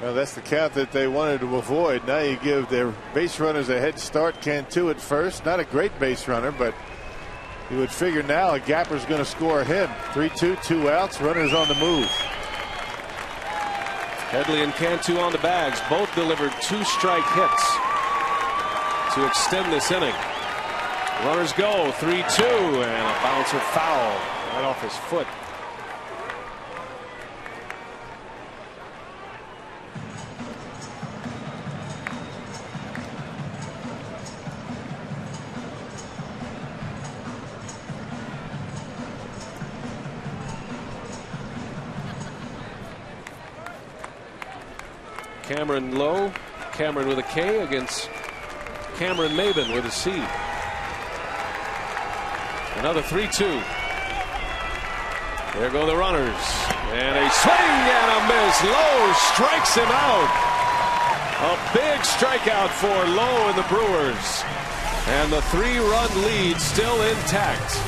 [SPEAKER 10] Well, that's the count that they wanted to avoid. Now you give their base runners a head start. Cantu at first. Not a great base runner, but you would figure now a gapper's going to score him. 3-2, 2 outs. Runners on the move.
[SPEAKER 7] Headley and Cantu on the bags. Both delivered 2-strike hits to extend this inning. Runners go. 3-2 and a bouncer foul right off his foot. Cameron Lowe, Cameron with a K against Cameron Maben with a C. Another 3-2. There go the runners. And a swing and a miss. Lowe strikes him out. A big strikeout for Lowe and the Brewers. And the 3-run lead still intact.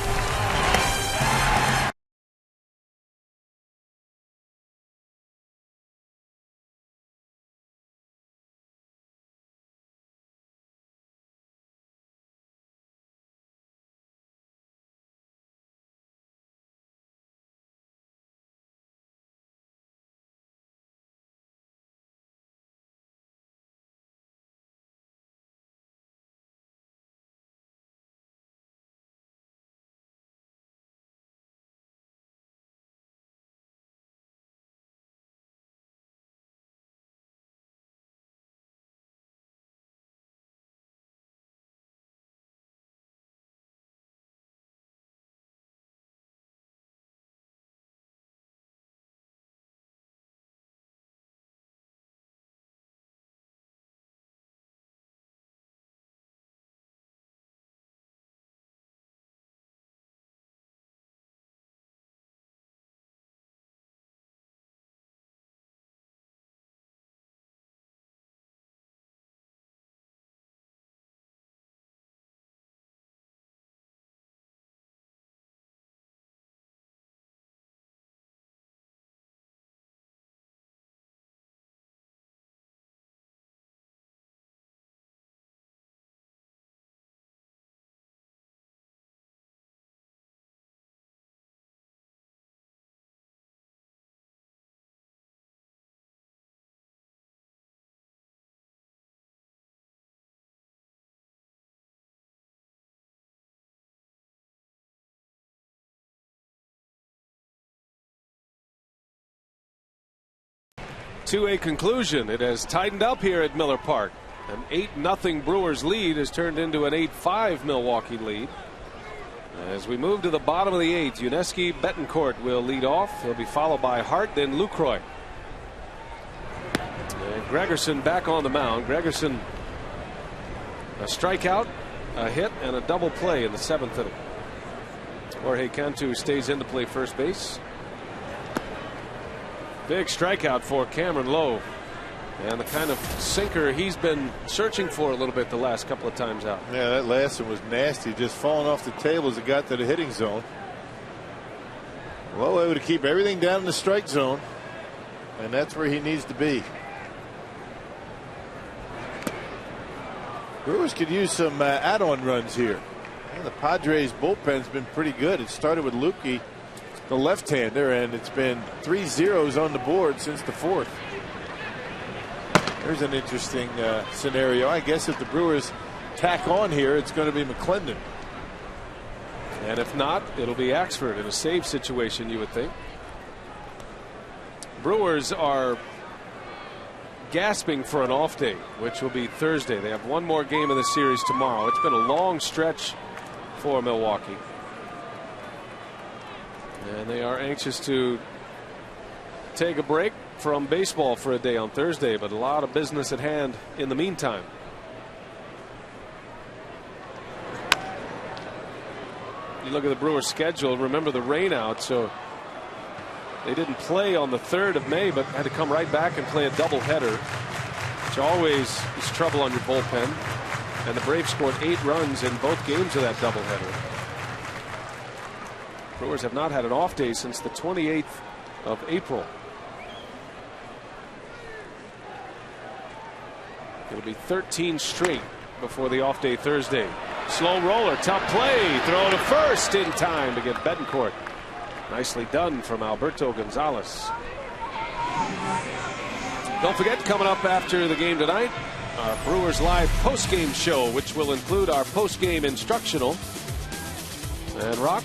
[SPEAKER 7] To a conclusion, it has tightened up here at Miller Park. An 8-0 Brewers lead has turned into an 8-5 Milwaukee lead. As we move to the bottom of the 8th, Yuniesky Betancourt will lead off. He'll be followed by Hart, then Lucroy. And Gregerson back on the mound. Gregerson, a strikeout, a hit, and a double play in the 7th inning. Jorge Cantu stays in to play first base. Big strikeout for Cameron Lowe. And the kind of sinker he's been searching for a little bit the last couple of times out.
[SPEAKER 10] Yeah, that last one was nasty. Just falling off the table as it got to the hitting zone. Lowe able to keep everything down in the strike zone. And that's where he needs to be. Brewers could use some add-on runs here. And the Padres bullpen's been pretty good. It started with Lukey, the left-hander, and it's been 3 zeros on the board since the 4th. There's an interesting scenario. I guess if the Brewers tack on here, it's going to be McClendon.
[SPEAKER 7] And if not, it'll be Axford in a save situation, you would think. Brewers are gasping for an off day, which will be Thursday. They have one more game of the series tomorrow. It's been a long stretch for Milwaukee. And they are anxious to take a break from baseball for a day on Thursday, but a lot of business at hand in the meantime. You look at the Brewers schedule, remember the rain out, so they didn't play on the 3rd of May, but had to come right back and play a doubleheader, which always is trouble on your bullpen. And the Braves scored 8 runs in both games of that doubleheader. Brewers have not had an off day since the 28th of April. It'll be 13 straight before the off day Thursday. Slow roller, tough play, throw to first in time to get Betancourt. Nicely done from Alberto Gonzalez. Don't forget, coming up after the game tonight, our Brewers Live post-game show, which will include our post-game instructional. And Rock,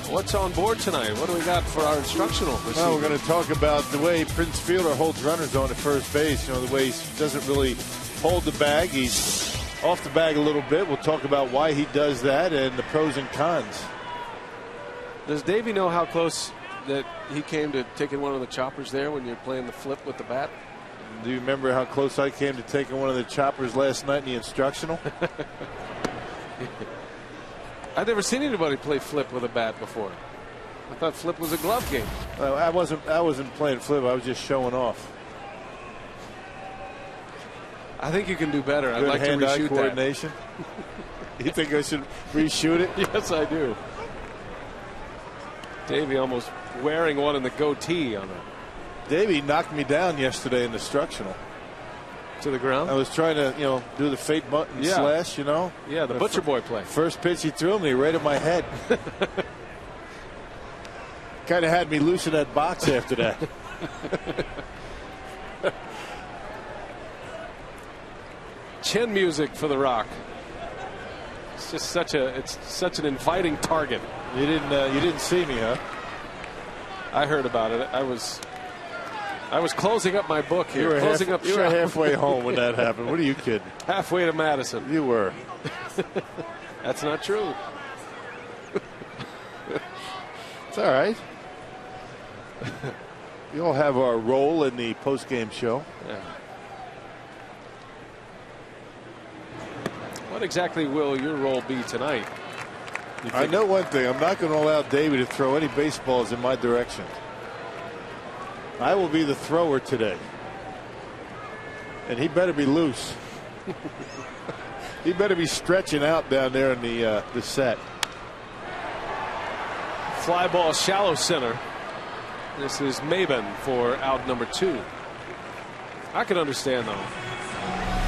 [SPEAKER 7] what's on board tonight? What do we got for our instructional this
[SPEAKER 10] Well,
[SPEAKER 7] evening?
[SPEAKER 10] we're going to talk about the way Prince Fielder holds runners on at first base. You know, the way he doesn't really hold the bag. He's off the bag a little bit. We'll talk about why he does that and the pros and cons.
[SPEAKER 7] Does Davey know how close that he came to taking one of the choppers there when you're playing the flip with the bat?
[SPEAKER 10] Do you remember how close I came to taking one of the choppers last night in the instructional?
[SPEAKER 7] I've never seen anybody play flip with a bat before. I thought flip was a glove game.
[SPEAKER 10] I wasn't playing flip. I was just showing off.
[SPEAKER 7] I think you can do better.
[SPEAKER 10] Good
[SPEAKER 7] I'd like to
[SPEAKER 10] hand-eye
[SPEAKER 7] reshoot
[SPEAKER 10] coordination. You think I should reshoot it?
[SPEAKER 7] Yes, I do. Davey almost wearing one in the goatee on it.
[SPEAKER 10] Davey knocked me down yesterday in the instructional.
[SPEAKER 7] To the ground?
[SPEAKER 10] I was trying to, do the fake button slash,
[SPEAKER 7] Yeah, the Butcher Boy play.
[SPEAKER 10] First pitch he threw me right at my head. Kind of had me loose in that box after that.
[SPEAKER 7] Chin music for the Rock. It's just such an inviting target.
[SPEAKER 10] You didn't see me, huh?
[SPEAKER 7] I heard about it. I was closing up my book here.
[SPEAKER 10] You were halfway home when that happened. What are you kidding?
[SPEAKER 7] Halfway to Madison.
[SPEAKER 10] You were.
[SPEAKER 7] That's not true.
[SPEAKER 10] It's all right. We all have our role in the post-game show.
[SPEAKER 7] Yeah. What exactly will your role be tonight?
[SPEAKER 10] I know one thing. I'm not going to allow Davey to throw any baseballs in my direction. I will be the thrower today. And he better be loose. He better be stretching out down there in the set.
[SPEAKER 7] Fly ball shallow center. This is Maben for out number 2. I can understand though.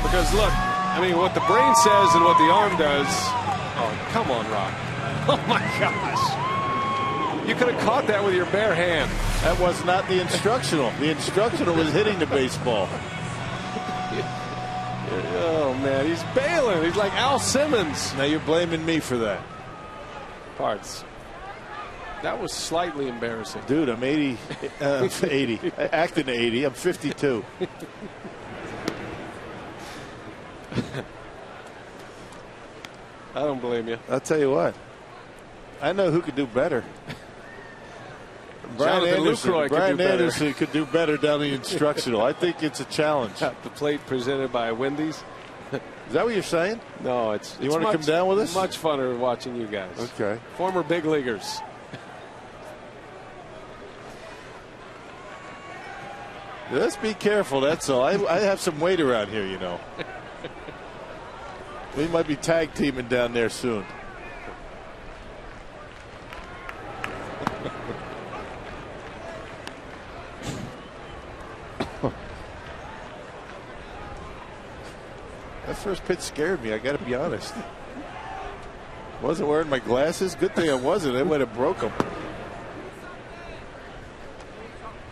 [SPEAKER 7] Because look, I mean what the brain says and what the arm does. Oh, come on, Rock. Oh my gosh. You could have caught that with your bare hand.
[SPEAKER 10] That was not the instructional. The instructional was hitting the baseball.
[SPEAKER 7] Oh man, he's bailing. He's like Al Simmons.
[SPEAKER 10] Now you're blaming me for that.
[SPEAKER 7] Parts. That was slightly embarrassing.
[SPEAKER 10] Dude, I'm 80. 80. Acting 80. I'm 52.
[SPEAKER 7] I don't blame you.
[SPEAKER 10] I'll tell you what. I know who could do better. Brian Anderson could do better down the instructional. I think it's a challenge.
[SPEAKER 7] The plate presented by Wendy's.
[SPEAKER 10] Is that what you're saying?
[SPEAKER 7] No, it's.
[SPEAKER 10] You want to come down with us?
[SPEAKER 7] Much funner watching you guys.
[SPEAKER 10] Okay.
[SPEAKER 7] Former big leaguers.
[SPEAKER 10] Let's be careful, that's all. I have some weight around here, you know. We might be tag teaming down there soon. That first pitch scared me, I got to be honest. Wasn't wearing my glasses. Good thing I wasn't. I might have broke them.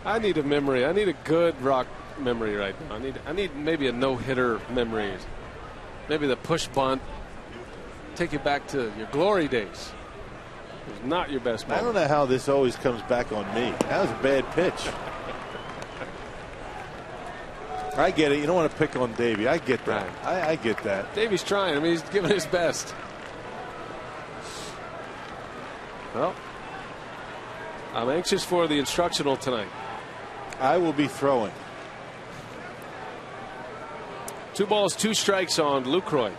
[SPEAKER 7] I need a memory. I need a good Rock memory right now. I need maybe a no-hitter memory. Maybe the push bunt. Take you back to your glory days. It was not your best moment.
[SPEAKER 10] I don't know how this always comes back on me. That was a bad pitch. I get it. You don't want to pick on Davey. I get that. Right. I get that.
[SPEAKER 7] Davey's trying. I mean, he's giving his best. Well, I'm anxious for the instructional tonight.
[SPEAKER 10] I will be throwing.
[SPEAKER 7] 2 balls, 2 strikes on Lucroy.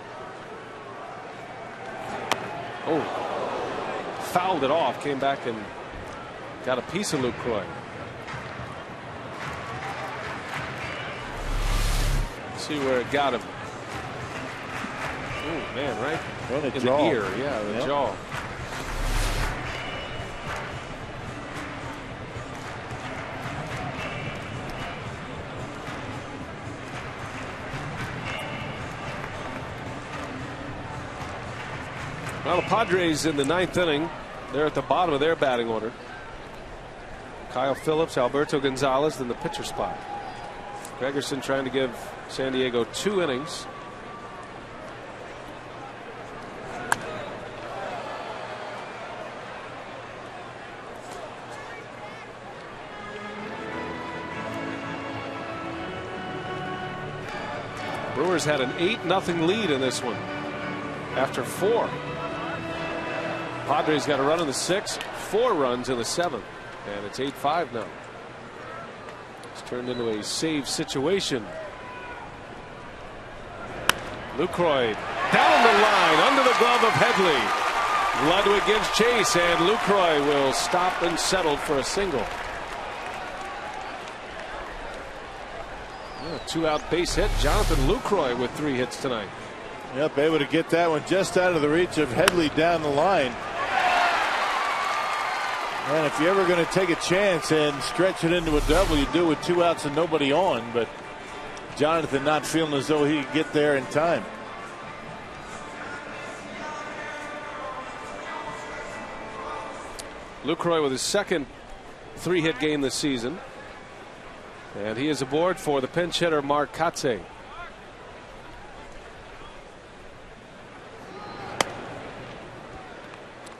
[SPEAKER 7] Oh, fouled it off. Came back and got a piece of Lucroy. See where it got him. Oh man, right in the ear. Yeah, the jaw. Well, the Padres in the 9th inning. They're at the bottom of their batting order. Kyle Phillips, Alberto Gonzalez in the pitcher spot. Gregerson trying to give San Diego 2 innings. Brewers had an 8-0 lead in this one after 4. Padres got a run in the 6th, 4 runs in the 7th, and it's 8-5 now. It's turned into a save situation. Lucroy down the line under the glove of Headley. Ludwig gives chase, and Lucroy will stop and settle for a single. A 2-out base hit. Jonathan Lucroy with 3 hits tonight.
[SPEAKER 10] Yep, able to get that one just out of the reach of Headley down the line. And if you're ever going to take a chance and stretch it into a double, you do with 2 outs and nobody on. But Jonathan not feeling as though he could get there in time.
[SPEAKER 7] Lucroy with his second 3-hit game this season. And he is aboard for the pinch hitter Mark Kotsay.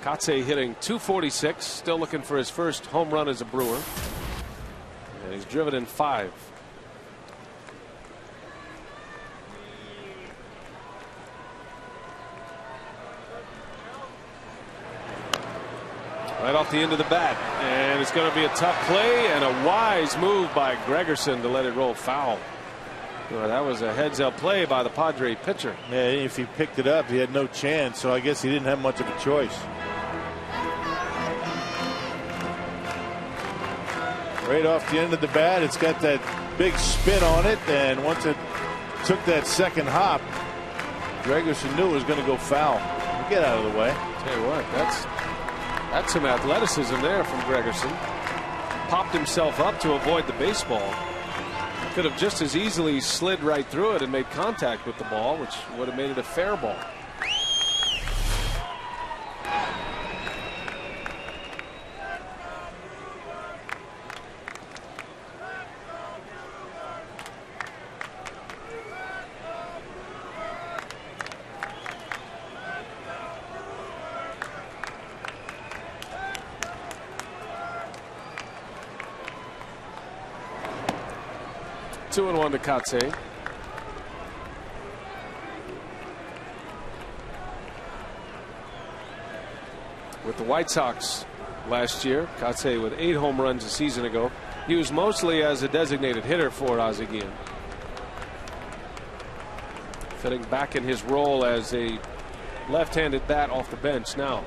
[SPEAKER 7] Kotsay hitting .246, still looking for his first home run as a Brewer. And he's driven in 5. Right off the end of the bat, and it's going to be a tough play and a wise move by Gregerson to let it roll foul. Well, that was a heads-up play by the Padre pitcher.
[SPEAKER 10] Yeah, if he picked it up, he had no chance, so I guess he didn't have much of a choice. Right off the end of the bat, it's got that big spin on it, and once it took that second hop, Gregerson knew it was going to go foul. Get out of the way.
[SPEAKER 7] Tell you what, that's some athleticism there from Gregerson. Popped himself up to avoid the baseball. Could have just as easily slid right through it and made contact with the ball, which would have made it a fair ball. Two and 1 to Kotsay. With the White Sox last year, Kotsay with 8 home runs a season ago. He was mostly as a designated hitter for Ozzie Guillen. Fitting back in his role as a left-handed bat off the bench now.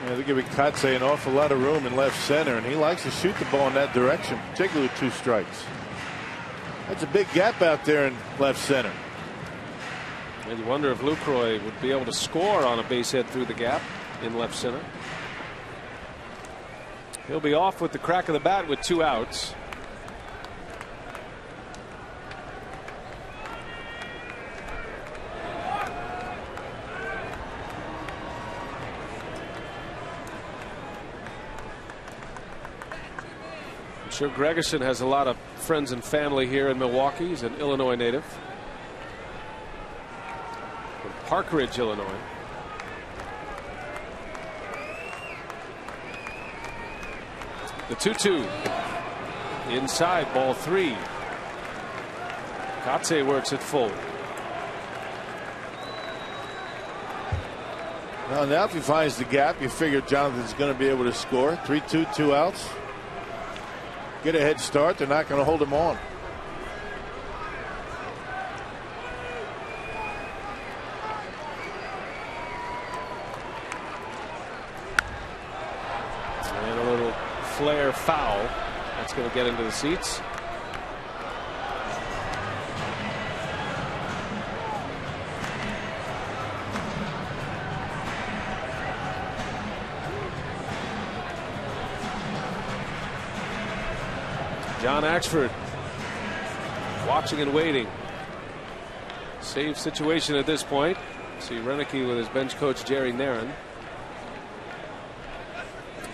[SPEAKER 10] They're giving Kotze an awful lot of room in left center, and he likes to shoot the ball in that direction, particularly with 2 strikes. That's a big gap out there in left center.
[SPEAKER 7] And you wonder if Lucroy would be able to score on a base hit through the gap in left center. He'll be off with the crack of the bat with 2 outs. I'm sure Gregerson has a lot of friends and family here in Milwaukee. He's an Illinois native from Park Ridge, Illinois. The 2-2 inside, ball 3. Kotze works it full.
[SPEAKER 10] Well, now if he finds the gap, you figure Jonathan's going to be able to score. 3-2, 2 outs. Get a head start. They're not going to hold him on.
[SPEAKER 7] And a little flare foul. That's going to get into the seats. John Axford watching and waiting. Save situation at this point. See Renicky with his bench coach Jerry Naron.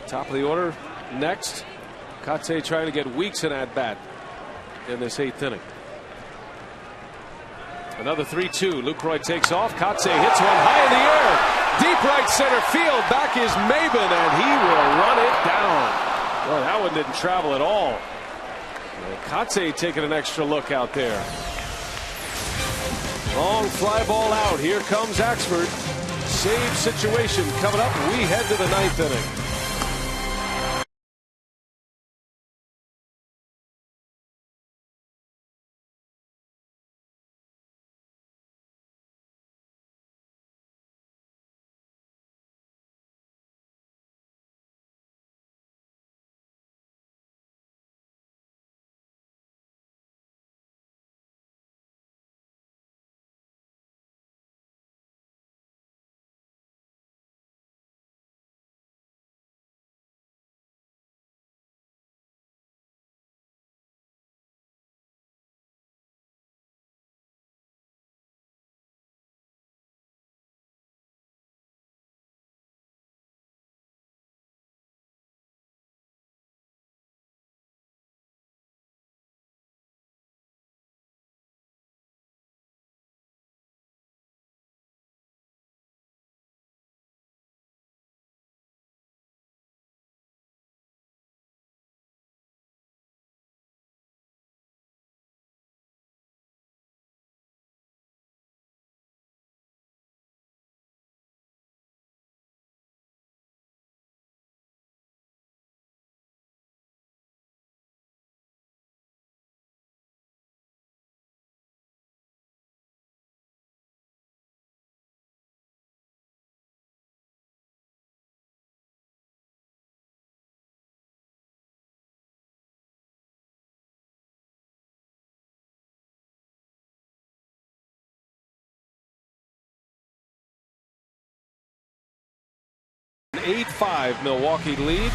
[SPEAKER 7] Top of the order next. Kotze trying to get Weeks in at bat in this 8th inning. Another 3-2. Lucroy takes off. Kotze hits one high in the air. Deep right center field. Back is Maben, and he will run it down. Well, that one didn't travel at all. Kotze taking an extra look out there. Long fly ball out. Here comes Axford. Save situation coming up. We head to the 9th inning. An 8-5 Milwaukee lead.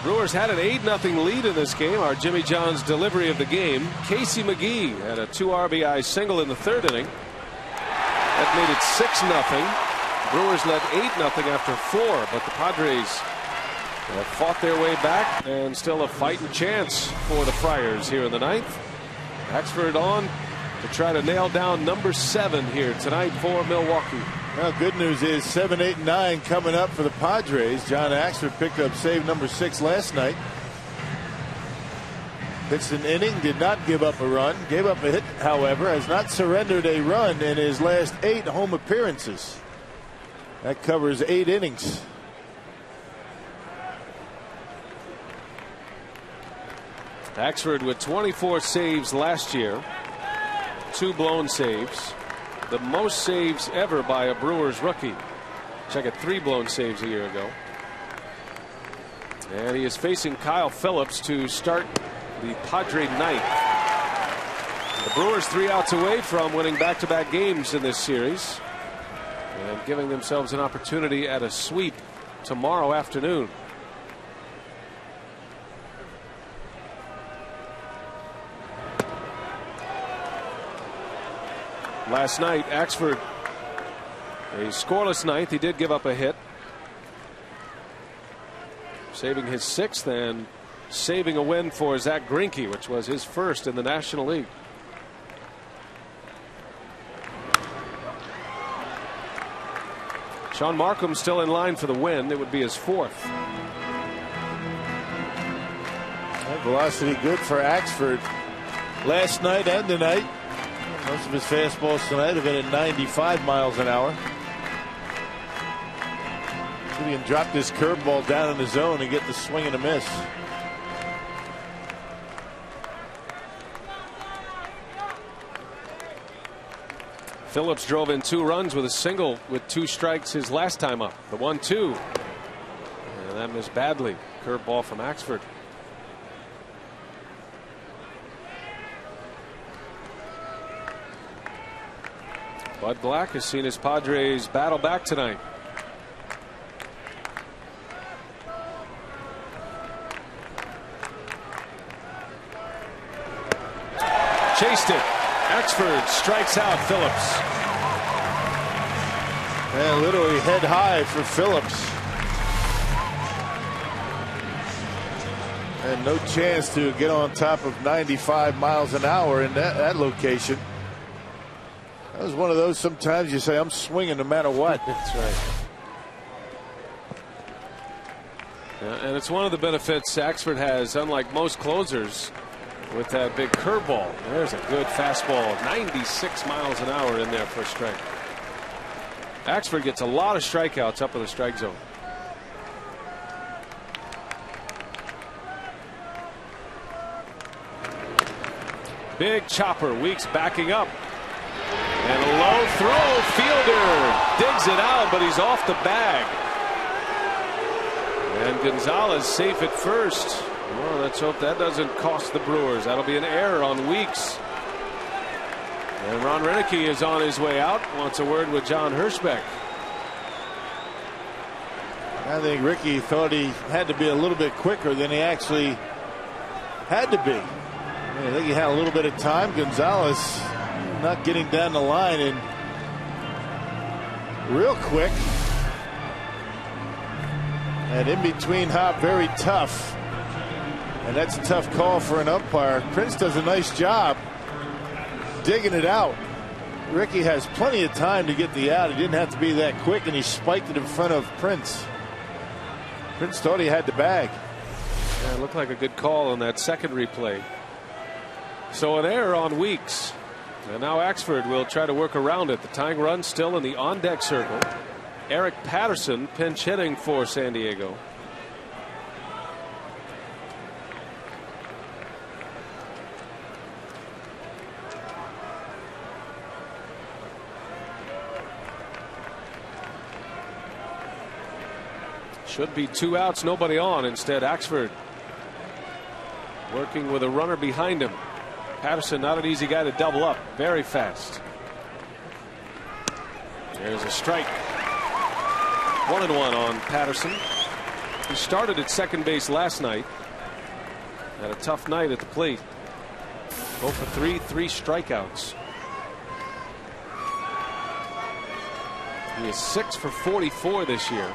[SPEAKER 7] Brewers had an 8-0 lead in this game. Our Jimmy John's delivery of the game. Casey McGee had a 2 RBI single in the 3rd inning. That made it 6-0. Brewers led 8-0 after 4, but the Padres fought their way back, and still a fighting chance for the Friars here in the 9th. Axford on to try to nail down number 7 here tonight for Milwaukee.
[SPEAKER 10] Well, good news is 7, 8, and 9 coming up for the Padres. John Axford picked up save number 6 last night. Pitched an inning, did not give up a run, gave up a hit, however, has not surrendered a run in his last 8 home appearances. That covers 8 innings.
[SPEAKER 7] Axford with 24 saves last year, 2 blown saves. The most saves ever by a Brewers rookie. Check it, 3 blown saves a year ago. And he is facing Kyle Phillips to start the Padre ninth. The Brewers 3 outs away from winning back-to-back games in this series and giving themselves an opportunity at a sweep tomorrow afternoon. Last night, Axford, a scoreless ninth. He did give up a hit, saving his 6th and saving a win for Zach Greinke, which was his first in the National League. Sean Markham still in line for the win. It would be his 4th.
[SPEAKER 10] That velocity good for Axford last night and tonight. Most of his fastballs tonight have been at 95 miles an hour. So he can drop this curveball down in the zone and get the swing and a miss.
[SPEAKER 7] Phillips drove in 2 runs with a single with 2 strikes his last time up. The 1-2. And that missed badly. Curveball from Axford. Bud Black has seen his Padres battle back tonight. Chased it. Axford strikes out Phillips.
[SPEAKER 10] And literally head high for Phillips. And no chance to get on top of 95 miles an hour in that location. That was one of those sometimes you say, I'm swinging no matter what.
[SPEAKER 7] That's right. Yeah, and it's one of the benefits Axford has, unlike most closers, with that big curveball. There's a good fastball, 96 miles an hour in there for a strike. Axford gets a lot of strikeouts up in the strike zone. Big chopper. Weeks backing up. And a low throw. Fielder digs it out, but he's off the bag. And Gonzalez safe at first. Well, let's hope that doesn't cost the Brewers. That'll be an error on Weeks. And Ron Renicky is on his way out. Wants a word with John Hirschbeck.
[SPEAKER 10] I think Ricky thought he had to be a little bit quicker than he actually had to be. I think he had a little bit of time. Gonzalez not getting down the line and real quick. And in between hop, very tough. And that's a tough call for an umpire. Prince does a nice job digging it out. Ricky has plenty of time to get the out. He didn't have to be that quick, and he spiked it in front of Prince. Prince thought he had the bag.
[SPEAKER 7] Yeah, it looked like a good call on that second replay. So an error on Weeks. And now Axford will try to work around it. The tying run still in the on-deck circle. Eric Patterson pinch hitting for San Diego. Should be 2 outs, nobody on. Instead, Axford working with a runner behind him. Patterson, not an easy guy to double up. Very fast. There's a strike. 1-1 on Patterson. He started at second base last night. Had a tough night at the plate. 0 for 3, 3 strikeouts. He is 6 for 44 this year.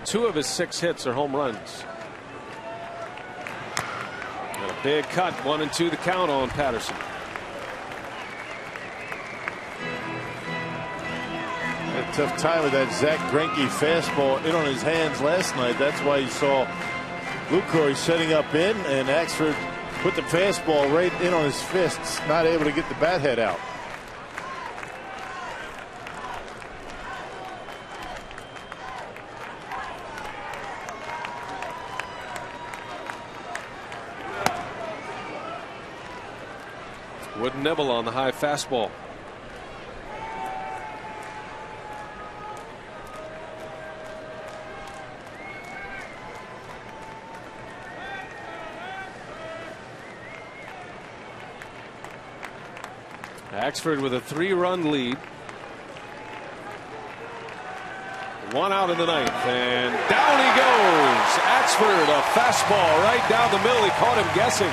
[SPEAKER 7] 2 of his 6 hits are home runs. And a big cut. 1-2 the count on Patterson.
[SPEAKER 10] Had a tough time with that Zach Greinke fastball in on his hands last night. That's why you saw Lucroy setting up in, and Axford put the fastball right in on his fists, not able to get the bat head out.
[SPEAKER 7] Wouldn't nibble on the high fastball. Axford with a 3-run lead. 1 out in the 9th, and down he goes. Axford, a fastball right down the middle. He caught him guessing.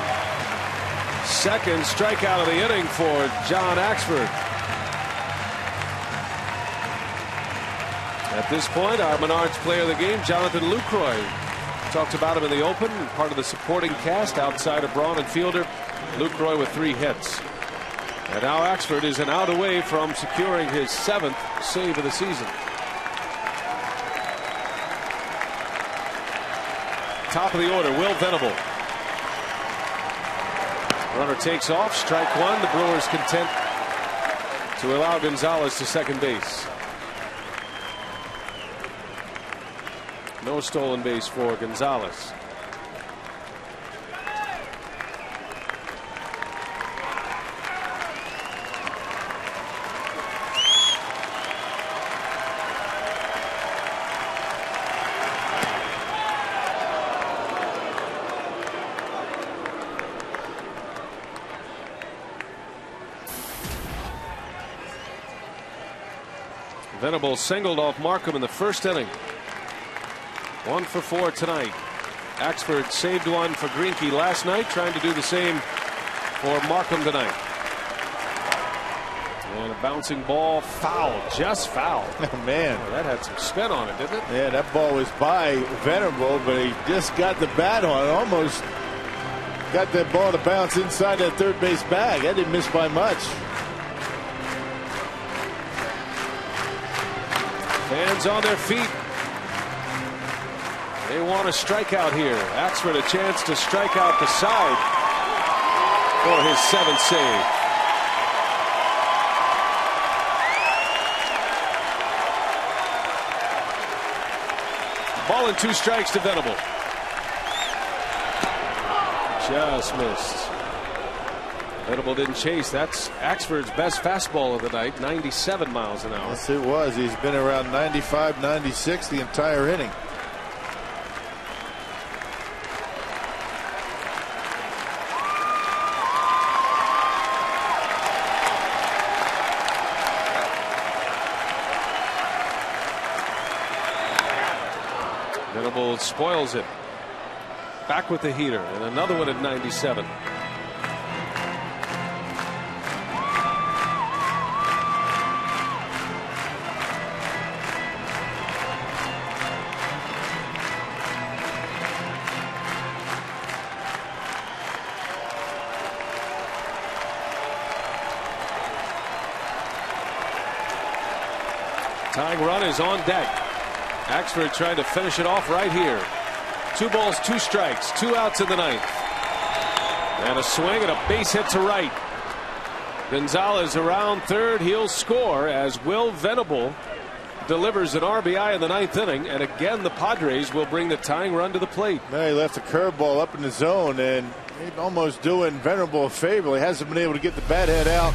[SPEAKER 7] Second strikeout of the inning for John Axford. At this point, our Menards player of the game, Jonathan Lucroy. Talked about him in the open, part of the supporting cast outside of Braun and Fielder. Lucroy with 3 hits. And now Axford is an out away from securing his 7th save of the season. Top of the order, Will Venable. Runner takes off, strike 1. The Brewers content to allow Gonzalez to second base. No stolen base for Gonzalez. Venable singled off Markham in the first inning. 1 for 4 tonight. Axford saved one for Greinke last night, trying to do the same for Markham tonight. And a bouncing ball, foul, just foul.
[SPEAKER 10] Oh, man.
[SPEAKER 7] Oh, that had some spin on it, didn't it?
[SPEAKER 10] Yeah, that ball was by Venable, but he just got the bat on it. Almost got that ball to bounce inside that third base bag. That didn't miss by much.
[SPEAKER 7] Fans on their feet. They want a strikeout here. Axford a chance to strike out the side for his 7th save. Ball and 2 strikes to Venable. Just missed. Venable didn't chase. That's Axford's best fastball of the night, 97 miles an hour.
[SPEAKER 10] Yes, it was. He's been around 95, 96 the entire inning.
[SPEAKER 7] Venable spoils it. Back with the heater, and another one at 97. Tying run is on deck. Axford trying to finish it off right here. 2 balls, 2 strikes, 2 outs in the 9th. And a swing and a base hit to right. Gonzalez around third. He'll score as Will Venable delivers an RBI in the 9th inning. And again, the Padres will bring the tying run to the plate.
[SPEAKER 10] Now he left a curveball up in the zone, and almost doing Venable a favor. He hasn't been able to get the bat head out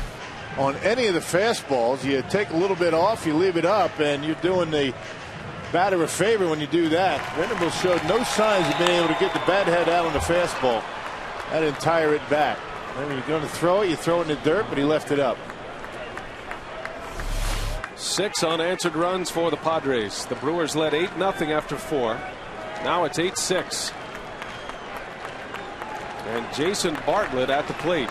[SPEAKER 10] on any of the fastballs. You take a little bit off, you leave it up, and you're doing the batter a favor when you do that. Venable showed no signs of being able to get the bat head out on the fastball that entire at bat. And when you're going to throw it, you throw it in the dirt, but he left it up.
[SPEAKER 7] 6 unanswered runs for the Padres. The Brewers led 8-0 after 4. Now it's 8-6. And Jason Bartlett at the plate.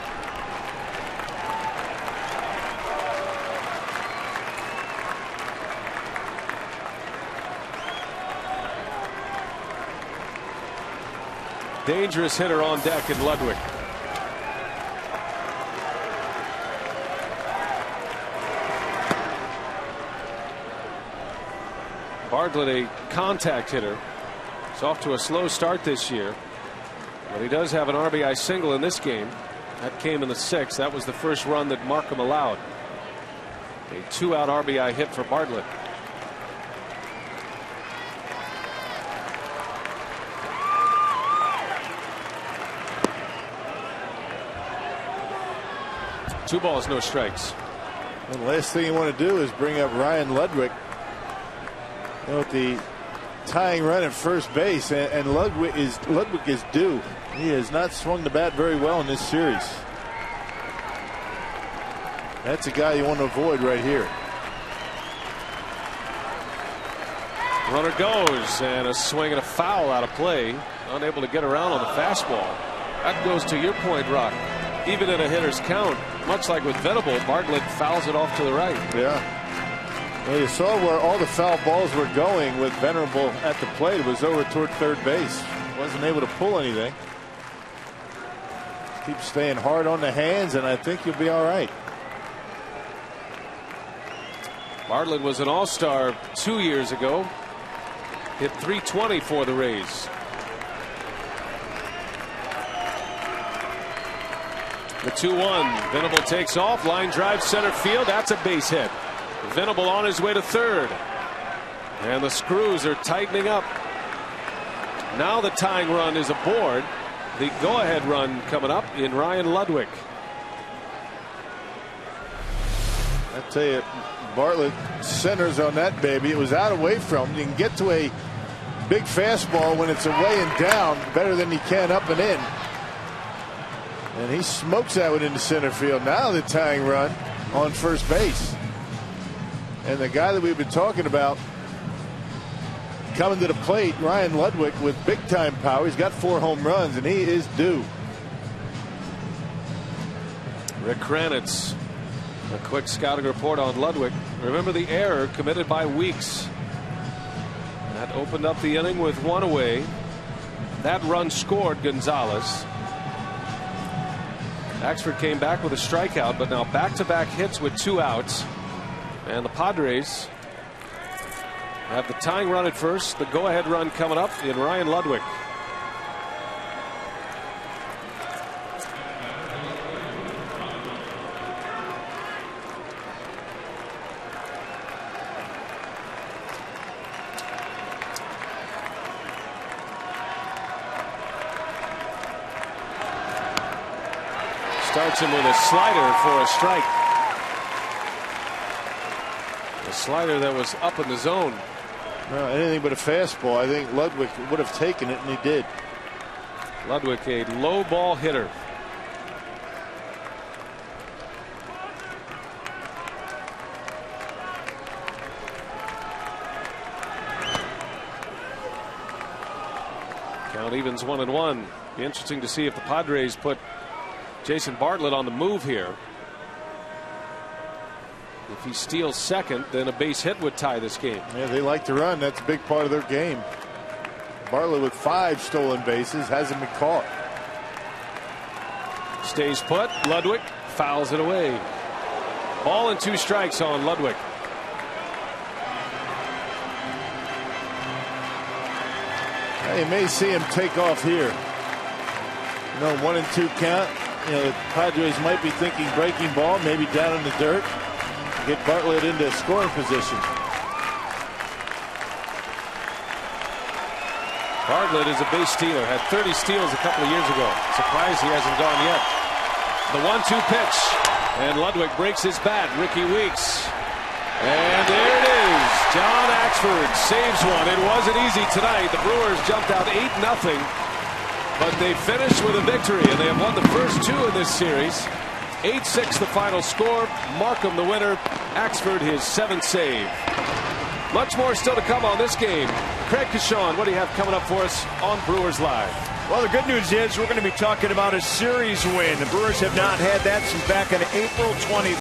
[SPEAKER 7] Dangerous hitter on deck in Ludwig. Bartlett, a contact hitter. He's off to a slow start this year, but he does have an RBI single in this game. That came in the 6th. That was the first run that Markham allowed. A 2-out RBI hit for Bartlett. Two balls, no strikes.
[SPEAKER 10] And the last thing you want to do is bring up Ryan Ludwig with the tying run at first base, and Ludwig is due. He has not swung the bat very well in this series. That's a guy you want to avoid right here.
[SPEAKER 7] Runner goes, and a swing and a foul out of play. Unable to get around on the fastball. That goes to your point, Rock. Even in a hitter's count, much like with Venable, Bartlett fouls it off to the right.
[SPEAKER 10] Yeah. Well, you saw where all the foul balls were going with Venable at the plate. It was over toward third base. Wasn't able to pull anything. Keep staying hard on the hands, and I think you'll be all right.
[SPEAKER 7] Bartlett was an all-star 2 years ago. Hit .320 for the Rays. The 2-1. Venable takes off. Line drive center field. That's a base hit. Venable on his way to third. And the screws are tightening up. Now the tying run is aboard. The go-ahead run coming up in Ryan Ludwig.
[SPEAKER 10] I tell you, Bartlett centers on that baby. It was out away from. You can get to a big fastball when it's away and down better than you can up and in. And he smokes that one into center field. Now the tying run on first base. And the guy that we've been talking about coming to the plate, Ryan Ludwig, with big time power. He's got 4 home runs, and he is due.
[SPEAKER 7] Rick Kranitz, a quick scouting report on Ludwig. Remember the error committed by Weeks. That opened up the inning with 1 away. That run scored Gonzalez. Axford came back with a strikeout, but now back-to-back hits with 2 outs. And the Padres have the tying run at first, the go-ahead run coming up in Ryan Ludwig. Starts him with a slider for a strike. A slider that was up in the zone.
[SPEAKER 10] No, anything but a fastball. I think Ludwig would have taken it, and he did.
[SPEAKER 7] Ludwig, a low ball hitter. Count evens 1-1. Be interesting to see if the Padres put Jason Bartlett on the move here. If he steals second, then a base hit would tie this game.
[SPEAKER 10] Yeah, they like to run. That's a big part of their game. Bartlett with 5 stolen bases, hasn't been caught.
[SPEAKER 7] Stays put. Ludwig fouls it away. Ball and 2 strikes on Ludwig.
[SPEAKER 10] You may see him take off here. 1-2 count. The Padres might be thinking breaking ball, maybe down in the dirt. Get Bartlett into scoring position.
[SPEAKER 7] Bartlett is a base stealer. Had 30 steals a couple of years ago. Surprised he hasn't gone yet. The 1-2 pitch. And Ludwig breaks his bat. Ricky Weeks. And there it is. John Axford saves one. It wasn't easy tonight. The Brewers jumped out 8-0. But they finished with a victory, and they have won the first 2 in this series. 8-6 the final score. Markham the winner. Axford his 7th save. Much more still to come on this game. Craig Kashawn, what do you have coming up for us on Brewers Live?
[SPEAKER 1] Well, the good news is we're going to be talking about a series win. The Brewers have not had that since back on April 20th.